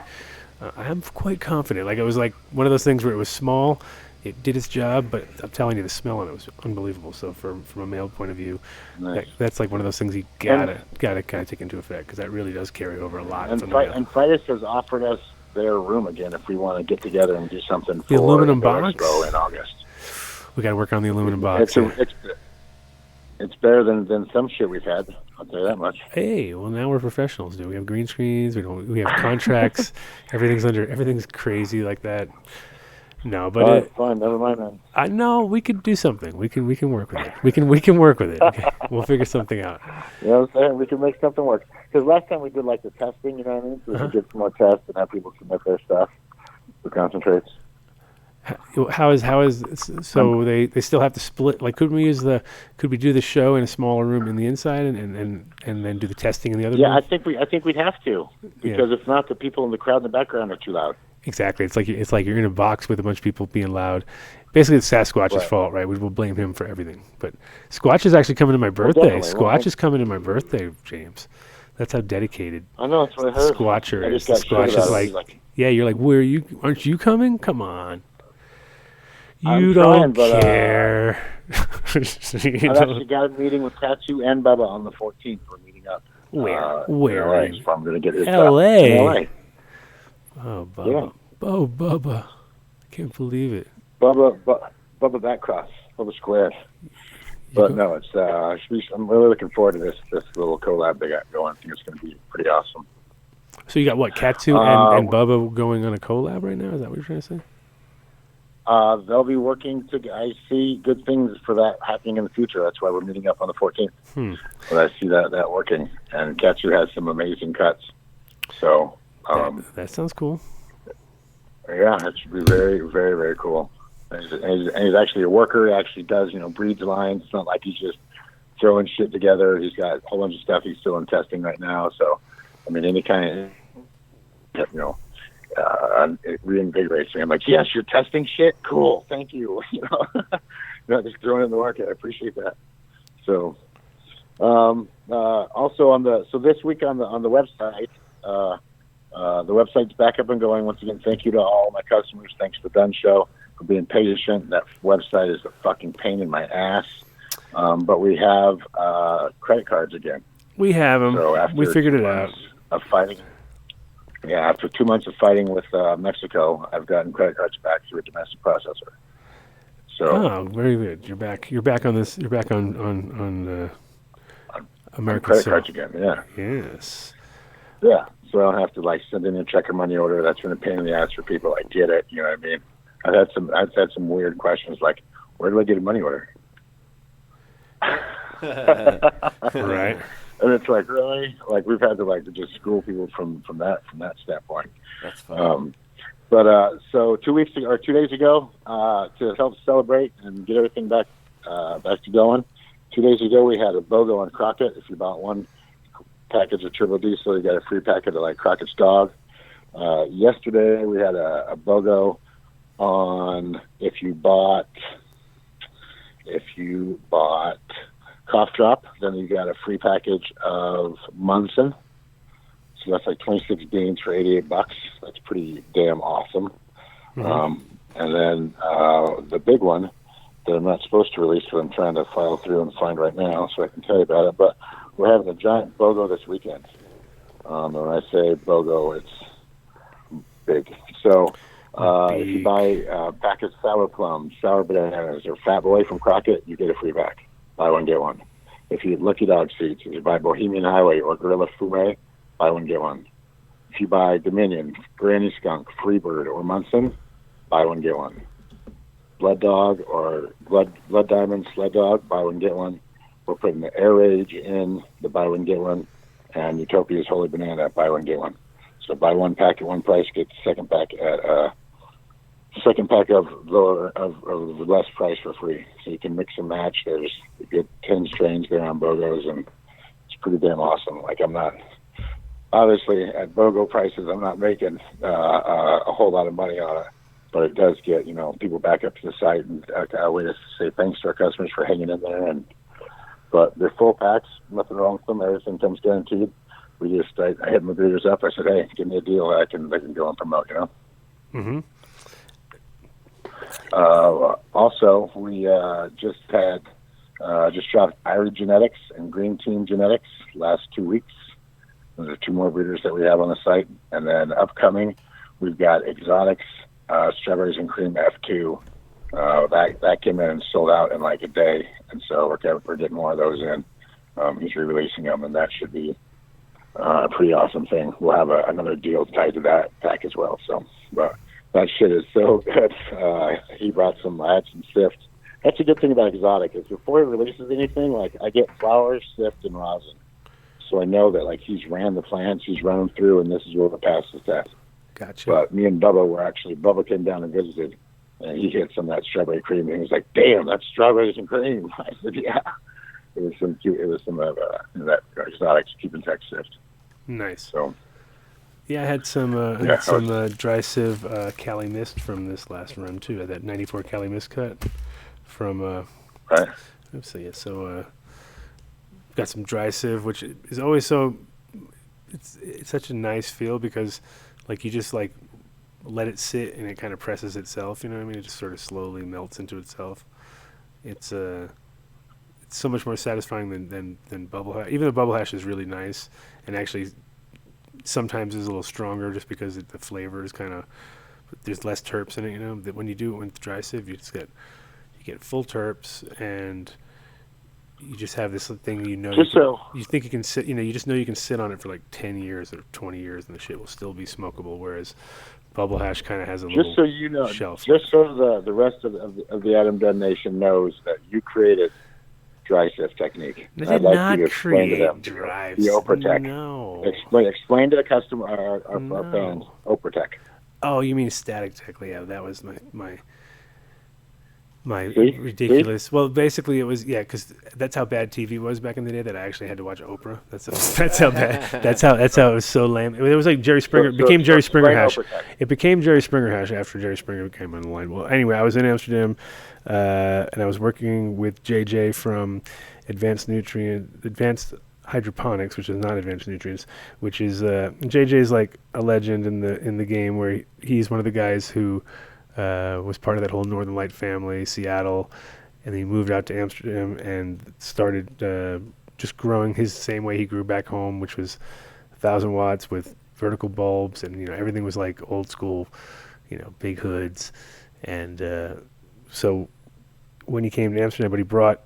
I'm quite confident. Like it was like one of those things where it was small, it did its job, but I'm telling you, the smell on it was unbelievable. So from a male point of view, nice. That's like one of those things you gotta kind of take into effect because that really does carry over a lot. And Fidus has offered us their room again if we want to get together and do something. The aluminum box in August. We got to work on the aluminum box. It's better than some shit we've had. I'll tell you that much. Hey, well now we're professionals, dude. We have green screens. We have contracts. Everything's crazy like that. No, but All right, fine. Never mind then. I know we could do something. We can work with it. We can work with it. Okay? We'll figure something out. You know what I'm saying? We can make something work. Because last time we did like the testing, you know what I mean? So we could get some more tests and have people submit their stuff for concentrates. How is so they still have to split? Like, could we do the show in a smaller room in the inside and then do the testing in the other room? Yeah, I think we'd have to, because if not, the people in the crowd in the background are too loud. Exactly. It's like you're in a box with a bunch of people being loud. Basically, it's Sasquatch's fault, right? We will blame him for everything. But Squatch is actually coming to my birthday. Squatch is coming to my birthday, James. That's how dedicated. I know, that's what I heard. Squatcher is. Squatch is like, yeah, you're like, where are you? Aren't you coming? Come on. You don't care. I've actually got a meeting with Tattoo and Bubba on the 14th. We're meeting up. Where? Where? So I'm going to get his L.A. stuff. LA. Oh, Bubba. Yeah. Oh, Bubba. I can't believe it. Bubba Backcross. Bubba Square. But no, it's I'm really looking forward to this little collab they got going. I think it's going to be pretty awesome. So you got what, Katsu and Bubba going on a collab right now? Is that what you're trying to say? They'll be working I see good things for that happening in the future. That's why we're meeting up on the 14th. But I see that working. And Katsu has some amazing cuts. So that sounds cool. Yeah, it should be very, very, very cool. And he's actually a worker. He actually does, breeds lines. It's not like he's just throwing shit together. He's got a whole bunch of stuff he's still in testing right now. So, I mean, any kind of, it reinvigorates me. I'm like, yes, you're testing shit? Cool, thank you. Not just throwing it in the market. I appreciate that. So, also so this week on the website, the website's back up and going. Once again, thank you to all my customers. Thanks to the Dunn Show for being patient. That website is a fucking pain in my ass. But we have credit cards again. We have them. So we figured it out. Of fighting. Yeah, after 2 months of fighting with Mexico, I've gotten credit cards back through a domestic processor. So very good. You're back on this. You're back on American credit cards again. Yeah. Yes. Yeah. So I don't have to send in a check or money order. That's been a pain in the ass for people. I get it. You know what I mean? I've had some weird questions like, where do I get a money order? Right. And it's like, really? We've had to just school people from that standpoint. That's fine. So 2 days ago, to help celebrate and get everything back to going, 2 days ago we had a BOGO on Crockett. If you bought one package of Turbo Diesel, you got a free packet of Crockett's Dog. Yesterday we had a BOGO on if you bought Cough Drop, then you got a free package of Munson. So that's 26 beans for $88. That's pretty damn awesome. Mm-hmm. And then the big one that I'm not supposed to release, but I'm trying to file through and find right now so I can tell you about it. But we're having a giant BOGO this weekend. And when I say BOGO, it's big. So if you buy a pack of sour plums, sour bananas, or Fat Boy from Crockett, you get a free pack. Buy one, get one. If you Lucky Dog seeds, if you buy Bohemian Highway or Gorilla Fume, buy one, get one. If you buy Dominion, Granny Skunk, Freebird, or Munson, buy one, get one. Blood Dog or Blood Diamond, Sled Dog, buy one, get one. We're putting the Air Rage in the buy one, get one, and Utopia's Holy Banana, buy one, get one. So buy one pack at one price, get the second pack at second pack of less price for free. So you can mix and match. There's a good 10 strains there on BOGOs, and it's pretty damn awesome. I'm not, obviously at BOGO prices, I'm not making a whole lot of money on it, but it does get, people back up to the site, and a way to say thanks to our customers for hanging in there. But they're full packs, nothing wrong with them. Everything comes guaranteed. I hit my breeders up. I said, hey, give me a deal. They can go and promote, Mm-hmm. Also, we just dropped Irie Genetics and Green Team Genetics last 2 weeks. Those are two more breeders that we have on the site. And then upcoming, we've got Exotics, Strawberries and Cream F2. That came in and sold out in a day. And so we're getting more of those in. He's re-releasing them, and that should be a pretty awesome thing. We'll have another deal tied to that pack as well. So, but That shit is so good. He brought I had some sift. That's a good thing about Exotic is before he releases anything, like I get flowers, sift, and rosin. So I know that like he's ran the plants, he's run them through, and this is where the pass the test. Gotcha. But me and Bubba came down and visited, and he hit some of that strawberry cream, and he was like, "Damn, that's strawberries and cream." I said, "Yeah." It was some of that Exotic's Keep in Tech sift. Nice. So. Yeah, I had some dry sieve Cali Mist from this last run too. I had that 94 Cali Mist cut from. Right. So got some dry sieve, which is always so. It's such a nice feel because, like, you just like let it sit and it kind of presses itself. You know what I mean? It just sort of slowly melts into itself. It's so much more satisfying than bubble hash. Even the bubble hash is really nice and actually. Sometimes is a little stronger just because the flavor is kind of there's less terps in it. You know that when you do it with dry sieve, you get full terps and you just have this thing you think you can sit. You know, you just know you can sit on it for like 10 years or 20 years and the shit will still be smokable. Whereas bubble hash kind of has a little so you know, shelf. Just so the rest of the Adam Dunn Nation knows that you created dry sift technique. I did I'd like not you to explain to them dry the Oprotec. No. Explain to the customer, our fans, Oprotec. Oh, you mean static tech? Yeah, that was my See? ridiculous. Well, basically it was because that's how bad TV was back in the day that I actually had to watch Oprah. That's how bad. That's how it was so lame. It was like Jerry Springer. It became Jerry Springer hash. It became Jerry Springer hash after Jerry Springer came on the line. Well, anyway, I was in Amsterdam, and I was working with JJ from Advanced Hydroponics, which is not Advanced Nutrients, which is JJ is like a legend in the game where he's one of the guys who. Was part of that whole Northern Light family, Seattle, and he moved out to Amsterdam and started just growing his same way he grew back home, which was 1,000 watts with vertical bulbs, and everything was like old school, big hoods, and so when he came to Amsterdam, but he brought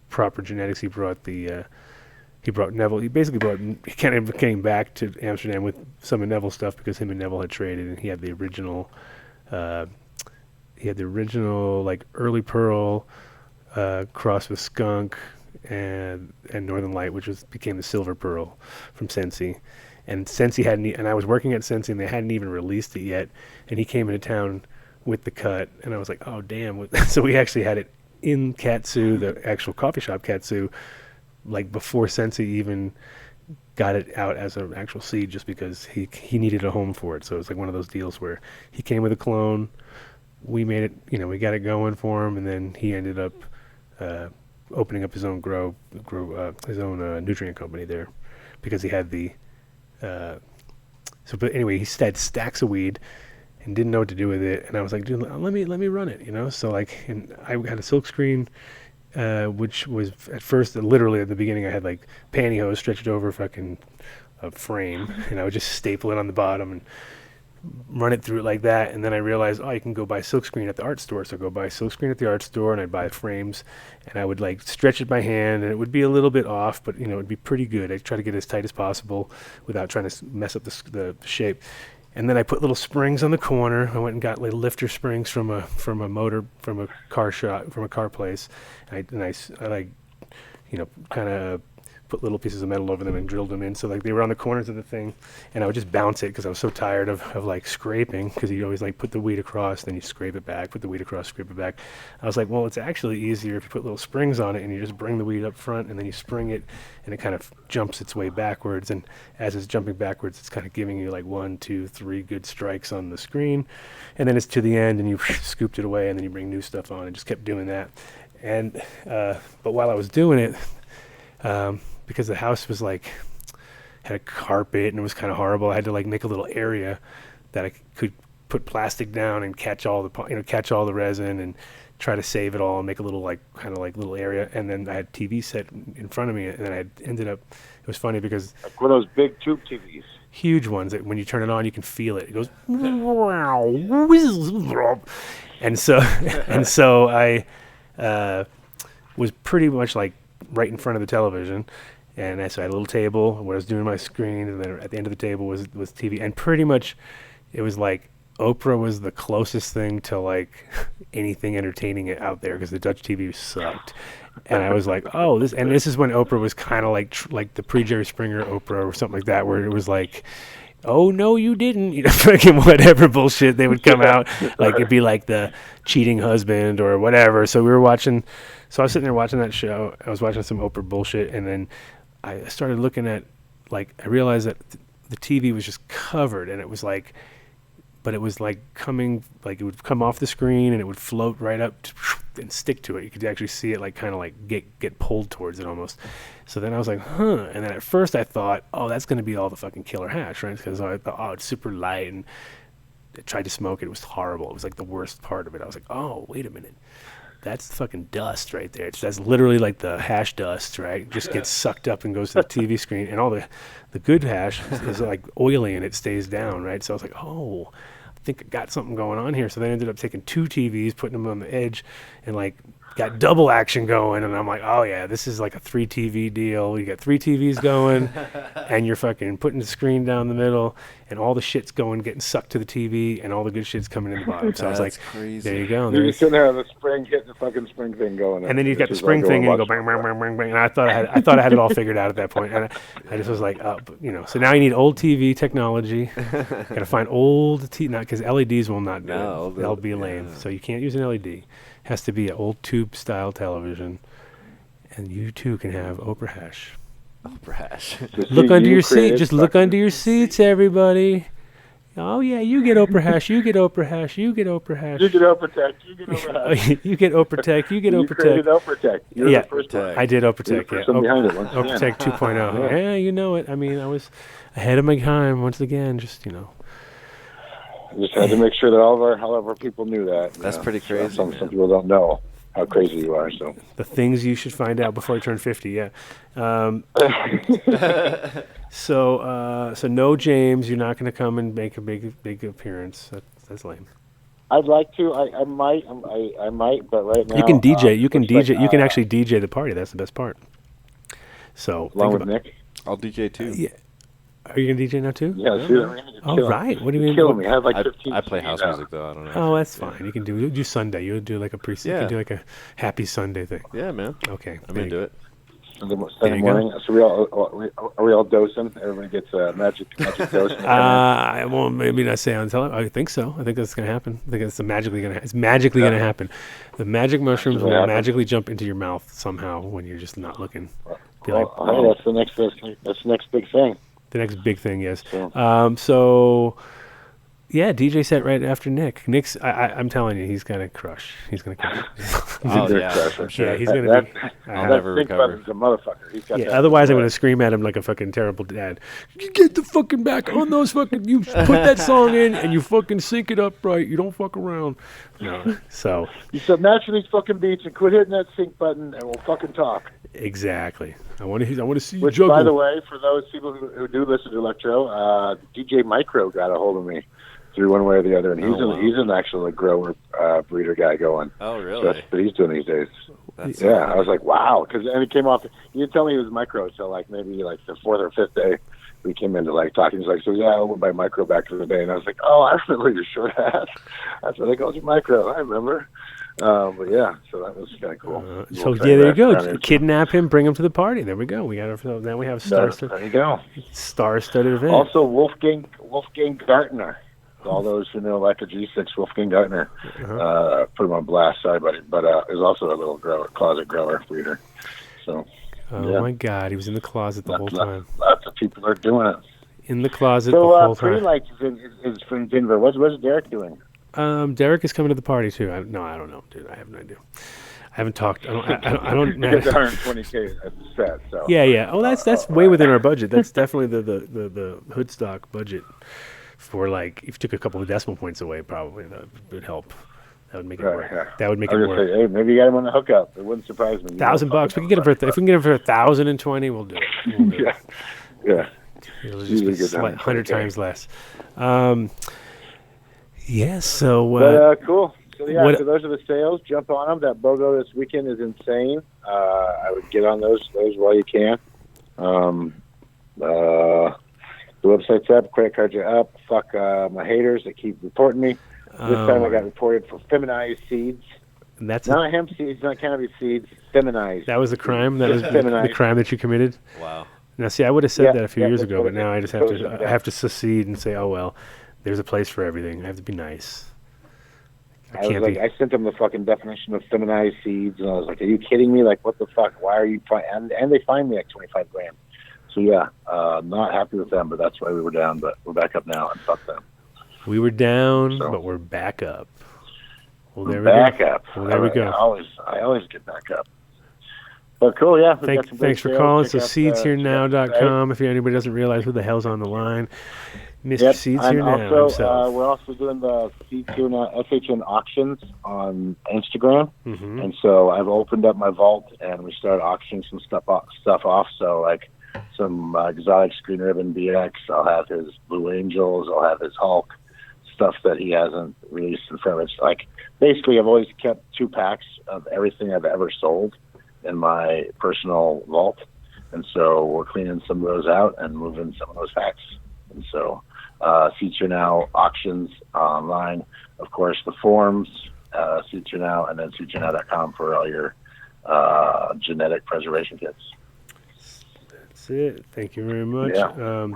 proper genetics. He brought Neville. He kind of came back to Amsterdam with some of Neville's stuff because him and Neville had traded, and he had the original. Like early pearl crossed with skunk and Northern Light, which became the silver pearl from Sensi. And Sensi and I was working at Sensi and they hadn't even released it yet. And he came into town with the cut, and I was like, oh damn! So we actually had it in Katsu, the actual coffee shop Katsu, like before Sensi even got it out as an actual seed, just because he needed a home for it. So it's like one of those deals where he came with a clone, we made it, we got it going for him, and then he ended up opening up his own his own nutrient company there, because he had the but anyway, he had stacks of weed and didn't know what to do with it, and I was like, dude, let me run it, so like, and I had a silk screen, which was at first, literally at the beginning, I had like pantyhose stretched over fucking a frame, and I would just staple it on the bottom and run it through it like that. And then I realized, you can go buy silkscreen at the art store. So I go buy silkscreen at the art store, and I'd buy frames, and I would like stretch it by hand, and it would be a little bit off, but it would be pretty good. I'd try to get it as tight as possible without trying to mess up the shape. And then I put little springs on the corner. I went and got like lifter springs from a car place. And I like, kind of put little pieces of metal over them and drilled them in. So like they were on the corners of the thing, and I would just bounce it because I was so tired of like scraping, because you always like put the weed across, then you scrape it back, put the weed across, scrape it back. I was like, well, it's actually easier if you put little springs on it and you just bring the weed up front, and then you spring it, and it kind of jumps its way backwards. And as it's jumping backwards, it's kind of giving you like 1, 2, 3 good strikes on the screen, and then it's to the end, and you scooped it away, and then you bring new stuff on, and just kept doing that. And but while I was doing it, because the house was like had a carpet and it was kind of horrible, I had to like make a little area that I could put plastic down and catch all the resin and try to save it all and make a little like kind of like little area. And then I had TV set in front of me, and then I ended up, it was funny because like one of those big tube TVs, huge ones that when you turn it on you can feel it. It goes and so I was pretty much like right in front of the television, and so I had a little table where I was doing my screen, and then at the end of the table was TV, and pretty much it was like Oprah was the closest thing to like anything entertaining out there because the Dutch TV sucked. And I was like, oh, this is when Oprah was kind of like the pre-Jerry Springer Oprah or something like that, where it was like, oh, no, you didn't, fucking whatever bullshit they would come out. Like it'd be like the cheating husband or whatever. So I was sitting there watching that show. I was watching some Oprah bullshit. And then I started looking at, like, I realized that the TV was just covered, and it was like, but it was like coming, like it would come off the screen and it would float right up and stick to it. You could actually see it like kind of like get pulled towards it almost. So then I was like, huh. And then at first I thought, oh, that's going to be all the fucking killer hash, right? Because I thought, oh, it's super light. And I tried to smoke it. It was horrible. It was like the worst part of it. I was like, oh, wait a minute. That's fucking dust right there. That's literally like the hash dust, right? It just gets sucked up and goes to the TV screen. And all the good hash is like oily and it stays down, right? So I was like, oh, I think I got something going on here. So they ended up taking 2 TVs, putting them on the edge, and like got double action going. And I'm like, oh yeah, this is like a 3 TV deal. You got 3 TVs going, and you're fucking putting the screen down the middle, and all the shit's getting sucked to the TV, and all the good shit's coming in the bottom. So I was like, crazy. There you go. You're just sitting there with the spring, hitting the fucking spring thing going. And then you've got the spring thing, and you go bang, bang, bang, bang, bang. And I thought I had it all figured out at that point. And I just was like, oh, so now you need old TV technology. Got to find old TV, not because LEDs will not do it. They'll be lame. So you can't use an LED. Has to be an old tube style television, and you too can have Oprah hash. Oprah hash. Look under your seat. Just look under your seats, everybody. Oh yeah, you get Oprah hash. You get Oprah hash. You get Oprah hash. You get Oprah Tech. You get Oprah hash. You get Oprah Tech. You get Oprah Tech. You created Oprah Tech. You're the first one. I did Oprah Tech. Yeah, Oprah Tech 2.0. Yeah, you know it. I mean, I was ahead of my time once again. Just Just had to make sure that all of our people knew that. That's pretty crazy. Some people don't know how crazy you are. So the things you should find out before you turn 50. Yeah. So no James, you're not going to come and make a big appearance. That's lame. I'd like to. I might. But right now you can DJ. You can DJ. You can actually DJ the party. That's the best part. So along with Nick, I'll DJ too. Yeah. Are you gonna DJ now too? Yeah. All right. What do you mean? Killing me. I have like 15. I play house music though. I don't know. Oh, that's fine. You can do Sunday. You'll do like a You can do like a happy Sunday thing. Yeah, man. Okay. I'm into it. Sunday morning. So are we all dosing? Everybody gets a magic dose. I won't maybe not say on television. I think so. I think that's gonna happen. I think it's magically gonna happen. The magic mushrooms will magically jump into your mouth somehow when you're just not looking. Hey, that's the next big thing. The next big thing, yes. Yeah. So, yeah, DJ set right after Nick. Nick's, I'm telling you, he's gonna crush. He's gonna crush. I'm sure. Yeah, he's gonna be. I'll never recover. He's a motherfucker. He's got Otherwise, I'm gonna scream at him like a fucking terrible dad. You get the fucking back on those fucking. You put that song in and you fucking sync it up right. You don't fuck around. No. So. You said match these fucking beats and quit hitting that sync button, and we'll fucking talk. Exactly. I want to see you Which, juggle. by the way, for those people who do listen to electro, DJ Micro got a hold of me through one way or the other, and he's an actual grower breeder guy going. Oh, really? So that's what he's doing these days. I was like, wow, and he came off. He didn't tell me he was Micro, so like maybe like the 4th or 5th day we came into like talking. He's like, so yeah, I went by Micro back in the day, and I was like, oh, I remember your short ass. That's what they called you, Micro. I remember. But yeah, so that was kind of cool. So yeah, there you go. Kidnap him, bring him to the party. There we go. We got now we have there you go. Star-studded event. Also, Wolfgang Gartner. All those who know like a G6, Wolfgang Gartner, put him on blast. Sorry, buddy, but is also a little closet grower breeder. So. Oh my God, he was in the closet the whole time. Lots of people are doing it. In the closet the whole time. So Pre-Light is from Denver. What's Derek doing? Derek is coming to the party too. I don't know, dude. I have no idea. I haven't talked. I don't. It's 120K at the set. So. Yeah. Oh, that's way within our budget. That's definitely the Hoodstock budget. For like, if you took a couple of decimal points away, probably that would help. That would make it work. Yeah. That would make it work. Say, hey, maybe you got him on the hookup. It wouldn't surprise me. $1,000. We can get him for if we can get him for 1,020, we'll do it. Yeah. It'll just be 100 times less. Yes. So. Cool. So yeah. So those are the sales. Jump on them. That BOGO this weekend is insane. I would get on those while you can. The website's up, credit cards are up. Fuck my haters that keep reporting me. This time I got reported for feminized seeds. And that's not hemp seeds, not cannabis seeds, feminized. That was the crime? That was the crime that you committed? Wow. Now, see, I would have said that a few years ago, but totally. now I just have to secede and say, oh, well, there's a place for everything. I have to be nice. I sent them the fucking definition of feminized seeds, and I was like, are you kidding me? Like, what the fuck? Why are you and they fined me like 25 grand. So, yeah, not happy with them, but that's why we were down, but we're back up now, and fuck them. We were down, but we're back up. Well, there we go. Well, there we go. I always get back up. But cool, yeah. Thanks for calling. So seedsherenow.com if anybody doesn't realize who the hell's on the line. Mr. Seeds Here Now himself. We're also doing the Seeds Here Now SHN auctions on Instagram. Mm-hmm. And so I've opened up my vault and we started auctioning some stuff off. So like some exotic screen ribbon BX. I'll have his Blue Angels. I'll have his Hulk. Stuff that he hasn't released in front of us. Like, basically, I've always kept 2 packs of everything I've ever sold in my personal vault. And so we're cleaning some of those out and moving some of those packs. And so Seeds Here Now auctions online. Of course, the forums, Seeds Here Now, and then seedsherenow.com for all your genetic preservation kits. That's it. Thank you very much. Yeah.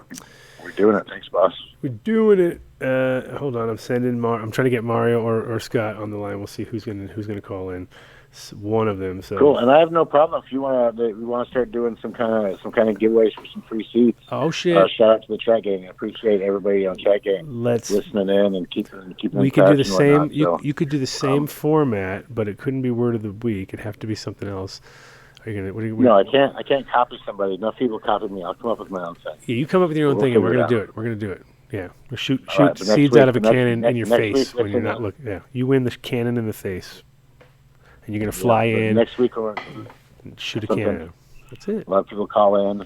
We're doing it. Thanks, boss. We're doing it. Hold on. I'm trying to get Mario or Scott on the line. We'll see who's gonna call in. One of them. So cool. And I have no problem if you we want to start doing some kind of giveaways for some free seats. Oh shit! Shout out to the chat gang. I appreciate everybody on chat gang listening in and keeping. We could do the same. You could do the same format, but it couldn't be word of the week. It'd have to be something else. Are you gonna? No, I can't. I can't copy somebody. Enough people copied me. I'll come up with my own thing. Yeah, you come up with your own thing, and we're gonna do it. We're gonna do it. Yeah, we'll shoot seeds out of a cannon in your face when you're not looking. Yeah, you win the cannon in the face, and you're gonna fly in next week or shoot a cannon. That's it. A lot of people call in.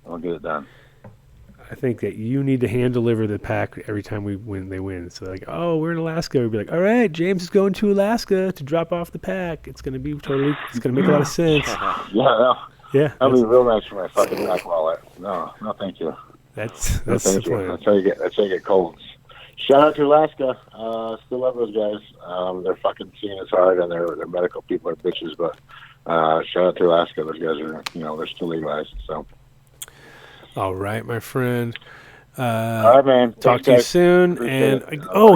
I'll get it done. I think that you need to hand deliver the pack every time they win. So like, oh, we're in Alaska. We'd be like, all right, James is going to Alaska to drop off the pack. It's gonna make a lot of sense. Yeah, that'll be real nice for my fucking back wallet. No, thank you. That's the plan. That's how you get colds. Shout out to Alaska. Still love those guys. They're fucking seeing us hard, and their medical people are bitches. But shout out to Alaska. Those guys are, they're still legalized. So. All right, my friend. All right, man. Talk to you soon. And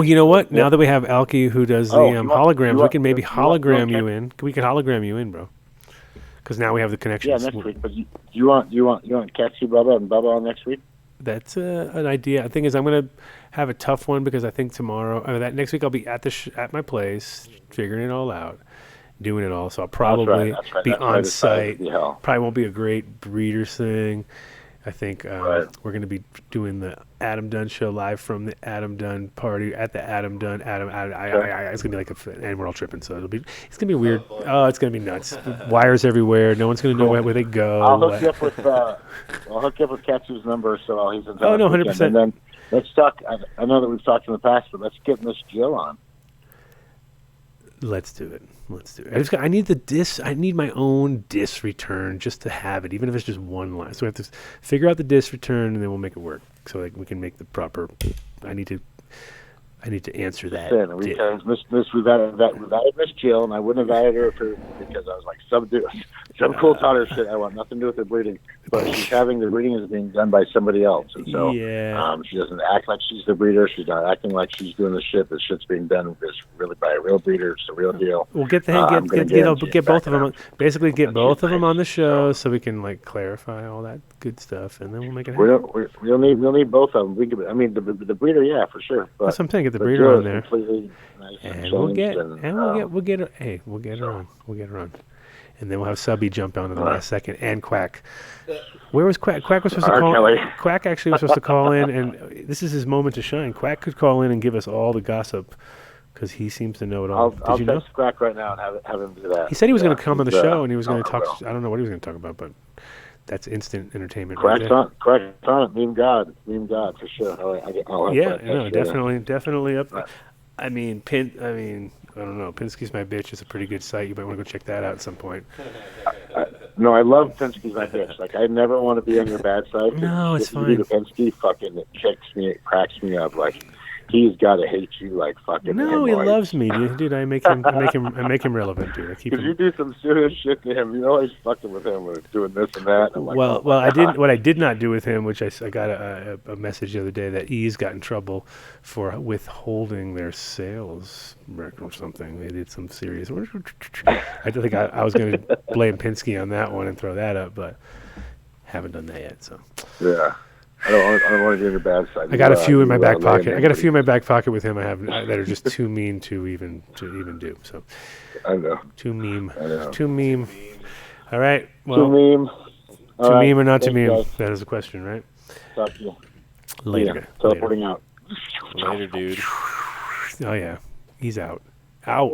you know what? Now that we have Alki who does the holograms, we can maybe hologram you in. We can hologram you in, bro. Because now we have the connections. Yeah, next week. But you want Katsu, Bubba, and Bubba on next week? That's an idea. The thing is, I'm gonna have a tough one because I think that next week I'll be at at my place, figuring it all out, doing it all. So I'll probably be on site. Probably won't be a great breeders thing. I think we're going to be doing the Adam Dunn show live from the Adam Dunn party at the Adam Dunn. It's going to be like and we're all tripping, so it's going to be weird. Oh, it's going to be nuts. Wires everywhere. No one's going to know where they go. I'll hook you up with Katsu's number, so he's in touch. Oh no, 100%. And then let's talk. I know that we've talked in the past, but let's get Miss Jill on. Let's do it. I need the disc. I need my own disc return just to have it, even if it's just one line. So we have to figure out the disc return, and then we'll make it work. So we can make the proper. I need to answer that. We've added Miss Jill, and I wouldn't have added her because I was like, some cool taught her shit. I want nothing to do with the breeding, but the breeding is being done by somebody else, and so she doesn't act like she's the breeder. She's not acting like she's doing the shit. The shit's being done really by a real breeder. It's a real deal. We'll get both of them. Basically, get both of them on the show so we can clarify all that good stuff, and then we'll make it happen. We'll need both of them. The breeder, yeah, for sure. But that's something. Get the breeder on there, nice and we'll get her on, and then we'll have Subby jump on in the last second, and Quack. Where was Quack? Quack was supposed to call. Quack actually was supposed to call in, and this is his moment to shine. Quack could call in and give us all the gossip because he seems to know it all. I'll text Quack right now and have him do that. He said he was going to come on the show and he was going to talk. I don't know what he was going to talk about, but. That's instant entertainment. Quack's on it. Meme God for sure. Definitely up. Right. I don't know. Pinsky's My Bitch is a pretty good site. You might want to go check that out at some point. No, I love Penske's my bitch. Like, I never want to be on your bad side. No, it's fine. The Penske fucking it cracks me up. Like, he's got to hate you like fucking. No, he loves me, dude. I make him relevant, dude. I keep him. Because you do some serious shit to him. You're always fucking with him with doing this and that. I'm like, well, I didn't. What I did not do with him, which I got a message the other day that E's got in trouble for withholding their sales record or something. They did some serious. I think I was going to blame Penske on that one and throw that up, but haven't done that yet. So yeah. I don't want to be on your bad side. I got a few in my back pocket. I got a few in my back pocket with him. I have that are just too mean to even do. So I know. Too meme. I know. Too meme. All right. Well, too meme. Too meme or not too meme? That is the question, right? Talk to you Later. Yeah, teleporting out. Later, dude. Oh yeah, he's out. Out.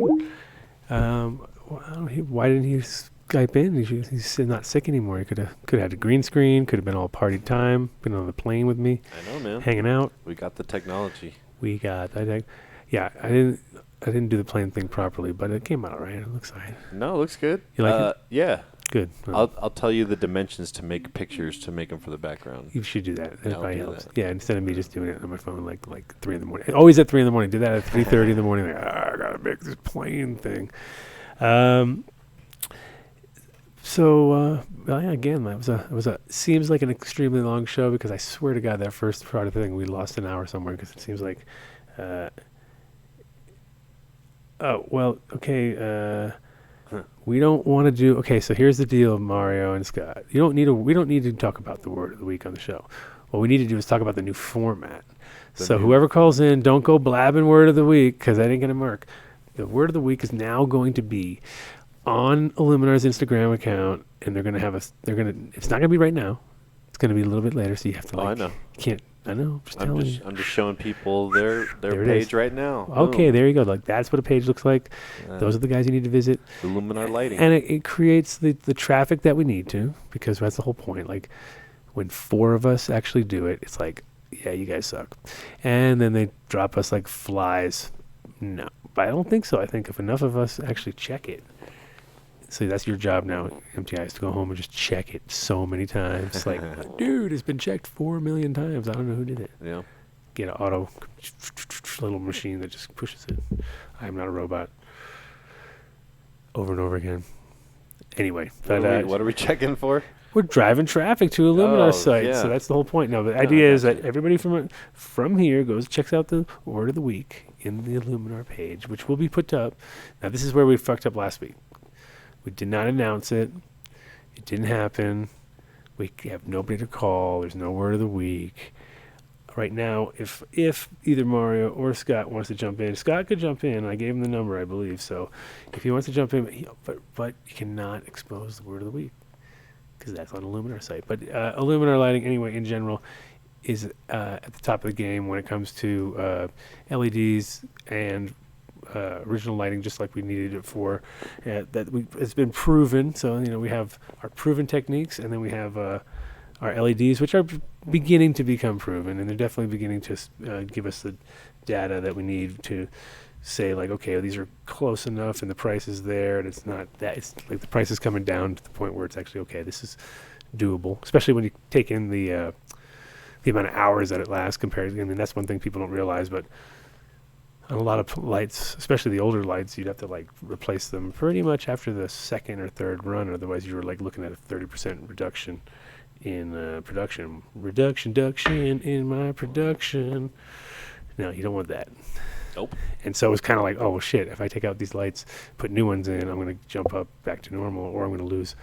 Why didn't he Skype in? He's not sick anymore. He could have had a green screen. Could have been all party time. Been on the plane with me. I know, man. Hanging out. We got the technology. Yeah, I didn't do the plane thing properly, but it came out all right. It looks all right. No, it looks good. You like it? Yeah. Good. I'll tell you the dimensions to make pictures to make them for the background. You should do that. That I'll probably do helps. that. Yeah, instead of me just doing it on my phone like 3 in the morning. Always at 3 in the morning. Do that at 3:30 in the morning. Like, I gotta make this plane thing. So again, that was a seems like an extremely long show because I swear to God that first part of the thing we lost an hour somewhere because it seems like. We don't want to do. Okay, so here's the deal, Mario and Scott. We don't need to talk about the word of the week on the show. What we need to do is talk about the new format. Whoever calls in, don't go blabbing word of the week because that ain't gonna work. The word of the week is now going to be on Illuminar's Instagram account, and they're gonna have It's not gonna be right now. It's gonna be a little bit later, so you have to. I know. You can't. I know. I'm just showing people their page right now. Okay, there you go. Like that's what a page looks like. Those are the guys you need to visit. Illuminar lighting. And it creates the traffic that we need to, because that's the whole point. Like when 4 of us actually do it, it's like, yeah, you guys suck. And then they drop us like flies. No, but I don't think so. I think if enough of us actually check it. So that's your job now, MTI, is to go home and just check it so many times. Like, dude, it's been checked 4 million times. I don't know who did it. Yeah. Get an auto little machine that just pushes it. I am not a robot. Over and over again. Anyway. What are we checking for? We're driving traffic to Illuminar's site. Yeah. So that's the whole point. No, the idea is that everybody from here goes, checks out the word of the week in the Illuminar page, which will be put up. Now, this is where we fucked up last week. We did not announce it. It didn't happen. We have nobody to call. There's no word of the week. Right now, if either Mario or Scott wants to jump in, Scott could jump in. I gave him the number, I believe. So if he wants to jump in, but you cannot expose the word of the week because that's on Illuminar site. But Illuminar lighting, anyway, in general, is at the top of the game when it comes to LEDs and original lighting, just like we needed it for. It's been proven. So we have our proven techniques, and then we have our LEDs, which are beginning to become proven, and they're definitely beginning to give us the data that we need to say, like, okay, these are close enough, and the price is there, and it's not that. It's like the price is coming down to the point where it's actually okay. This is doable, especially when you take in the amount of hours that it lasts compared. I mean, that's one thing people don't realize, but on a lot of lights, especially the older lights, you'd have to like replace them pretty much after the second or third run. Otherwise, you were like looking at a 30% reduction in production. Reduction in my production. No, you don't want that. Nope. And so it's kind of like, oh, well, shit, if I take out these lights, put new ones in, I'm going to jump up back to normal, or I'm going to lose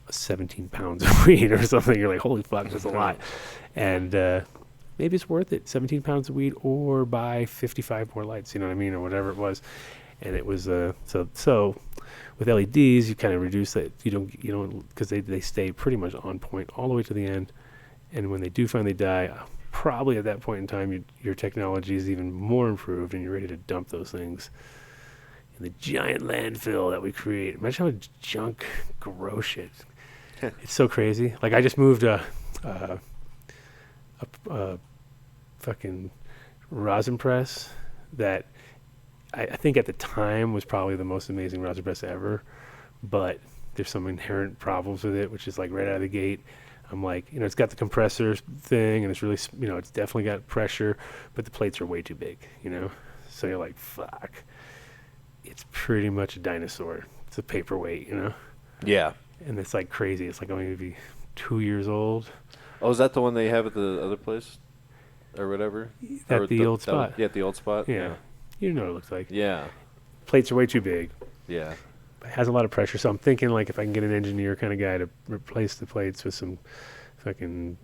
17 pounds of weed or something. You're like, holy fuck, that's a lot. And maybe it's worth it, 17 pounds of weed, or buy 55 more lights, you know what I mean, or whatever it was. And it was, so with LEDs, you kind of reduce that. You don't, because they stay pretty much on point all the way to the end. And when they do finally die, probably at that point in time, your technology is even more improved, and you're ready to dump those things in the giant landfill that we create. Imagine how much junk, gross shit. It's so crazy. Like, I just moved a fucking rosin press that I think at the time was probably the most amazing rosin press ever, but there's some inherent problems with it, which is like right out of the gate. I'm like, it's got the compressor thing, and it's really, it's definitely got pressure, but the plates are way too big, So you're like, fuck. It's pretty much a dinosaur. It's a paperweight, Yeah. And it's like crazy. It's like only maybe 2 years old. Oh, is that the one they have at the other place? Or whatever? At the old spot. Yeah, at the old spot? Yeah. You know what it looks like. Yeah. Plates are way too big. Yeah. It has a lot of pressure, so I'm thinking like if I can get an engineer kind of guy to replace the plates with some fucking,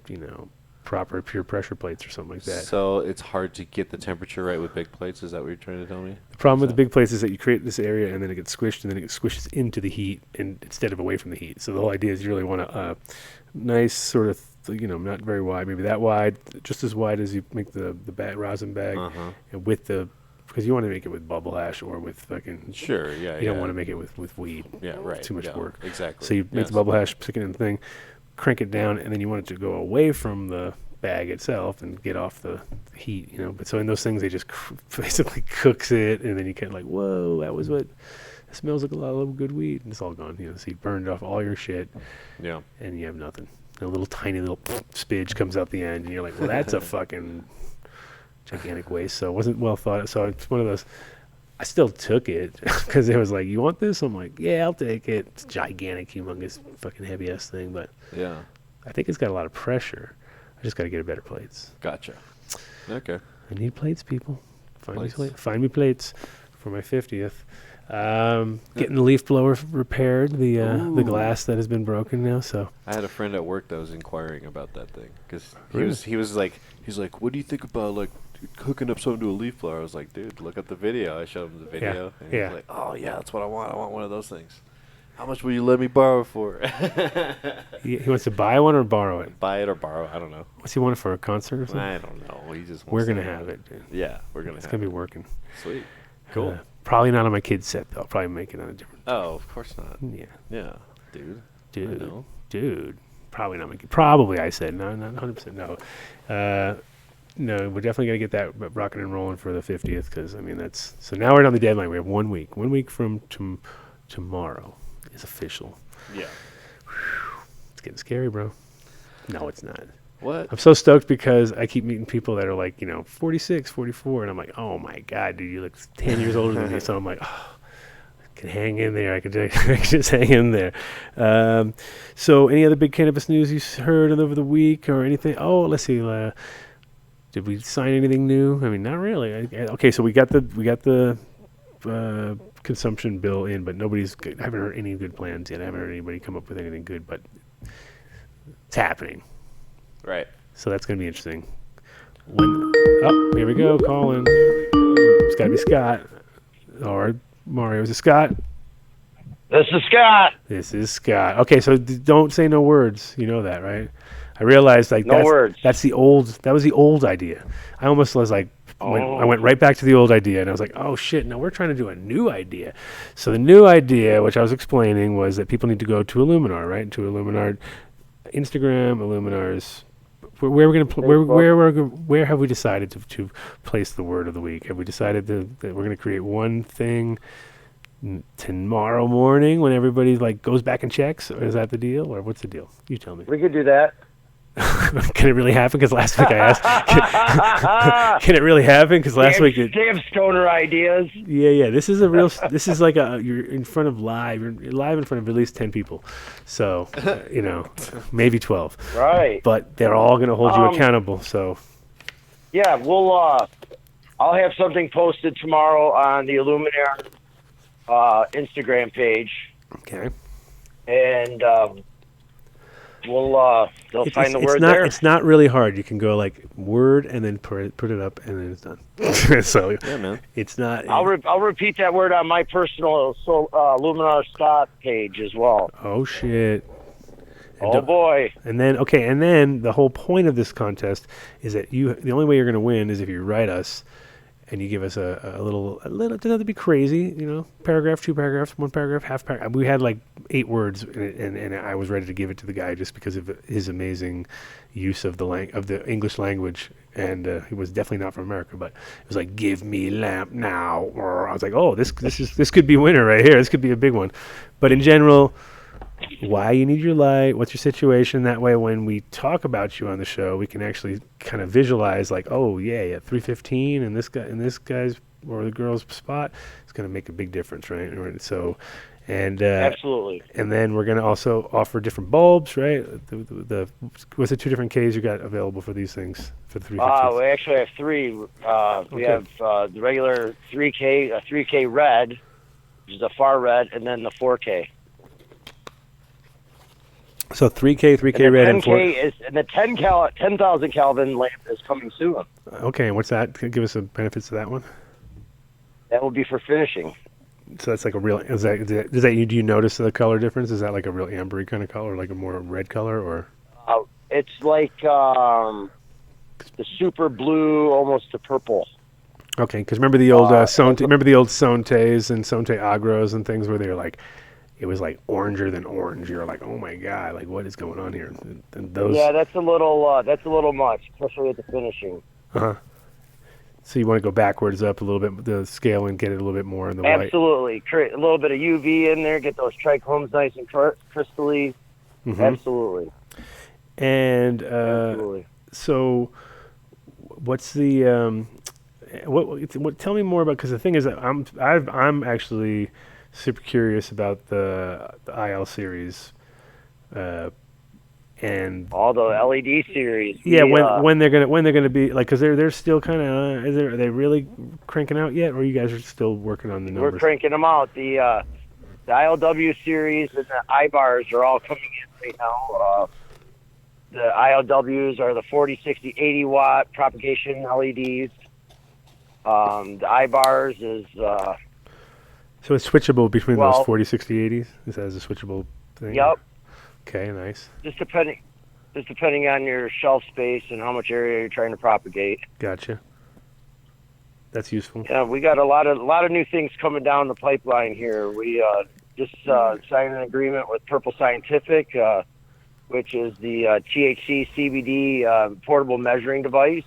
proper pure pressure plates or something like that. So it's hard to get the temperature right with big plates? Is that what you're trying to tell me? The problem with the big plates is that you create this area and then it gets squished and then it squishes into the heat and instead of away from the heat. So the whole idea is you really want a nice sort of, not very wide, maybe that wide, just as wide as you make the rosin bag, and with because you want to make it with bubble hash or with fucking. Sure, yeah. You don't want to make it with weed. Yeah, right. Too much work. Exactly. So you make the bubble hash, stick it in the thing, crank it down, and then you want it to go away from the bag itself and get off the heat, But so in those things, they just basically cooks it, and then you kind of like, whoa, that was what. It smells like a lot of good weed, and it's all gone. So you burned off all your shit. Yeah. And you have nothing. A little tiny little spidge comes out the end, and you're like, well, that's a fucking gigantic waste. So it wasn't well thought. So it's one of those. I still took it because it was like, you want this? I'm like, yeah, I'll take it. It's gigantic, humongous, fucking heavy ass thing, but yeah, I think it's got a lot of pressure. I just got to get better plates. Gotcha. Okay. I need plates, people. Find me plates for my 50th. Getting the leaf blower repaired, the glass that has been broken now. So I had a friend at work that was inquiring about that thing because Really? he's like, what do you think about like hooking up something to a leaf blower? I was like, dude, look at the video. I showed him the video, and he was like, oh yeah, that's what I want. I want one of those things. How much will you let me borrow for? he wants to buy one or borrow it. Buy it or borrow. I don't know. What's he want it for, a concert or something? I don't know. He just. We're gonna have it, dude. Yeah, we're gonna. It's gonna be working. Sweet. Cool. Probably not on my kid's set though. I'll probably make it on a different. Oh, of course not. Yeah. Yeah, dude. Probably not my kid. Probably I said no, not 100%. No. No, we're definitely gonna get that rocking and rolling for the 50th because that's so. Now we're on the deadline. We have 1 week. 1 week from tomorrow is official. Yeah. It's getting scary, bro. No, it's not. What? I'm so stoked because I keep meeting people that are like, 46, 44, and I'm like, oh my God, dude, you look 10 years older than me. So I'm like, oh, I can hang in there. I can just hang in there. So any other big cannabis news you heard over the week or anything? Oh, let's see. Did we sign anything new? I mean, not really. Okay, so we got the consumption bill in, but I haven't heard any good plans yet. I haven't heard anybody come up with anything good, but it's happening. Right. So that's going to be interesting. Here we go. Calling. It's got to be Scott. Or Mario. Is it Scott? This is Scott. This is Scott. Okay, so don't say no words. You know that, right? I realized no words. That was the old idea. I almost was like, I went right back to the old idea, and I was like, oh shit, no, we're trying to do a new idea. So the new idea, which I was explaining, was that people need to go to Illuminar, right? To Illuminar Instagram, Illuminar's. Where have we decided to place the word of the week? Have we decided that we're going to create one thing tomorrow morning when everybody goes back and checks? Or is that the deal, or what's the deal? You tell me. We could do that. Can it really happen? Because last week I asked. Can it really happen? Because last week damn stoner ideas. Yeah. This is This is like you're in front of live. You're live in front of at least 10 people. So maybe 12. Right. But they're all going to hold you accountable. So. Yeah, we'll. I'll have something posted tomorrow on the Illuminaire Instagram page. Okay. And. They'll find the word there. It's not really hard. You can go word and then put it up and then it's done. So yeah, man. It's not. I'll repeat that word on my personal Luminar Scott page as well. Oh shit. Oh boy. And then the whole point of this contest is that the only way you're going to win is if you write us and you give us a little, it doesn't have to be crazy, paragraph, 2 paragraphs, 1 paragraph, half paragraph. We had 8 words, and I was ready to give it to the guy just because of his amazing use of the English language, and he was definitely not from America, but it was like, give me lamp now, or I was like, oh, this could be a winner right here. This could be a big one. But in general, why you need your light, what's your situation. That way, when we talk about you on the show, we can actually kind of visualize, like, oh yeah, 315, and this guy's or the girl's spot is going to make a big difference, right? So, and Absolutely. And then we're going to also offer different bulbs, right? What's the 2 different Ks you got available for these things for the 315? We actually have 3. We have the regular 3K, a 3K red, which is a far red, and then the 4K. So 3K red, and 4K is, and the 10,000 Kelvin lamp is coming soon. Okay, and what's that? Give us some benefits to that one. That will be for finishing. So that's like a real. Do you notice the color difference? Is that like a real ambery kind of color, like a more red color, or? It's like the super blue, almost to purple. Okay, because remember the old remember the old Sontes and Sonte Agros and things where they were like, it was like oranger than orange. You're like, oh my god, like what is going on here? And those. Yeah, that's a little much, especially with the finishing. So you want to go backwards up a little bit, the scale, and get it a little bit more in the white. Absolutely. Create a little bit of UV in there, get those trichromes nice and crystally. Mm-hmm. Absolutely. And Absolutely. So, what's the what? Tell me more about, because the thing is that I'm actually super curious about the IL series. And all the LED series. Yeah, when they're gonna be like, because they're still kind of are they really cranking out yet, or you guys are still working on the numbers? We're cranking them out. The ILW series and the iBars are all coming in right now. The ILWs are the 40, 60, 80 watt propagation LEDs. The iBars is so it's switchable between those 40, 60, 80s. Is that a switchable thing? Yep. Okay, nice. Just depending on your shelf space and how much area you're trying to propagate. Gotcha. That's useful. Yeah, we got a lot of new things coming down the pipeline here. We just signed an agreement with Purple Scientific, which is the THC CBD portable measuring device.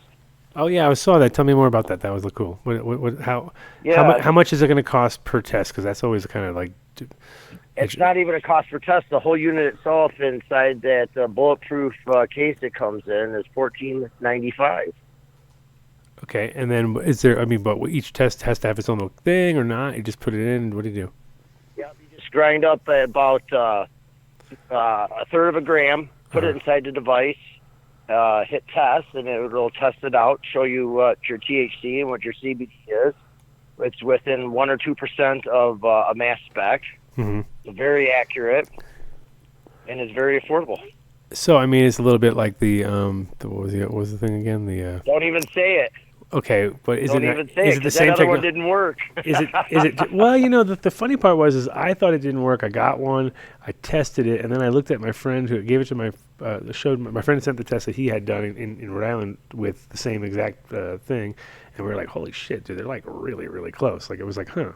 Oh yeah, I saw that. Tell me more about that. That was cool. How much is it going to cost per test? Because that's always kind of like. It's not even a cost per test. The whole unit itself inside that bulletproof case it comes in is $14.95. Okay, and then is there? I mean, but each test has to have its own little thing, or not? You just put it in. What do you do? Yeah, you just grind up about a third of a gram, put it inside the device, hit test, and it'll test it out, show you what your THC and what your CBD is. It's within 1 or 2% of a mass spec. Mm-hmm. So very accurate, and it's very affordable. So I mean, it's a little bit like the what was the thing again? Don't even say it. Okay, but is Don't it even say is it, it the same that other one technology? didn't work. Is it? Well, you know, the funny part was I thought it didn't work. I got one, I tested it, and then I looked at my friend who gave it to my my friend sent the test that he had done in Rhode Island with the same exact thing, and we were like, holy shit, dude, they're like really, really close. Like it was like, huh.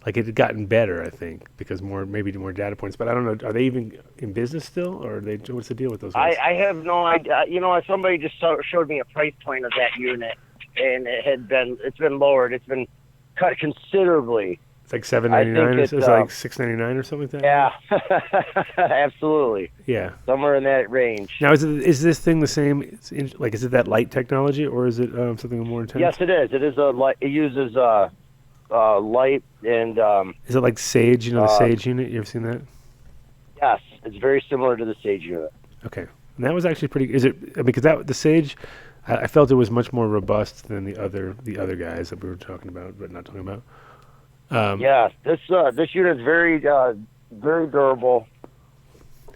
Like it had gotten better, I think, because maybe more data points. But I don't know, are they even in business still, or are they? What's the deal with those ones? I have no idea. You know, somebody just showed me a price point of that unit, and it's been lowered. It's been cut considerably. It's like $7.99. It's like $6.99 or something like that. Yeah, absolutely. Yeah, somewhere in that range. Now, is this thing the same? Is it that light technology, or is it something more intense? Yes, it is. It is a light. It uses light and. Is it like Sage? You know, the Sage unit. You ever seen that? Yes, it's very similar to the Sage unit. Okay, and that was actually pretty. Is it? Because the Sage, I felt it was much more robust than the other guys that we were talking about, but not talking about. Yeah, this unit is very durable.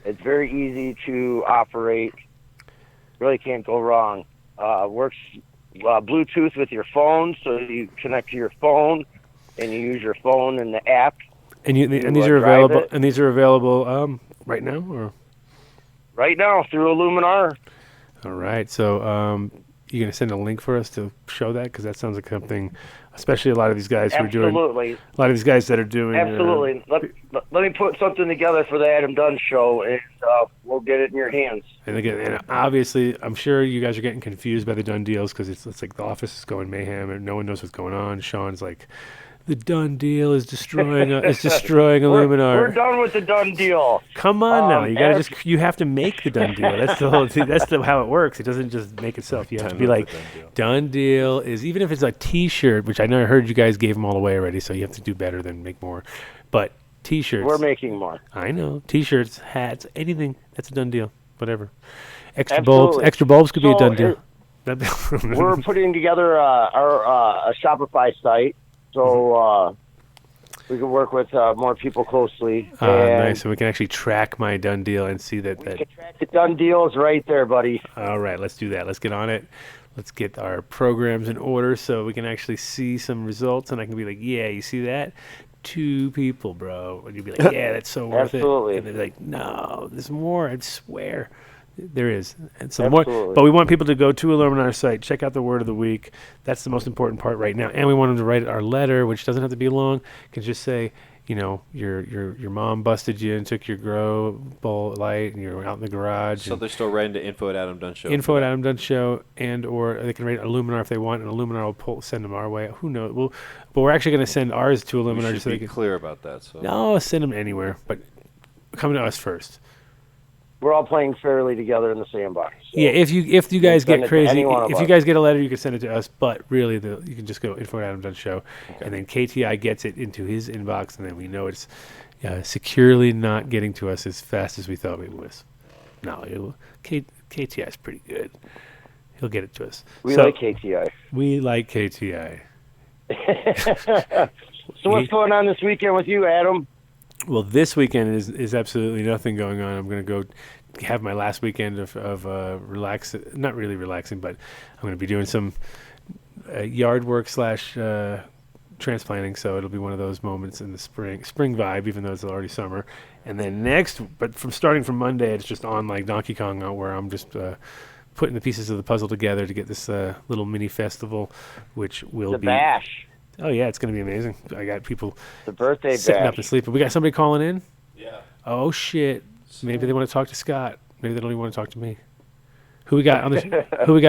It's very easy to operate. Really can't go wrong. Works Bluetooth with your phone, so you connect to your phone, and you use your phone and the app. And these are available. And these are available right now, or right now through Illuminar. All right, so you gonna send a link for us to show that, because that sounds like something, especially a lot of these guys who are doing. Absolutely. A lot of these guys that are doing. Absolutely. Let me put something together for the Adam Dunn show, and we'll get it in your hands. And again, and obviously, I'm sure you guys are getting confused by the Dunn deals, because it's like the office is going mayhem and no one knows what's going on. Sean's like The Dunn deal is destroying Illuminar. We're done with the Dunn deal. Come on now, you have to make the Dunn deal. That's the whole thing. That's how it works. It doesn't just make itself. You have to be like, Dunn deal is, even if it's a T-shirt, which I know I heard you guys gave them all away already, so you have to do better than make more. But T-shirts. We're making more. I know. T-shirts, hats, anything. That's a Dunn deal. Whatever. Extra Absolutely. bulbs could be a Dunn deal. We're putting together a Shopify site, so we can work with more people closely. Nice. So we can actually track my Dunn deal and see that. We can track the Dunn deals right there, buddy. All right, let's do that. Let's get on it. Let's get our programs in order so we can actually see some results, and I can be like, yeah, you see that? 2 people, bro. And you'd be like, yeah, that's so worth Absolutely. it. And they're like, no, there's more, I swear. There is. And so Absolutely. more, but we want people to go to Illuminar site, check out the word of the week. That's the most important part right now. And we want them to write our letter, which doesn't have to be long. It can just say, you know, your mom busted you and took your grow bowl light, and you're out in the garage. So they're still writing to info@AdamDunn.show. Info@AdamDunn.show, and or they can write Illuminar if they want, and Illuminar will send them our way. Who knows? But we're actually going to send ours to Illuminar. We should be clear about that. So. No, send them anywhere, but come to us first. We're all playing fairly together in the sandbox. So Yeah, if you guys get crazy, if you us. guys get a letter, you can send it to us. But really, you can just go info@AdamDunn.show, and then KTI gets it into his inbox, and then we know it's securely not getting to us as fast as we thought it was. No, KTI is pretty good. He'll get it to us. We like KTI. We like KTI. So what's going on this weekend with you, Adam? Well, this weekend is absolutely nothing going on. I'm going to go have my last weekend of not really relaxing, but I'm going to be doing some yard work / transplanting. So it'll be one of those moments in the spring vibe, even though it's already summer. And then starting from Monday, it's just on like Donkey Kong, where I'm just putting the pieces of the puzzle together to get this little mini festival, which will be bash. Oh yeah, it's gonna be amazing. I got people the birthday sitting bash. up and sleeping. We got somebody calling in. Yeah. Oh shit. Maybe they want to talk to Scott. Maybe they don't even want to talk to me. Who we got on the? Who we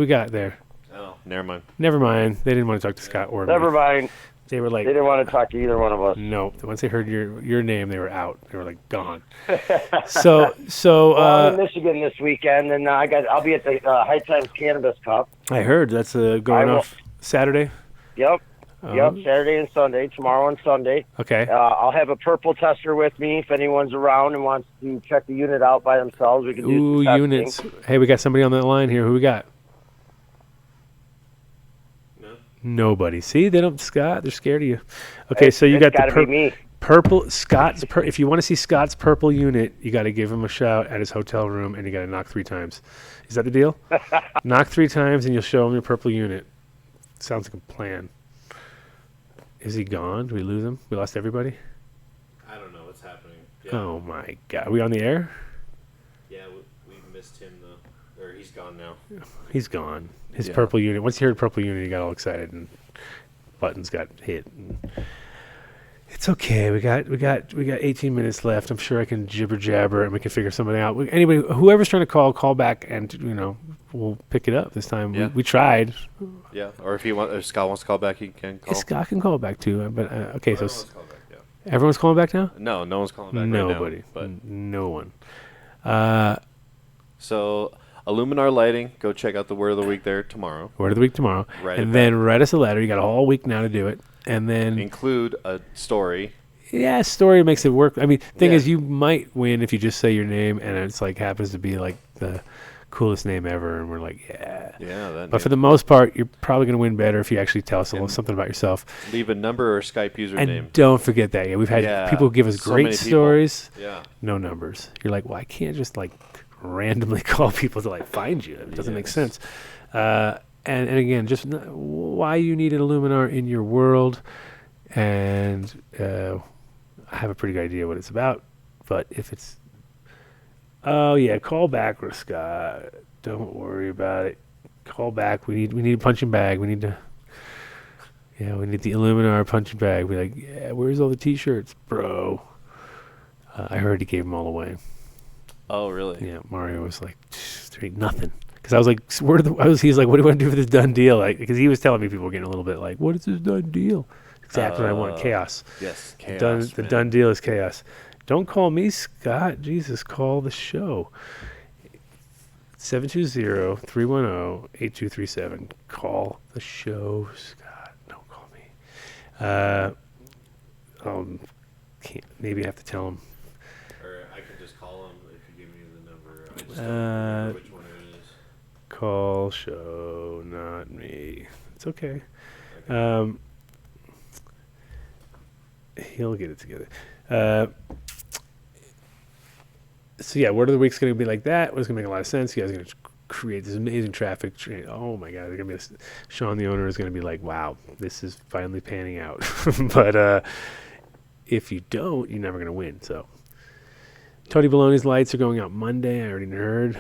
got there? Oh, never mind. Never mind. They didn't want to talk to Scott or Never me. mind. They were like. They didn't want to talk to either one of us. No. Once they heard your name, they were out. They were like gone. So. Well, I'm in Michigan this weekend, and I'll be at the High Times Cannabis Cup. I heard that's going off Saturday. Yep. Yep, Saturday and Sunday, tomorrow and Sunday. Okay. I'll have a purple tester with me if anyone's around and wants to check the unit out by themselves. We can do some testing. Units. Hey, we got somebody on that line here. Who we got? No. Nobody. See, Scott, they're scared of you. Okay, so you got the purple Scott's. If you want to see Scott's purple unit, you got to give him a shout at his hotel room, and you got to knock 3 times. Is that the deal? Knock 3 times, and you'll show him your purple unit. Sounds like a plan. Is he gone? Did we lose him? We lost everybody? I don't know what's happening. Yeah. Oh, my God. Are we on the air? Yeah, we missed him, though. Or he's gone now. He's gone. His purple unit. Once he heard purple unit, he got all excited, and buttons got hit. And it's okay. We got 18 minutes left. I'm sure I can jibber jabber, and we can figure something out. Anybody, whoever's trying to call back, and, we'll pick it up this time. Yeah. We tried. Yeah, or if Scott wants to call back, he can call. Scott can call back too. But okay, so call back, yeah. Everyone's calling back now. No one's calling back. Nobody. Right now, but no one. So Illuminar Lighting, go check out the Word of the Week there tomorrow. Word of the Week tomorrow, then write us a letter. You got a whole week now to do it, and then include a story. Yeah, story makes it work. I mean, thing is, you might win if you just say your name, and it's like happens to be like the coolest name ever, and we're like, but for the most part, you're probably going to win better if you actually tell us a little something about yourself. Leave a number or Skype username. And don't forget that. Yeah, we've had people give us great stories. Yeah. No numbers. You're like, well, I can't just like randomly call people to like find you. It doesn't make sense. And again, just why you need an Illuminar in your world, and I have a pretty good idea what it's about. But if it's call back, Scott. Don't worry about it. Call back. We need a punching bag. We need the Illuminar punching bag. We're like, where's all the T-shirts, bro? I heard he gave them all away. Oh, really? Yeah, Mario was like, there ain't nothing. Because I was like, he's like, what do you want to do for this Dunn deal? Like, because he was telling me people were getting a little bit like, what is this Dunn deal? Exactly what I want, chaos. Yes, chaos. The Dunn deal is chaos. Don't call me Scott. Jesus, call the show. 720-310-8237. Call the show, Scott. Don't call me. Maybe I have to tell him. Or I can just call him if you give me the number. I just Uh, don't remember which one it is. Call show, not me. It's okay. He'll get it together. So yeah, Word of the Week's going to be like that. It's going to make a lot of sense. You guys are going to create this amazing traffic. Oh my God, they're going to be. Sean, the owner, is going to be like, "Wow, this is finally panning out." But if you don't, you're never going to win. So Tony Baloney's lights are going out Monday. I already heard.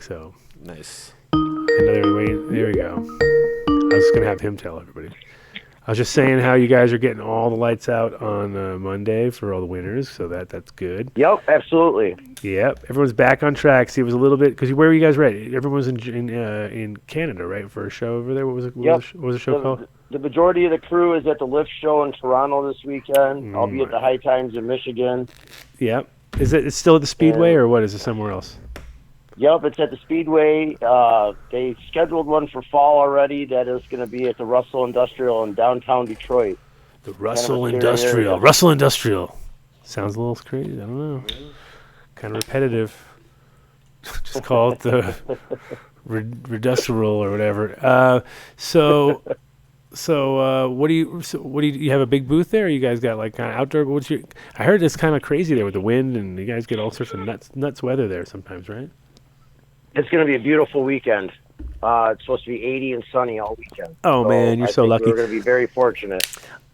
So nice. Another way. There we go. I was going to have him tell everybody. I was just saying how you guys are getting all the lights out on Monday for all the winners, so that's good. Yep, absolutely. Yep, everyone's back on track. See, it was a little bit because where were you guys right? Everyone was in Canada, right, for a show over there. What was the show called? The majority of the crew is at the Lift Show in Toronto this weekend. I'll be at the High Times in Michigan. Yep. It's still at the Speedway or what? Is it somewhere else? Yep, it's at the Speedway. They scheduled one for fall already. That is going to be at the Russell Industrial in downtown Detroit. The Russell Industrial. Russell Industrial. Sounds a little crazy. I don't know. Kind of repetitive. Just call it the Redustrial or whatever. So what do you have a big booth there? Or you guys got like kind of outdoor? I heard it's kind of crazy there with the wind, and you guys get all sorts of nuts weather there sometimes, right? It's going to be a beautiful weekend. It's supposed to be 80 and sunny all weekend. Oh, so man, you're so lucky. We're going to be very fortunate.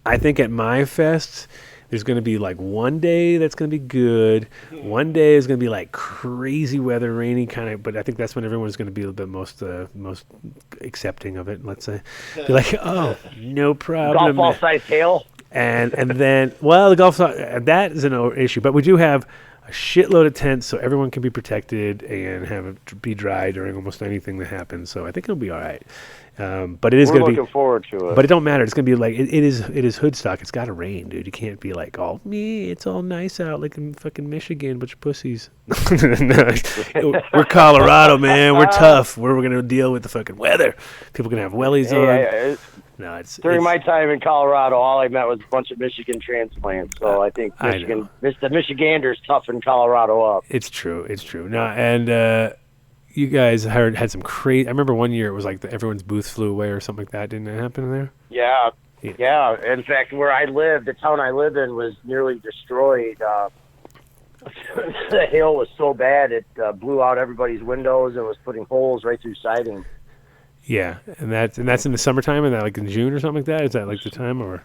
I think at my fest, there's going to be like one day that's going to be good. One day is going to be like crazy weather, rainy kind of. But I think that's when everyone's going to be a little bit most accepting of it. Let's say, be like, oh, no problem. Golf ball size hail. And then, well, the golf that is an issue. But we do have a shitload of tents, so everyone can be protected and have it be dry during almost anything that happens. So I think it'll be all right. But it is going to be. We're looking forward to it. But it don't matter. It's going to be like it is Hoodstock. It's got to rain, dude. You can't be like, oh, it's all nice out like in fucking Michigan, bunch of pussies. We're Colorado, man. We're tough. We're going to deal with the fucking weather. People can have wellies on. No, during my time in Colorado, all I met was a bunch of Michigan transplants. So I think the Michiganders toughen Colorado up. It's true. No, and you guys had some crazy. I remember one year it was like everyone's booth flew away or something like that. Didn't it happen there? Yeah. In fact, where I lived, the town I lived in was nearly destroyed. The hail was so bad it blew out everybody's windows and was putting holes right through siding. Yeah, and that's in the summertime, and that like in June or something like that. Is that like the time or?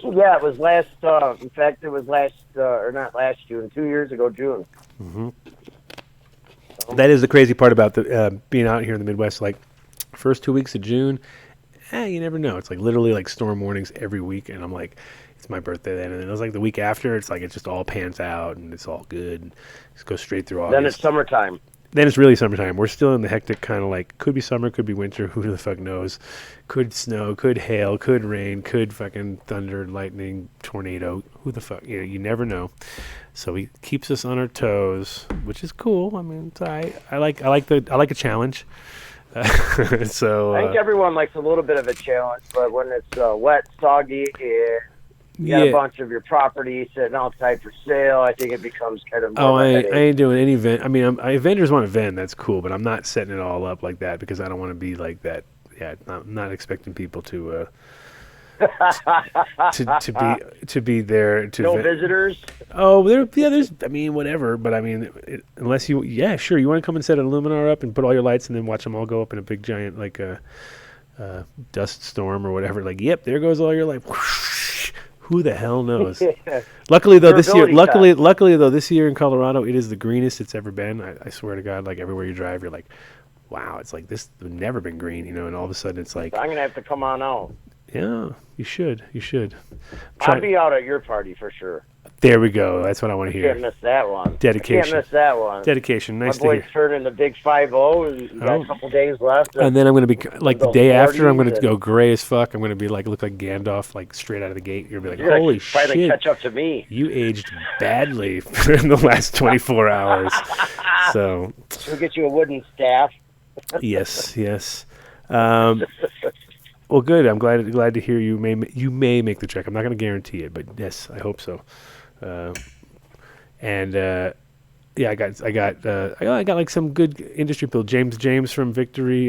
Yeah, it was last. In fact, it was not last June. 2 years ago, June. Mm-hmm. That is the crazy part about the being out here in the Midwest. Like first 2 weeks of June, you never know. It's like literally like storm warnings every week, and I'm like, it's my birthday then, and then it was like the week after. It's like it just all pans out and it's all good. And just go straight through August. Then it's summertime. Then it's really summertime. We're still in the hectic kind of like, could be summer, could be winter, who the fuck knows. Could snow, could hail, could rain, could fucking thunder, lightning, tornado. Who the fuck, you never know. So he keeps us on our toes, which is cool. I mean, it's all right. I like a challenge. So I think everyone likes a little bit of a challenge, but when it's wet, soggy, you got a bunch of your property sitting outside for sale, I think it becomes kind of more I ain't doing any vent. I mean, if vendors want to vend, that's cool, but I'm not setting it all up like that because I don't want to be like that. Yeah, I'm not expecting people to be there to no visitors. Oh, there's I mean whatever, but I mean unless you sure you want to come and set an Illuminar up and put all your lights and then watch them all go up in a big giant like dust storm or whatever. Like, yep, there goes all your light. Who the hell knows? Luckily though, this year in Colorado, it is the greenest it's ever been. I swear to God, like everywhere you drive, you're like, wow, it's like this has never been green, and all of a sudden it's like. I'm gonna have to come on out. Yeah, you should. I'll be out at your party for sure. There we go. That's what I want to hear. Can't miss that one. Dedication. Can't miss that one. Dedication. Nice My to boy's hear. turning the big 5-0, and we got a couple days left. And then I'm going to be like the those day after. I'm 40s going to and- go gray as fuck. I'm going to be like look like Gandalf, like straight out of the gate. You're going to be You're like, holy finally shit! catch up to me. You aged badly in the last 24 hours. So We'll get you a wooden staff. yes. Well, good. I'm glad to hear you may make the trek. I'm not going to guarantee it, but yes, I hope so. Yeah, I got like some good industry people. James from Victory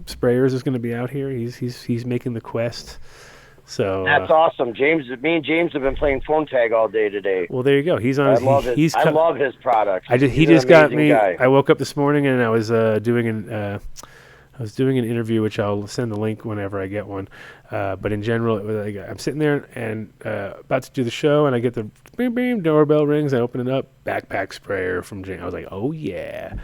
Sprayers is going to be out here. He's making the quest. So That's awesome. Me and James have been playing phone tag all day today. well, there you go. He's on. I love his products. He He's just an got amazing me. guy. I woke up this morning and I was doing an interview, which I'll send the link whenever I get one. But in general, it was like, I'm sitting there and about to do the show, and I get the bing bing doorbell rings. I open it up, backpack sprayer from Jane. I was like, oh yeah.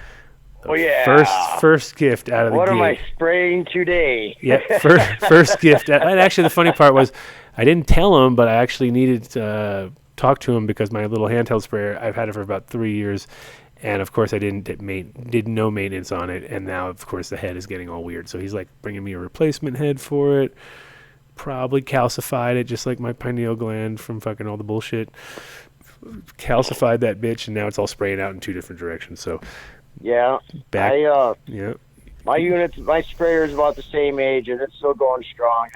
Oh yeah. First gift out of the gate. What am I spraying today? Yeah, first gift. And actually, the funny part was, I didn't tell him, but I actually needed to talk to him because my little handheld sprayer, I've had it for about 3 years, and of course I did no maintenance on it, and now of course the head is getting all weird. So he's like bringing me a replacement head for it. Probably calcified it, just like my pineal gland from fucking all the bullshit. Calcified that bitch, and now it's all spraying out in 2 different directions. So Yeah. back, yeah. My sprayer is about the same age, and it's still going strong.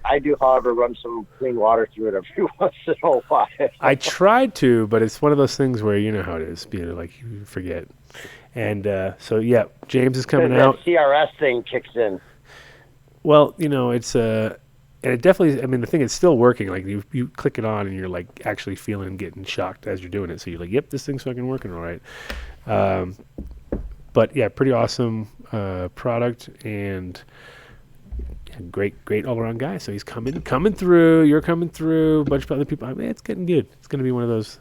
I do, however, run some clean water through it every once in a while. I tried to, but it's one of those things where you know how it is. Like you forget. And so yeah, James is coming out. That CRS thing kicks in. Well, it's and it definitely. I mean, the thing is still working. Like you click it on, and you're like actually feeling getting shocked as you're doing it. So you're like, yep, this thing's fucking working all right. But yeah, pretty awesome product and great all around guy. So he's coming through. You're coming through. A bunch of other people. I mean, it's getting good. It's going to be one of those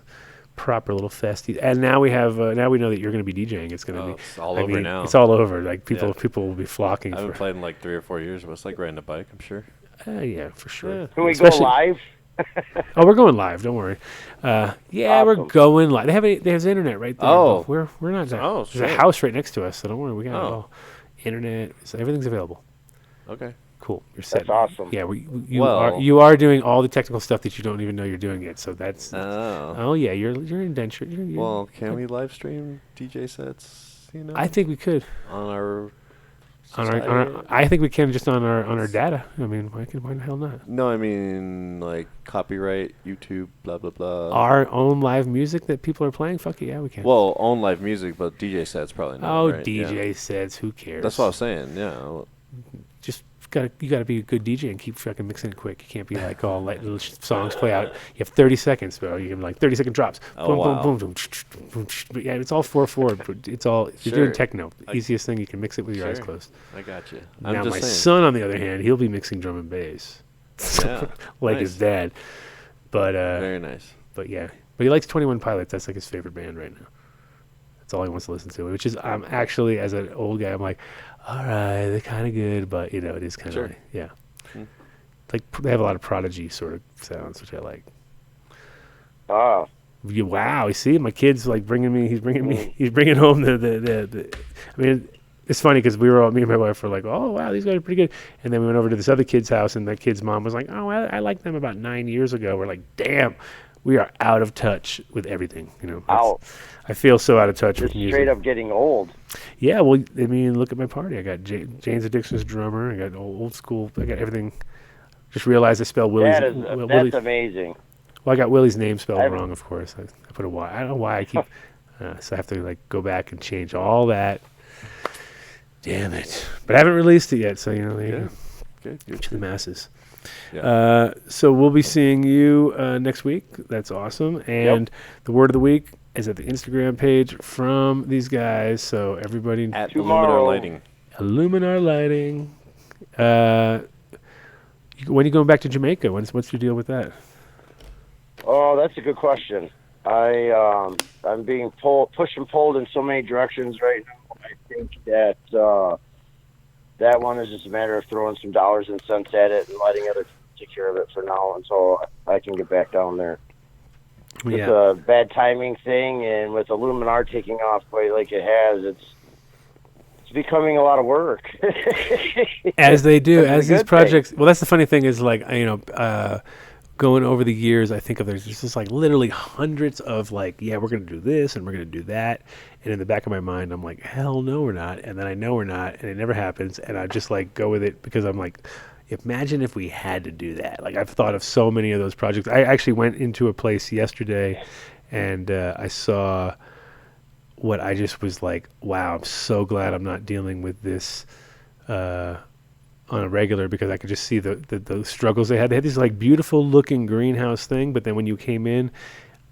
proper little festies. And now we have. Now we know that you're going to be DJing. It's going to be. It's all over now. It's all over. Like people will be flocking. I haven't played in like 3 or 4 years, but it's like riding a bike. I'm sure. Yeah, for sure. Yeah. Can we go live? Oh, we're going live. Don't worry. Yeah, Awesome. we're going live. They have internet right there. Oh. We're not. Oh, there's a house right next to us, so don't worry. We got all internet. So everything's available. Okay. Cool. You're set. That's awesome. Yeah, you are doing all the technical stuff that you don't even know you're doing yet. So that's. Oh yeah, you're indentured. Well, can we live stream DJ sets? I think we could. On our I think we can just on our data. I mean, why the hell not? No, I mean like copyright, YouTube, blah blah blah. Our own live music that people are playing. Fuck it, yeah, we can. Well, own live music, but DJ sets probably not. Oh, right? DJ sets. Who cares? That's what I was saying. Yeah. Just you gotta be a good DJ and keep fucking mixing it quick. You can't be like all let little songs play out. You have 30 seconds, bro. You can like 30-second drops. Oh, wow. Boom, boom, boom. But yeah, it's all 4/4. But it's all you're doing techno. The easiest thing you can mix it with your eyes closed. I got you. Now my son, on the other hand, he'll be mixing drum and bass, Yeah, like his dad. But very nice. But yeah, but he likes 21 Pilots. That's like his favorite band right now. That's all he wants to listen to. Which is, I'm actually, as an old guy, I'm like, all right, they're kind of good, but it is kind of like, yeah. Like they have a lot of Prodigy sort of sounds, which I like. Oh. Wow, you see, my kid's like he's bringing home the I mean, it's funny because me and my wife were like, oh wow, these guys are pretty good. And then we went over to this other kid's house, and that kid's mom was like, oh, I liked them about 9 years ago. We're like, damn, we are out of touch with everything. I feel so out of touch with music. Straight up getting old. Yeah, well, I mean, look at my party. I got Jane's Addiction's drummer. I got old school. I got everything. Just realized I spelled Willie's. That's amazing. Well, I got Willie's name spelled wrong, of course. I put a Y. I don't know why I keep. So I have to like go back and change all that. Damn it! But I haven't released it yet, so there you go. Good. To the masses. Yeah. So we'll be seeing you next week. That's awesome. And the word of the week is at the Instagram page from these guys. So everybody at Illuminar Lighting. Illuminar Lighting. When are you going back to Jamaica? What's your deal with that? Oh, that's a good question. I'm being pushed and pulled in so many directions right now. I think that that one is just a matter of throwing some dollars and cents at it and letting others take care of it for now until I can get back down there. It's a bad timing thing, and with Illuminar taking off quite like it has, it's becoming a lot of work. As they do, as these projects. Thing. Well, that's the funny thing is, like, going over the years, I think of there's just like literally hundreds of like, yeah, we're going to do this and we're going to do that. And in the back of my mind, I'm like, hell no, we're not. And then I know we're not, and it never happens. And I just like go with it because I'm like, imagine if we had to do that. Like, I've thought of so many of those projects. I actually went into a place yesterday and I saw what I just was like, wow, I'm so glad I'm not dealing with this on a regular, because I could just see the struggles they had. They had this like beautiful looking greenhouse thing, but then when you came in,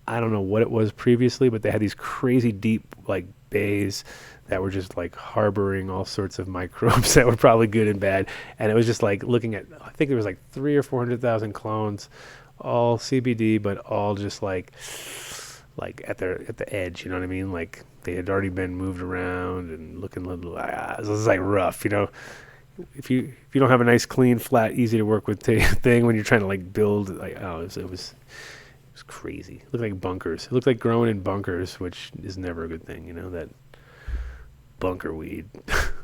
I don't know what it was previously, but they had these crazy deep like bays that were just like harboring all sorts of microbes that were probably good and bad. And it was just like looking at, I think there was like 300,000 or 400,000 clones, all CBD, but all just like at the edge, you know what I mean? Like they had already been moved around and looking a little, this is like rough, you know? If you don't have a nice, clean, flat, easy to work with thing when you're trying to like build, like, it was crazy. It looked like bunkers. It looked like growing in bunkers, which is never a good thing, you know, that bunker weed.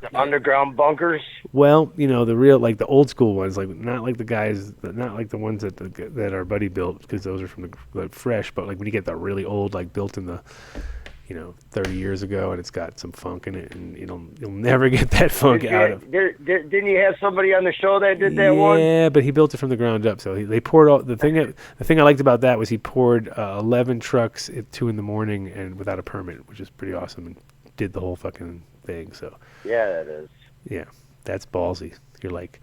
The underground bunkers? Well, you know, the real, like the old school ones, like not like the guys, not like the ones that our buddy built, because those are from the fresh, but like when you get the really old, like built in the, 30 years ago, and it's got some funk in it, and you'll never get that funk out of. Didn't you have somebody on the show that did that one? Yeah, but he built it from the ground up. So they poured all the thing I liked about that was he poured 11 trucks at 2 a.m. and without a permit, which is pretty awesome, and did the whole fucking thing. So yeah, that is. Yeah, that's ballsy. You're like,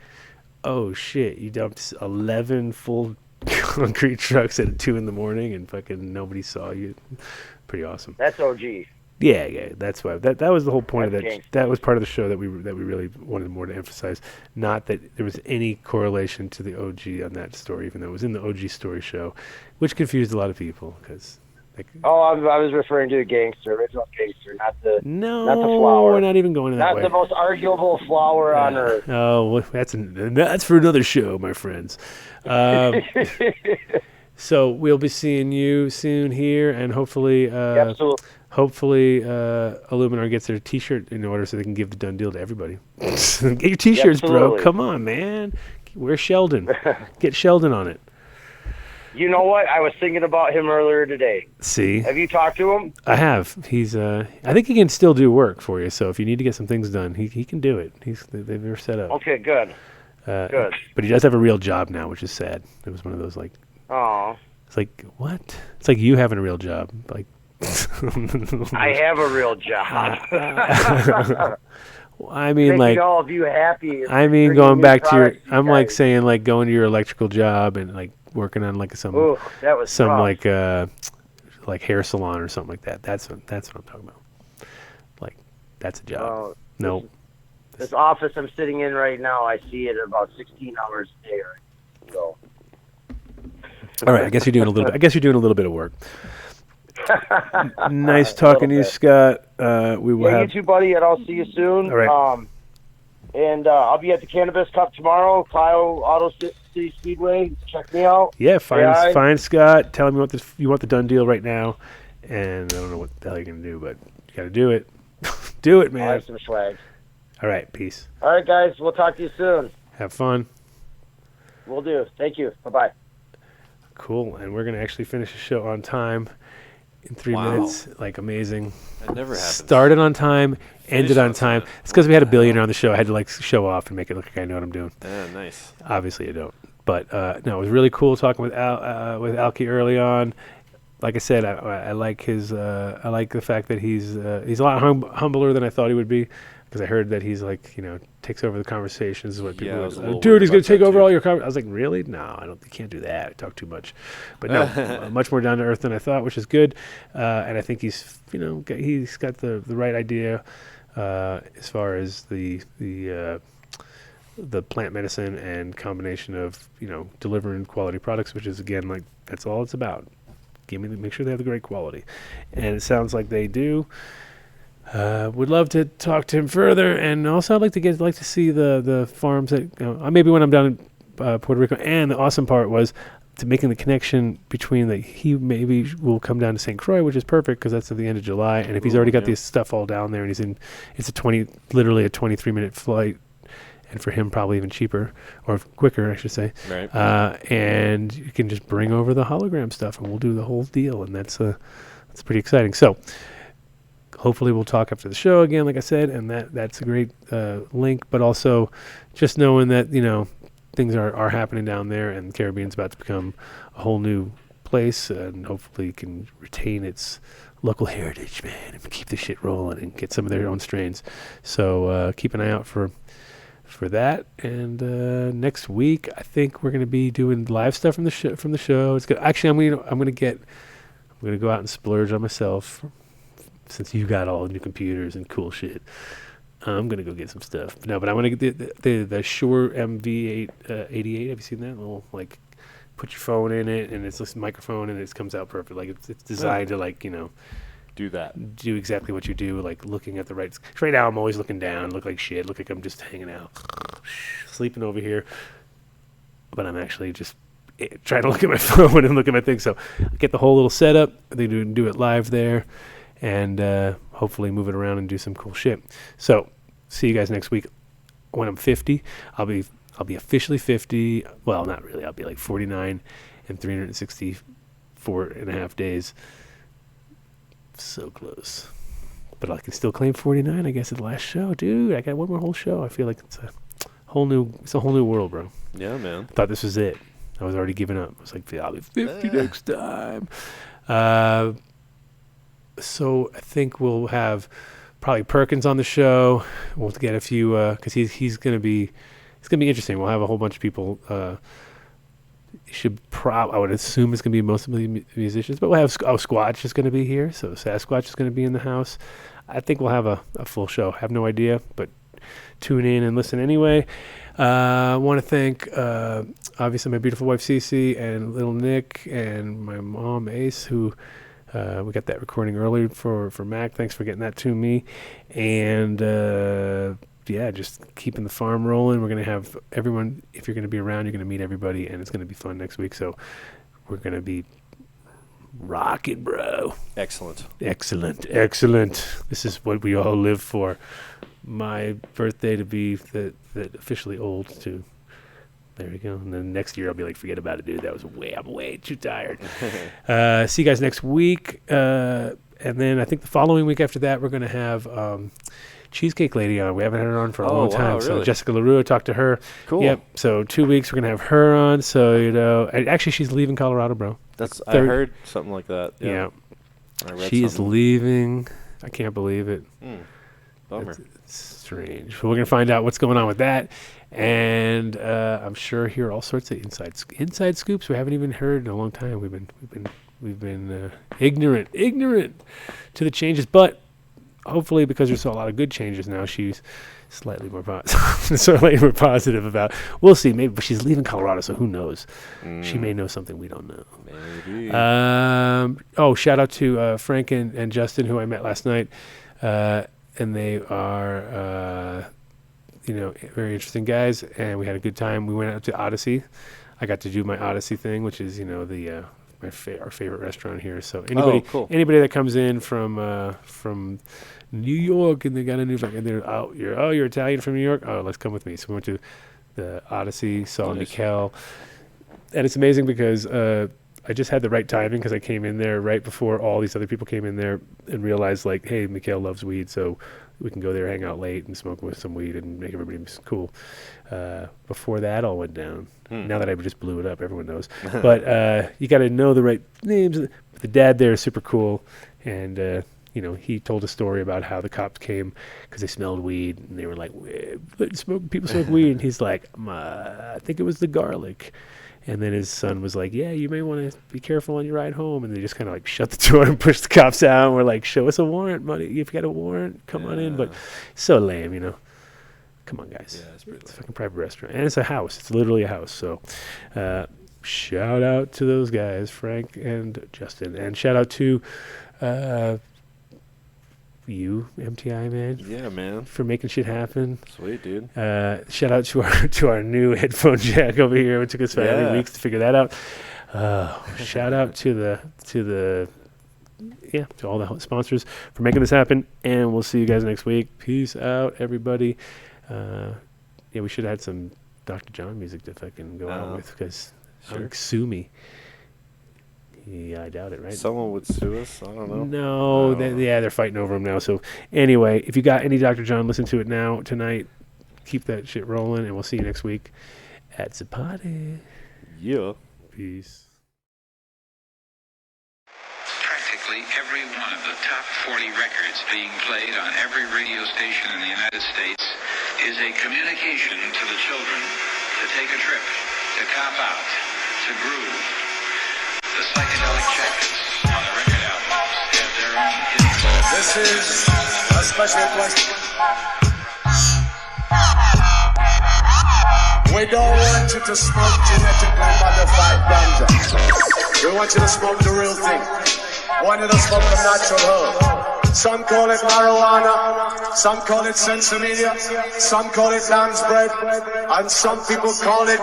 oh shit, you dumped 11 full concrete trucks at 2 a.m. and fucking nobody saw you. Pretty awesome. That's OG. Yeah. That's why that was the whole point That's of that. gangster. That was part of the show that we really wanted more to emphasize. Not that there was any correlation to the OG on that story, even though it was in the OG story show, which confused a lot of people because. I was referring to the gangster, original gangster, not the flower. We're not even going to that not way. the most arguable flower on earth. Oh, well, that's for another show, my friends. So we'll be seeing you soon here, and hopefully, Absolutely. Hopefully, Illuminar gets their T-shirt in order so they can give the done deal to everybody. Get your T-shirts, bro. Come on, man. Wear Sheldon. Get Sheldon on it. You know what? I was thinking about him earlier today. See? Have you talked to him? I have. He's. I think he can still do work for you. So if you need to get some things done, he can do it. They're set up. Okay, good. Good. But he does have a real job now, which is sad. It was one of those like. Oh. It's like what? It's like you having a real job. Like. I have a real job. I mean, making like all of you happy. I mean, going back to your. I'm like saying like going to your electrical job and like working on like some. Ooh, that was some rough. like hair salon or something like that. That's what I'm talking about. Like that's a job. No. This office I'm sitting in right now, I see it about 16 hours a day. So. All right, I guess you're doing a little bit of work. Nice talking to you, Scott. We will have you too, buddy, and I'll see you soon. All right. And I'll be at the Cannabis Cup tomorrow, Clio Auto City Speedway. Check me out. Yeah, find Scott. Tell him you want the done deal right now. And I don't know what the hell you're gonna do, but you gotta do it. Do it, man. I'll have some swag. All right, peace. All right, guys. We'll talk to you soon. Have fun. Will do. Thank you. Bye-bye. Cool. And we're gonna actually finish the show on time. In 3 minutes, like amazing. That never happens. Started on time, ended on time. It's because we had a billionaire on the show. I had to like show off and make it look like I know what I'm doing. Yeah, nice. Obviously, I don't. But no, it was really cool talking with Alki early on. Like I said, I like his. I like the fact that he's a lot humbler than I thought he would be. Because I heard that he's like, takes over the conversations. What people like, dude, he's going to take over all your conversations. I was like, really? No, I can't do that. I talk too much. But no, much more down to earth than I thought, which is good. And I think he's got the right idea as far as the plant medicine and combination of, delivering quality products, which is, again, like, that's all it's about. Make sure they have the great quality. And it sounds like they do. Would love to talk to him further, and also I'd like to see the farms that maybe when I'm down in Puerto Rico. And the awesome part was to making the connection between that he maybe will come down to St. Croix, which is perfect because that's at the end of July. And if he's already got this stuff all down there, and it's literally a 23-minute flight, and for him probably even cheaper or quicker, I should say. Right. And you can just bring over the hologram stuff, and we'll do the whole deal, and that's pretty exciting. So hopefully we'll talk after the show again, like I said, and that's a great link. But also just knowing that things are happening down there, and the Caribbean's about to become a whole new place, and hopefully can retain its local heritage, man, and keep the shit rolling and get some of their own strains. So keep an eye out for that. And next week, I think we're going to be doing live stuff from the show. It's good. Actually, I'm going to go out and splurge on myself, since you got all new computers and cool shit. I'm going to go get some stuff. But I'm going to get the Shure MV8 88. Have you seen that? Little, like, put your phone in it, and it's this microphone, and it comes out perfect. Like, it's designed to, like, do that. Do exactly what you do, like looking at the right. Right now, I'm always looking down, look like shit, look like I'm just hanging out, sleeping over here. But I'm actually just trying to look at my phone and look at my thing. So I get the whole little setup. They do it live there, and hopefully move it around and do some cool shit. So see you guys next week. When I'm 50, I'll be officially 50. Well, not really. I'll be like 49 and 364 and a half days. So close. But I can still claim 49, I guess, at the last show. Dude, I got one more whole show. I feel like it's a whole new world, bro. Yeah, man. I thought this was it. I was already giving up. I was like, I'll be 50 next time. So I think we'll have probably Perkins on the show. We'll get a few, because he's going to be interesting. We'll have a whole bunch of people. I would assume it's going to be mostly musicians, but we'll have Squatch is going to be here. So Sasquatch is going to be in the house. I think we'll have a full show. I have no idea, but tune in and listen anyway. I want to thank, obviously, my beautiful wife, Cece, and little Nick, and my mom, Ace, who we got that recording early for Mac. Thanks for getting that to me. And just keeping the farm rolling. We're going to have everyone, if you're going to be around, you're going to meet everybody, and it's going to be fun next week. So we're going to be rocking, bro. Excellent. This is what we all live for. My birthday to be that officially old too. There you go. And then next year I'll be like, forget about it, dude. I'm way too tired. See you guys next week. And then I think the following week after that, we're going to have Cheesecake Lady on. We haven't had her on for a long time. Wow, really? So Jessica LaRue, I talked to her. Cool. Yep. So 2 weeks we're going to have her on. So, actually she's leaving Colorado, bro. I heard something like that. Yeah. She is leaving. I can't believe it. Bummer. It's strange. But we're going to find out what's going on with that. And I'm sure hear all sorts of inside scoops we haven't even heard in a long time. We've been ignorant to the changes, but hopefully because there's a lot of good changes now, she's slightly more positive about. We'll see. Maybe, but she's leaving Colorado, so who knows? She may know something we don't know. Maybe. Shout out to Frank and Justin, who I met last night, and they are. Very interesting guys, and we had a good time. We went out to Odyssey. I got to do my Odyssey thing, which is our favorite restaurant here. So anybody that comes in from New York and they got a new and they're you're Italian from New York. Oh, let's come with me. So we went to the Odyssey, saw Mikkel, and it's amazing because I just had the right timing because I came in there right before all these other people came in there and realized like, hey, Mikkel loves weed, so we can go there, hang out late, and smoke with some weed and make everybody cool. Before that all went down. Now that I just blew it up, everyone knows. But you got to know the right names. The dad there is super cool, and he told a story about how the cops came because they smelled weed, and they were like, people smoke weed, and he's like, I think it was the garlic. And then his son was like, yeah, you may want to be careful on your ride home. And they just kind of like shut the door and pushed the cops out. And we're like, show us a warrant, buddy. If you got a warrant, come on in. But so lame, Come on, guys. Yeah, it's a fucking private restaurant. And it's a house. It's literally a house. So shout out to those guys, Frank and Justin. And shout out to you, MTI, man. Yeah, man. For making shit happen. Sweet, dude. Shout out to our new headphone jack over here. It took us 5 weeks to figure that out. Shout out to all the sponsors for making this happen, and we'll see you guys next week. Peace out, everybody. We should have had some Dr. John music to fucking go out with, because sue me. Yeah, I doubt it, right? Someone would sue us? I don't know. No, they're fighting over him now. So anyway, if you got any Dr. John, listen to it now, tonight. Keep that shit rolling, and we'll see you next week at the party. Yeah. Peace. Practically every one of the top 40 records being played on every radio station in the United States is a communication to the children to take a trip, to cop out, to groove. The psychedelic jackets on the record albums have their own hidden. This is a special question. We don't want you to smoke genetically modified ganja. We want you to smoke the real thing. We want you to smoke the natural herb. Some call it marijuana, some call it sensimedia, some call it lamb's bread, and some people call it